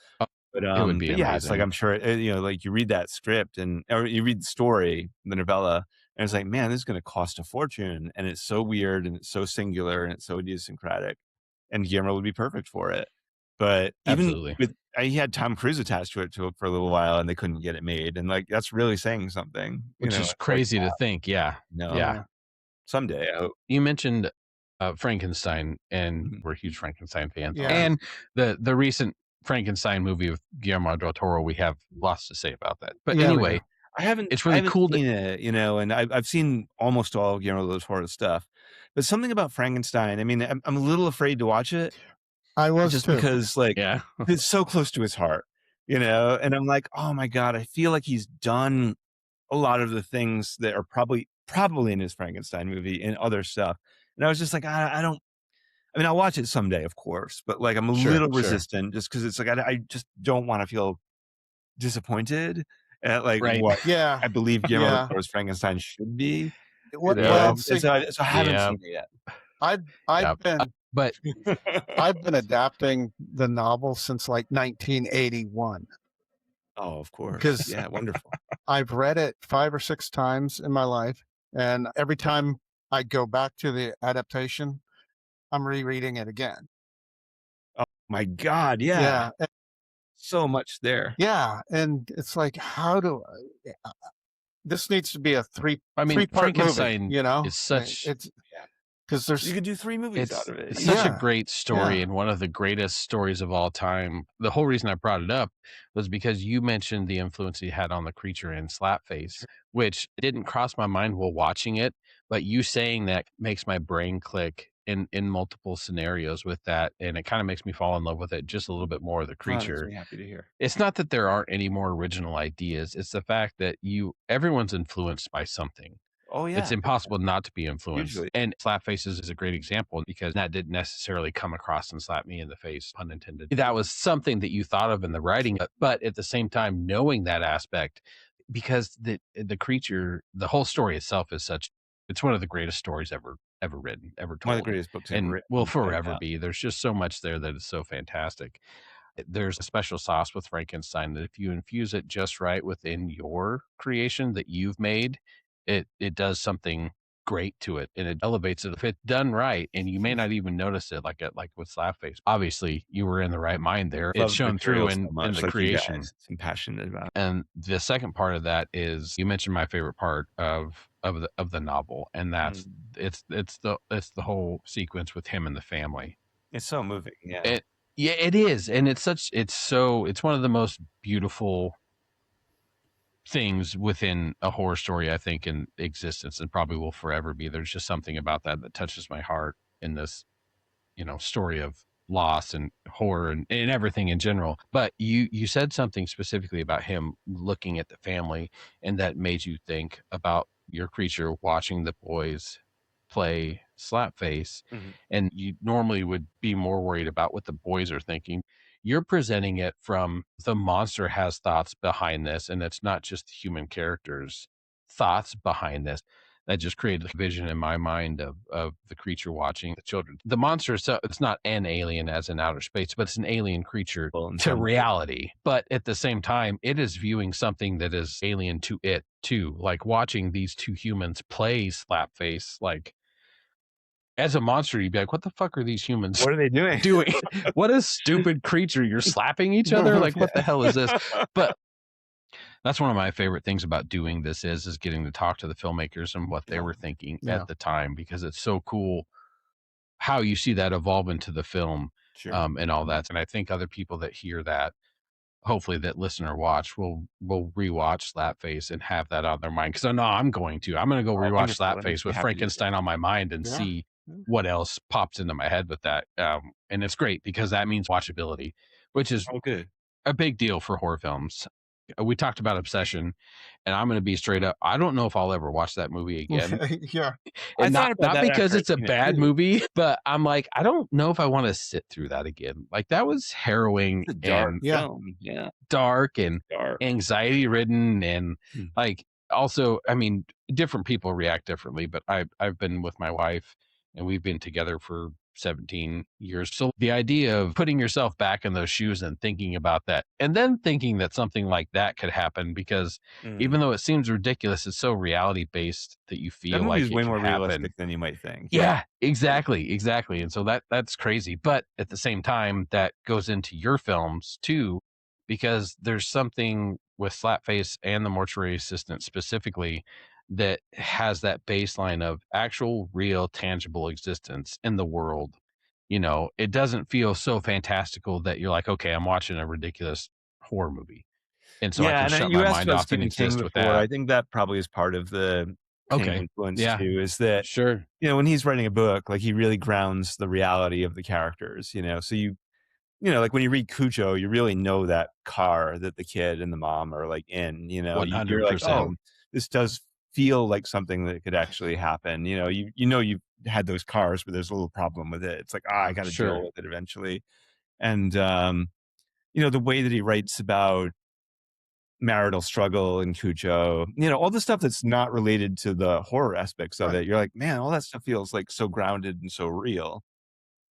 S8: But
S7: It would be
S8: but yeah, it's like,
S7: amazing.
S8: I'm sure, like, you read that script or you read the story, the novella, and it's like, man, this is going to cost a fortune, and it's so weird, and it's so singular, and it's so idiosyncratic, and Guillermo would be perfect for it. But even
S7: Absolutely.
S8: with, he had Tom Cruise attached to it for a little while, and they couldn't get it made, and like, that's really saying something,
S7: Which is
S8: It's like,
S7: crazy to think. Yeah.
S8: no,
S7: Yeah.
S8: someday, I hope.
S7: You mentioned Frankenstein, and
S8: Mhm.
S7: we're huge Frankenstein fans.
S9: Yeah.
S7: And the recent Frankenstein movie of Guillermo del Toro, we have lots to say about that. But
S9: Yeah, we
S7: anyway,
S8: I haven't
S7: it's really cool
S8: seen it, and I've seen almost all of Guillermo del Toro's stuff, but something about Frankenstein, I mean, I'm a little afraid to watch it
S9: I was
S8: just
S9: too.
S8: because, like,
S7: yeah.
S8: it's so close to his heart, and I'm like, oh my God, I feel like he's done a lot of the things that are probably in his Frankenstein movie and other stuff. And I was just like, I don't, I mean, I'll watch it someday, of course, but like, I'm a
S7: Sure,
S8: little
S7: sure.
S8: resistant just because it's like, I just don't want to feel disappointed at like
S7: Right.
S8: what
S9: Yeah.
S8: I believe Guillermo del
S9: Yeah.
S8: Toro's Frankenstein should be.
S9: Well, see,
S8: so I haven't
S7: Yeah.
S8: seen it yet.
S9: I've
S7: Yeah.
S9: been
S7: But
S9: I've been adapting the novel since like 1981.
S8: Oh, of course.
S9: 'Cause-
S8: Yeah, wonderful.
S9: I've read it 5 or 6 times in my life, and every time I go back to the adaptation, I'm rereading it again.
S8: Oh my God, yeah.
S9: Yeah,
S8: So much there.
S9: yeah, and it's like, how do this needs to be a
S7: I mean,
S9: three-part
S7: Frankenstein
S9: movie,
S7: is such
S9: it's because there's
S8: You could do 3 movies out of it.
S7: it's such a
S9: Yeah.
S7: great story
S9: Yeah.
S7: and one of the greatest stories of all time. The whole reason I brought it up was because you mentioned the influence he had on the creature in Slapface, which didn't cross my mind while watching it, but you saying that makes my brain click in multiple scenarios with that, and it kind of makes me fall in love with it just a little bit more, the
S8: Oh, that
S7: creature.
S8: makes me happy to hear.
S7: It's not that there aren't any more original ideas, it's the fact that everyone's influenced by something.
S8: Oh yeah.
S7: It's impossible not to be influenced.
S8: Hugely.
S7: And Slapface is a great example, because that didn't necessarily come across and slap me in the face, pun intended. That was something that you thought of in the writing, but at the same time, knowing that aspect, because the creature, the whole story itself is it's one of the greatest stories ever written, ever told.
S8: One of the greatest books ever
S7: and
S8: written,
S7: will
S8: no
S7: forever
S8: doubt.
S7: be. There's just so much there that is so fantastic. There's a special sauce with Frankenstein that if you infuse it just right within your creation that you've made, it does something great to it, and it elevates it if it's done right, and you may not even notice it, like with Slapface. Obviously, you were in the right mind there.
S8: Love
S7: It's
S8: the
S7: shown through
S8: material
S7: in
S8: so much,
S7: the
S8: like you
S7: creation.
S8: guys. I'm passionate about it.
S7: And the second part of that is, you mentioned my favorite part of the novel, and that's it's the whole sequence with him and the family.
S8: It's so moving. Yeah.
S7: It is, and it's one of the most beautiful things within a horror story, I think, in existence, and probably will forever be. There's just something about that touches my heart in this, story of loss and horror and everything in general. But you said something specifically about him looking at the family, and that made you think about your creature watching the boys play Slapface, and you normally would be more worried about what the boys are thinking. You're presenting it from the monster has thoughts behind this, and it's not just the human characters' thoughts behind this. That just created a vision in my mind of the creature watching the children. The monster itself, it's not an alien as in outer space, but it's an alien creature to reality. But at the same time, it is viewing something that is alien to it too. Like watching these two humans play Slapface, like as a monster, you'd be like, what the fuck are these humans
S8: What are they doing?
S7: What a stupid creature. You're slapping each other? Like, what the hell is this? But that's one of my favorite things about doing this is getting to talk to the filmmakers and what they were thinking at the time, because it's so cool how you see that evolve into the film and all that. And I think other people that hear that, hopefully that listen or watch, will rewatch Slapface and have that on their mind. Because I know I'm going to go rewatch Slapface with Frankenstein on my mind and see what else pops into my head with that. And it's great because that means watchability, which is a big deal for horror films. We talked about Obsession, and I'm going to be straight up. I don't know if I'll ever watch that movie again.
S9: Yeah.
S7: And not because it's a bad movie, but I'm like, I don't know if I want to sit through that again. Like, that was harrowing and
S8: film.
S7: dark and anxiety ridden. And like, also, I mean, different people react differently, but I've been with my wife and we've been together for 17 years. So the idea of putting yourself back in those shoes and thinking about that, and then thinking that something like that could happen, because even though it seems ridiculous, it's so reality based that you feel
S8: that
S7: like
S8: movie's
S7: it
S8: way
S7: can
S8: more
S7: happen.
S8: realistic than you might think.
S7: Yeah, exactly. And so that's crazy. But at the same time, that goes into your films too, because there's something with Slapface and the Mortuary Assistant specifically that has that baseline of actual, real, tangible existence in the world. You know, it doesn't feel so fantastical that you're like, okay, I'm watching a ridiculous horror movie. And so I can shut
S8: you
S7: my
S8: asked
S7: mind
S8: about
S7: off and
S8: Stephen King
S7: exist with
S8: before.
S7: that.
S8: I think that probably is part of the King influence too, is that,
S7: sure,
S8: you know, when he's writing a book, like he really grounds the reality of the characters, you know, so you know, like when you read Cujo, you really know that car that the kid and the mom are like in, you know, you're like,
S7: 100%.
S8: oh, this does feel like something that could actually happen. You know, you've had those cars, but there's a little problem with it. It's like, I got to deal with it eventually. And, you know, the way that he writes about marital struggle in Cujo, you know, all the stuff that's not related to the horror aspects of it. You're like, man, all that stuff feels like so grounded and so real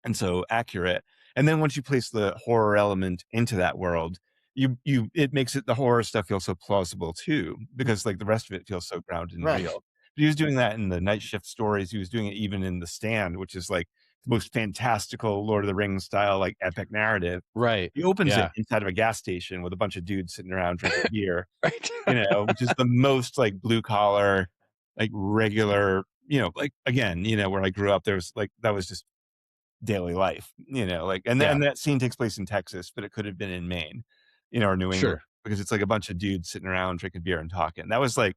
S8: and so accurate. And then once you place the horror element into that world, it makes the horror stuff feel so plausible too, because like the rest of it feels so grounded and real. But he was doing that in the Night Shift stories. He was doing it even in The Stand, which is like the most fantastical Lord of the Rings style, like epic narrative.
S7: Right.
S8: He opens it inside of a gas station with a bunch of dudes sitting around drinking beer,
S7: Right.
S8: you know, which is the most like blue collar, like regular, you know, like again, you know, where I grew up, there was like, that was just daily life, you know, like, and then that scene takes place in Texas, but it could have been in Maine, you know, or New England, because it's like a bunch of dudes sitting around drinking beer and talking. That was like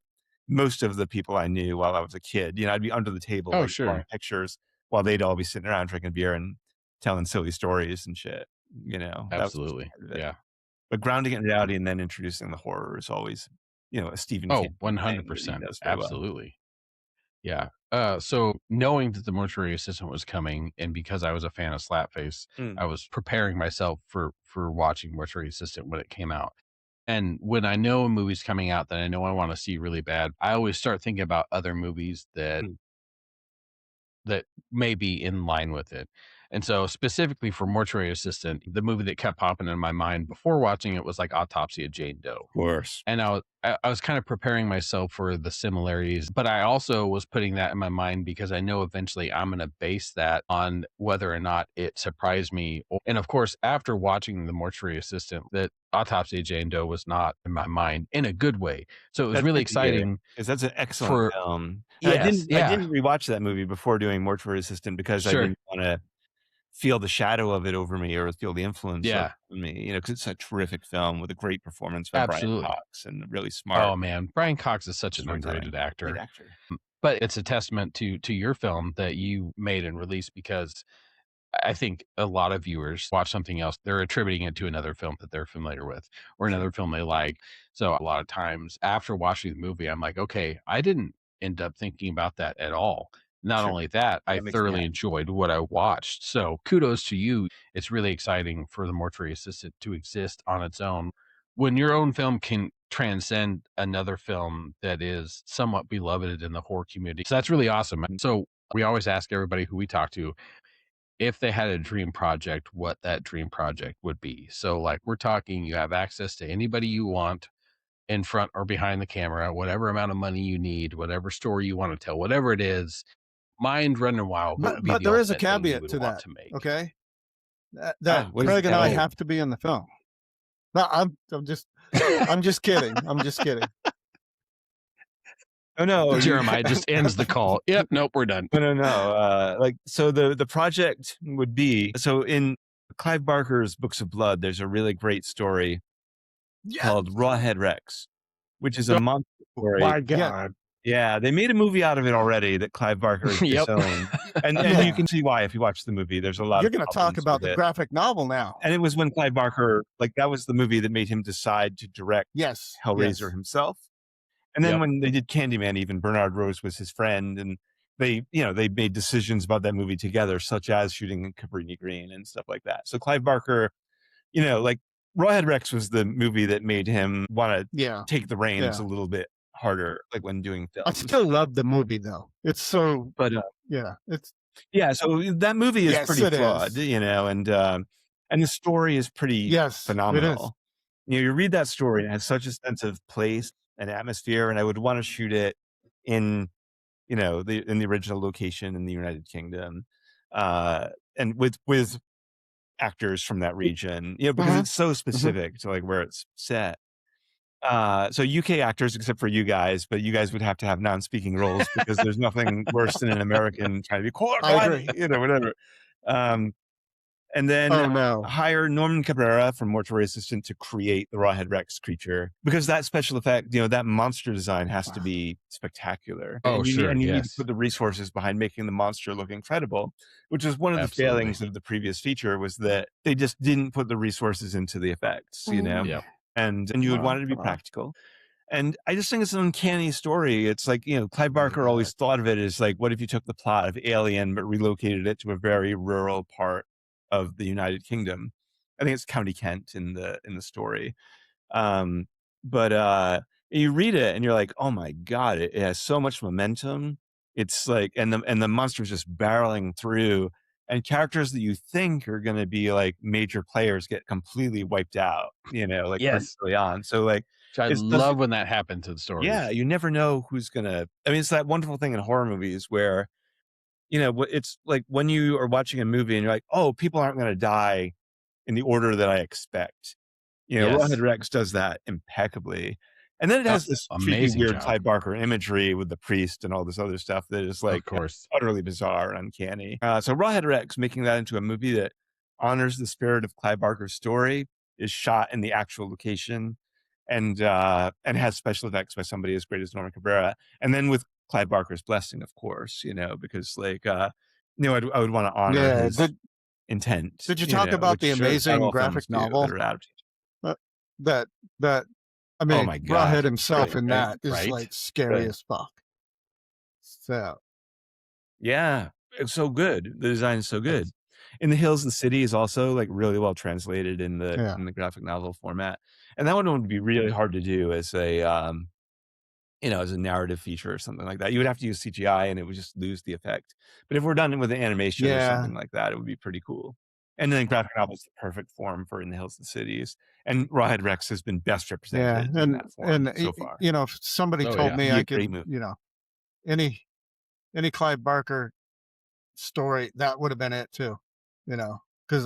S8: most of the people I knew while I was a kid. You know, I'd be under the table, like drawing pictures while they'd all be sitting around drinking beer and telling silly stories and shit, you know.
S7: Absolutely.
S8: That was part of it. But grounding it in reality and then introducing the horror is always, you know, a Stephen King.
S7: 100%. Absolutely. Yeah. So knowing that the Mortuary Assistant was coming, and because I was a fan of Slapface, I was preparing myself for watching Mortuary Assistant when it came out. And when I know a movie's coming out that I know I want to see really bad, I always start thinking about other movies that may be in line with it. And so specifically for Mortuary Assistant, the movie that kept popping in my mind before watching it was like Autopsy of Jane Doe.
S8: Of course.
S7: And I was kind of preparing myself for the similarities, but I also was putting that in my mind because I know eventually I'm going to base that on whether or not it surprised me. And of course, after watching The Mortuary Assistant, that Autopsy of Jane Doe was not in my mind in a good way. So it was really exciting.
S8: Because that's an excellent film.
S7: Yes,
S8: I didn't rewatch that movie before doing Mortuary Assistant because I didn't want to feel the shadow of it over me or feel the influence of me, you know, because it's a terrific film with a great performance by Brian Cox and really smart.
S7: Oh man, Brian Cox is such an underrated actor.
S8: Great actor.
S7: But it's a testament to your film that you made and released, because I think a lot of viewers watch something else, they're attributing it to another film that they're familiar with or another film they like. So a lot of times after watching the movie, I'm like, okay, I didn't end up thinking about that at all. Not
S8: Sure.
S7: only that, I
S8: That makes me
S7: thoroughly
S8: happy.
S7: enjoyed what I watched. So kudos to you. It's really exciting for the Mortuary Assistant to exist on its own. When your own film can transcend another film that is somewhat beloved in the horror community. So that's really awesome. So we always ask everybody who we talk to if they had a dream project, what that dream project would be. So like we're talking, you have access to anybody you want in front or behind the camera, whatever amount of money you need, whatever story you want to tell, whatever it is, mind running wild. What would be
S9: But
S7: the
S9: there is a
S7: ultimate thing you
S9: caveat
S7: would
S9: to
S7: want
S9: that.
S7: to make?
S9: Okay. That
S8: What is
S9: Craig
S8: the
S9: and I
S8: caveat?
S9: have to be in the film. No, I'm just kidding. I'm just kidding.
S8: Oh no,
S7: Jeremiah just ends the call. Yep, nope, we're done.
S8: No. Like so, the project would be so in Clive Barker's Books of Blood. There's a really great story called Rawhead Rex, which is a monster story.
S7: My God.
S8: Yeah, they made a movie out of it already that Clive Barker has
S7: Yep.
S8: disowned, and
S9: Yeah.
S8: you can see why if you watch the movie. There's a lot.
S9: You're
S8: of
S9: going to talk
S8: problems
S9: about
S8: with
S9: the
S8: it.
S9: graphic novel now.
S8: And it was when Clive Barker, like that was the movie that made him decide to direct
S9: Yes.
S8: Hellraiser
S9: yes.
S8: himself. And then
S7: Yep.
S8: when they did Candyman, even Bernard Rose was his friend, and they made decisions about that movie together, such as shooting in Cabrini Green and stuff like that. So Clive Barker, like Rawhead Rex was the movie that made him want to take the reins a little bit harder, like when doing films.
S9: I still love the movie though. It's so,
S8: But
S9: it's
S8: so that movie is
S9: Yes,
S8: pretty
S9: it
S8: flawed,
S9: is.
S8: and the story is pretty phenomenal. You read that story and it has such a sense of place and atmosphere, and I would want to shoot it in in the original location in the United Kingdom, and with actors from that region, because it's so specific to like where it's set. So UK actors, except for you guys, but you guys would have to have non-speaking roles because there's nothing worse than an American trying to be cool,
S9: I agree.
S8: whatever. And then
S9: Oh no.
S8: hire Norman Cabrera from Mortuary Assistant to create the Rawhead Rex creature, because that special effect, that monster design has to be spectacular.
S7: Oh,
S8: and you,
S7: sure,
S8: and you need to
S7: yes.
S8: put the resources behind making the monster look incredible, which is one of the
S7: Absolutely.
S8: failings of the previous feature, was that they just didn't put the resources into the effects,
S7: Yep.
S8: and you would want it to be practical. And I just think it's an uncanny story. It's like, Clive Barker always thought of it as like, what if you took the plot of Alien but relocated it to a very rural part of the United Kingdom? I think it's County Kent in the story. But you read it and you're like, oh my God, it has so much momentum. It's like, and the monster's just barreling through, and characters that you think are going to be like major players get completely wiped out, like pretty early on. So like,
S7: I
S8: it's
S7: love when that happens in stories.
S8: yeah, you never know who's gonna. I mean, it's that wonderful thing in horror movies where, it's like when you are watching a movie and you're like, oh, people aren't gonna die in the order that I expect. Rawhead Rex does that impeccably, and then it has this freaky,
S7: amazing
S8: weird
S7: job.
S8: Clive Barker imagery with the priest and all this other stuff that is like
S7: Of course.
S8: utterly bizarre and uncanny. So Rawhead Rex, making that into a movie that honors the spirit of Clive Barker's story, is shot in the actual location, and has special effects by somebody as great as Norman Cabrera, and then with Clive Barker's blessing, of course, because like I would want to honor his intent.
S9: Did you talk about the
S8: which not
S9: amazing
S8: all
S9: graphic
S8: films do,
S9: novel?
S8: that are adaptations.
S9: I mean,
S8: my God,
S9: Rawhead himself
S8: great,
S9: in
S8: right?
S9: that is
S8: Right?
S9: like scary
S8: Right.
S9: as fuck. So
S8: Yeah, it's so good. The design is so good. In the Hills, the City is also like really well translated in the graphic novel format, and that one would be really hard to do as a as a narrative feature or something like that. You would have to use CGI, and it would just lose the effect. But if we're done with an animation or something like that, it would be pretty cool. And then graphic novel is the perfect form for In the Hills and Cities, and Rawhead Rex has been best represented in that form so far.
S9: if somebody
S7: Oh,
S9: told
S7: yeah.
S9: me
S8: It'd be
S9: I
S8: a great
S9: could,
S8: movie.
S9: any Clive Barker story, that would have been it too. Because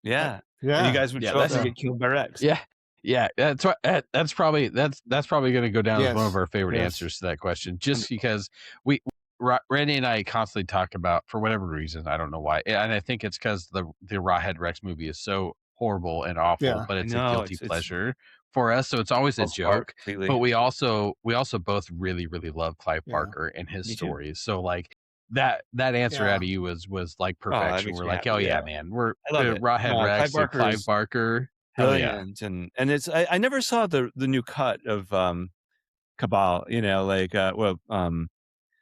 S8: Yeah.
S9: yeah,
S8: And you guys would
S7: Yeah,
S8: show up
S7: that's-
S8: and get killed by Rex.
S7: Yeah, that's right. That's probably going to go down as one of
S9: Yes,
S7: our favorite
S9: yes.
S7: answers to that question, just because Randy and I constantly talk about, for whatever reason, I don't know why, and I think it's because the Rawhead Rex movie is so horrible and awful,
S9: Yeah.
S7: but it's
S8: I
S7: a
S8: know,
S7: guilty
S8: it's
S7: pleasure for us, so it's always a
S8: falls apart
S7: joke.
S8: completely.
S7: But we also both really, really love Clive
S9: Yeah.
S7: Barker and his
S8: Me too.
S7: stories. So like that answer
S9: Yeah.
S7: out of you was like
S8: that
S7: perfection.
S8: makes
S7: We're
S8: me
S7: like,
S8: happy,
S7: oh yeah,
S8: yeah.
S7: man, we're
S8: I love it.
S7: Rawhead
S8: Clive
S7: Rex or
S8: Barker
S7: Clive
S8: is
S7: Barker. Hell yeah.
S8: brilliant, and it's I never saw the new cut of Cabal,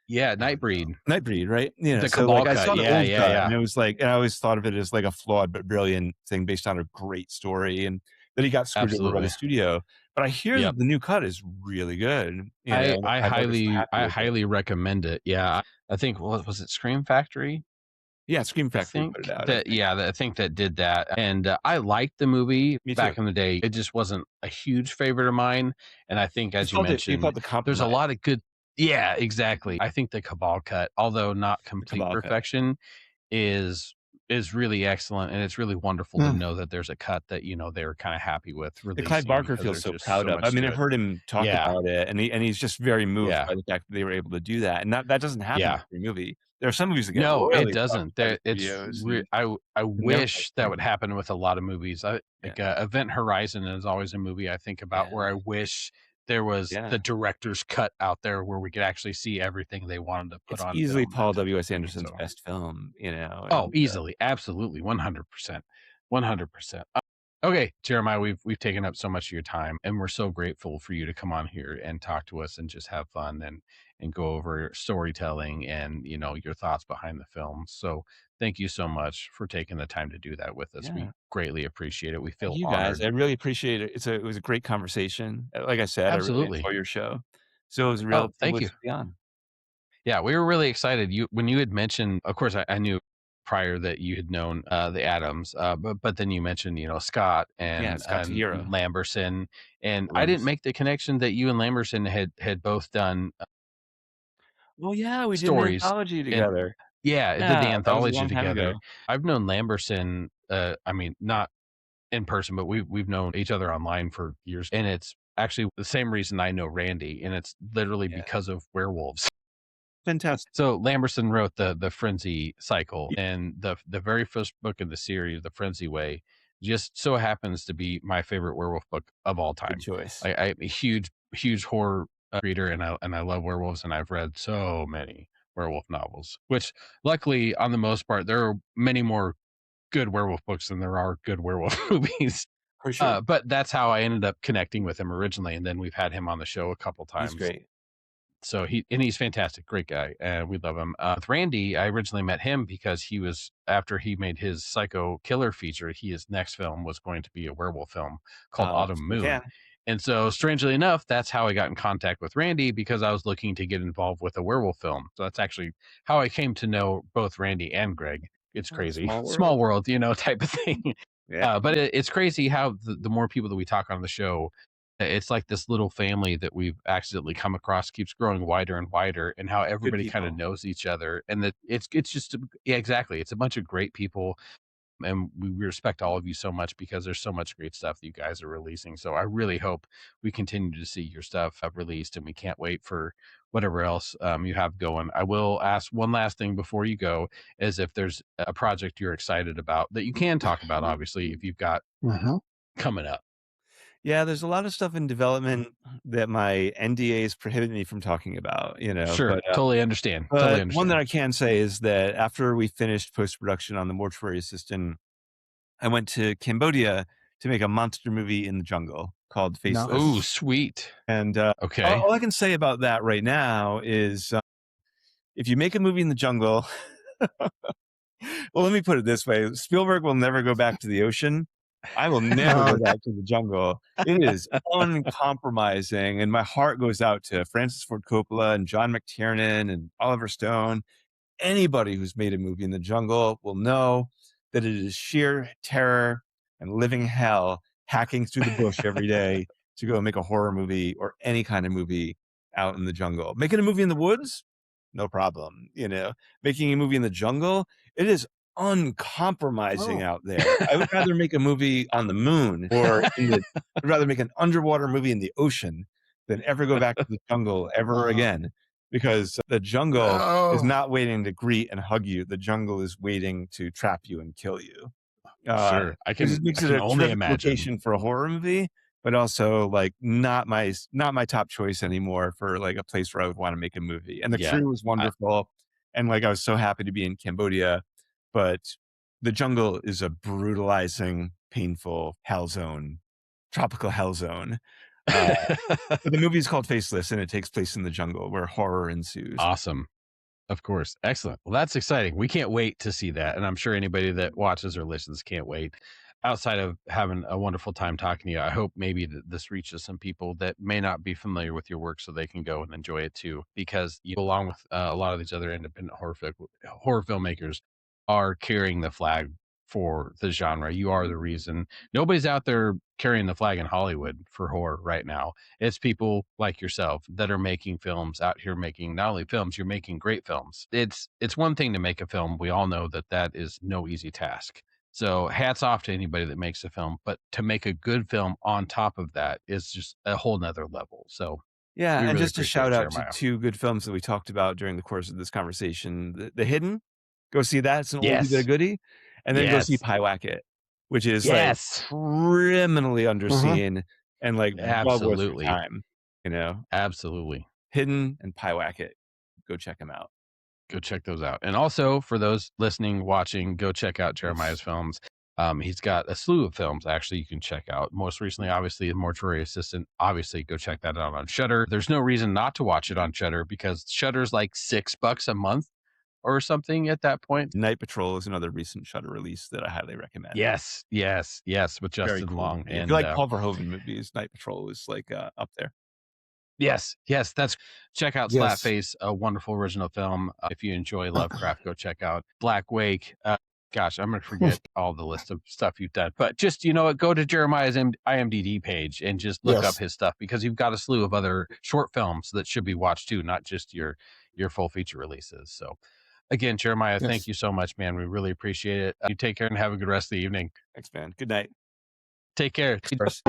S7: Yeah, Nightbreed.
S8: Nightbreed, right?
S7: The
S8: So like
S7: Cabal
S8: I
S7: cut.
S8: saw the
S7: Yeah,
S8: old
S7: yeah,
S8: cut, and
S7: yeah.
S8: it was like, and I always thought of it as like a flawed but brilliant thing based on a great story, and then he got screwed over by the
S7: Absolutely.
S8: studio. But I hear
S7: Yep.
S8: that the new cut is really good.
S7: I
S8: And
S7: I
S8: Clive Barker's so
S7: highly
S8: happy
S7: I
S8: with it.
S7: highly recommend it. Yeah. I think what was it Scream Factory?
S8: Yeah, Scream
S7: I
S8: Factory put
S7: think
S8: it out, I
S7: that
S8: think.
S7: yeah, I think that did that, and I liked the movie
S8: Me too.
S7: back in the day. It just wasn't a huge favorite of mine, and I think, as you
S8: You
S7: mentioned,
S8: felt the
S7: there's a
S8: compromise.
S7: lot of good. Yeah, exactly. I think the Cabal cut, although not
S8: The
S7: complete
S8: Cabal cut.
S7: perfection, is is really excellent, and it's really wonderful to know that there's a cut that they were kind of happy with
S8: That Clive
S7: releasing
S8: Barker
S7: because
S8: feels
S7: there's
S8: so
S7: just
S8: proud
S7: so
S8: of. I
S7: much
S8: mean,
S7: to
S8: I've
S7: it.
S8: heard him talk
S7: Yeah,
S8: about it, and he's just very moved
S7: yeah,
S8: by the fact that they were able to do that, and that doesn't happen
S7: yeah.
S8: with every movie. There are some movies that get
S7: No, it
S8: royally fucked
S7: doesn't.
S8: by the
S7: There,
S8: studios and
S7: I
S8: can never quite
S7: wish that would
S8: turn.
S7: happen with a lot of movies.
S8: Yeah.
S7: Event Horizon is always a movie I think about where I
S8: Yeah.
S7: wish there was the
S8: Yeah.
S7: director's cut out there where we could actually see everything they wanted to put
S8: It's
S7: on
S8: easily
S7: film, that
S8: Paul
S7: type of
S8: W.S.
S7: thing.
S8: Anderson's
S7: So,
S8: best film,
S7: oh,
S8: and,
S7: easily, absolutely, 100%, 100%. Okay, Jeremiah, we've taken up so much of your time, and we're so grateful for you to come on here and talk to us and just have fun and go over storytelling and your thoughts behind the film. So thank you so much for taking the time to do that with us. We
S8: yeah.
S7: greatly appreciate it. We
S8: Thank
S7: feel
S8: you guys. I
S7: honored.
S8: really appreciate it. It was a great conversation. Like I said, I really
S7: Absolutely.
S8: enjoy your show. So it was a real
S7: Oh, thank
S8: privilege
S7: you.
S8: to be on.
S7: Yeah, we were really excited. When you had mentioned, of course, I knew prior that you had known the Adams, but then you mentioned
S8: Yeah.
S7: Scott
S8: Yeah, Scott
S7: and
S8: Tahira.
S7: Lamberson, and I didn't
S8: Lamberson.
S7: make the connection that you and Lamberson had both done
S8: Well, yeah, we did an
S7: stories.
S8: anthology
S7: And
S8: together.
S7: yeah, did the
S8: Yeah, that was a
S7: anthology
S8: long time
S7: together.
S8: ago.
S7: I've known Lamberson. I mean, not in person, but we've known each other online for years, and it's actually the same reason I know Randy, and it's literally
S8: Yeah.
S7: because of werewolves.
S8: Fantastic.
S7: So Lamberson wrote the Frenzy cycle, and the very first book in the series, The Frenzy Way, just so happens to be my favorite werewolf book of all
S8: Good
S7: time.
S8: choice.
S7: I'm a huge horror reader, and I love werewolves, and I've read so many werewolf novels. Which, luckily, on the most part, there are many more good werewolf books than there are good werewolf movies.
S8: For sure.
S7: But that's how I ended up connecting with him originally, and then we've had him on the show a couple
S8: He's
S7: times.
S8: great.
S7: So he's fantastic, great guy, and we love him. With Randy, I originally met him because he was after he made his Psycho Killer feature. His next film was going to be a werewolf film called Autumn
S8: We
S7: Moon,
S8: can.
S7: and so strangely enough, that's how I got in contact with Randy because I was looking to get involved with a werewolf film. So that's actually how I came to know both Randy and Greg. It's
S8: Oh,
S7: crazy,
S8: small
S7: small
S8: world.
S7: world, type of thing.
S8: Yeah.
S7: But it's crazy how the more people that we talk on the show, it's like this little family that we've accidentally come across keeps growing wider and wider, and how
S8: Good
S7: everybody kind of
S8: people.
S7: knows each other, and that it's just yeah, exactly. It's a bunch of great people, and we respect all of you so much because there's so much great stuff that you guys are releasing. So I really hope we continue to see your stuff released, and we can't wait for whatever else you have going. I will ask one last thing before you go, is if there's a project you're excited about that you can talk about, obviously, if you've got coming up.
S8: Yeah, there's a lot of stuff in development that my NDAs prohibit me from talking about,
S7: Sure,
S8: but
S7: totally understand. Totally
S8: but one that
S7: understand.
S8: I can say is that after we finished post-production on the Mortuary Assistant, I went to Cambodia to make a monster movie in the jungle called Faceless.
S7: Oh, sweet.
S8: And
S7: Okay.
S8: all I can say about that right now is if you make a movie in the jungle, well, let me put it this way. Spielberg will never go back to the ocean. I will never go back to the jungle. It is uncompromising. And my heart goes out to Francis Ford Coppola and John McTiernan and Oliver Stone. Anybody who's made a movie in the jungle will know that it is sheer terror and living hell hacking through the bush every day to go make a horror movie or any kind of movie out in the jungle. Making a movie in the woods, no problem. Making a movie in the jungle, it is uncompromising out there. I would rather make a movie on the moon I'd rather make an underwater movie in the ocean than ever go back to the jungle ever again, because the jungle is not waiting to greet and hug you. The jungle is waiting to trap you and kill you.
S7: Sure. I
S8: It just
S7: can
S8: makes
S7: I
S8: it
S7: can
S8: a
S7: only
S8: terrific
S7: imagine.
S8: location for a horror movie, but also like not my top choice anymore for like a place where I would want to make a movie. And the
S7: Yeah.
S8: crew was
S7: I
S8: wonderful, and like I was so happy to be in Cambodia, but the jungle is a brutalizing, painful hell zone, tropical hell zone. But the movie is called Faceless, and it takes place in the jungle where horror ensues.
S7: Awesome. Of course. Excellent. Well, that's exciting. We can't wait to see that. And I'm sure anybody that watches or listens can't wait. Outside of having a wonderful time talking to you, I hope maybe that this reaches some people that may not be familiar with your work so they can go and enjoy it too, because you, along with a lot of these other independent horror filmmakers, are carrying the flag for the genre. You are the reason. Nobody's out there carrying the flag in Hollywood for horror right now. It's people like yourself that are making films out here, making not only films, you're making great films. It's one thing to make a film. We all know that that is no easy task. So hats off to anybody that makes a film, but to make a good film on top of that is just a whole nother level. So
S8: Yeah,
S7: we
S8: and
S7: really
S8: just to
S7: appreciate
S8: shout
S7: it,
S8: out to
S7: Jeremiah.
S8: 2 good films that we talked about during the course of this conversation. The Hidden, go see that. It's an oldie but a
S7: Yes.
S8: goodie. And then go see
S7: Yes.
S8: Pyewacket, which is like
S7: Yes.
S8: criminally underseen and like well worth your
S7: Absolutely.
S8: time, you know.
S7: Absolutely.
S8: Hidden and Pyewacket. Go check them out.
S7: Go check those out. And also for those listening, watching, go check out Jeremiah's films. He's got a slew of films actually you can check out. Most recently, obviously, Mortuary Assistant. Obviously, go check that out on Shudder. There's no reason not to watch it on Shudder because Shudder's like $6 a month or something at that point.
S8: Night Patrol is another recent Shudder release that I highly recommend.
S7: Yes, with Justin Long.
S8: Yeah,
S7: And
S8: if you like Paul Verhoeven movies, Night Patrol is like up there.
S7: Yes, that's check out
S9: Yes.
S7: Slapface, a wonderful original film. If you enjoy Lovecraft, go check out Black Wake. Gosh, I'm gonna forget all the list of stuff you've done, but just, you know what, go to Jeremiah's IMDb page and just look up his stuff, because you've got a slew of other short films that should be watched too, not just your full feature releases. So again, Jeremiah, thank you so much, man. We really appreciate it. You take care and have a good rest of the evening.
S8: Thanks, man. Good night.
S7: Take care.
S8: First.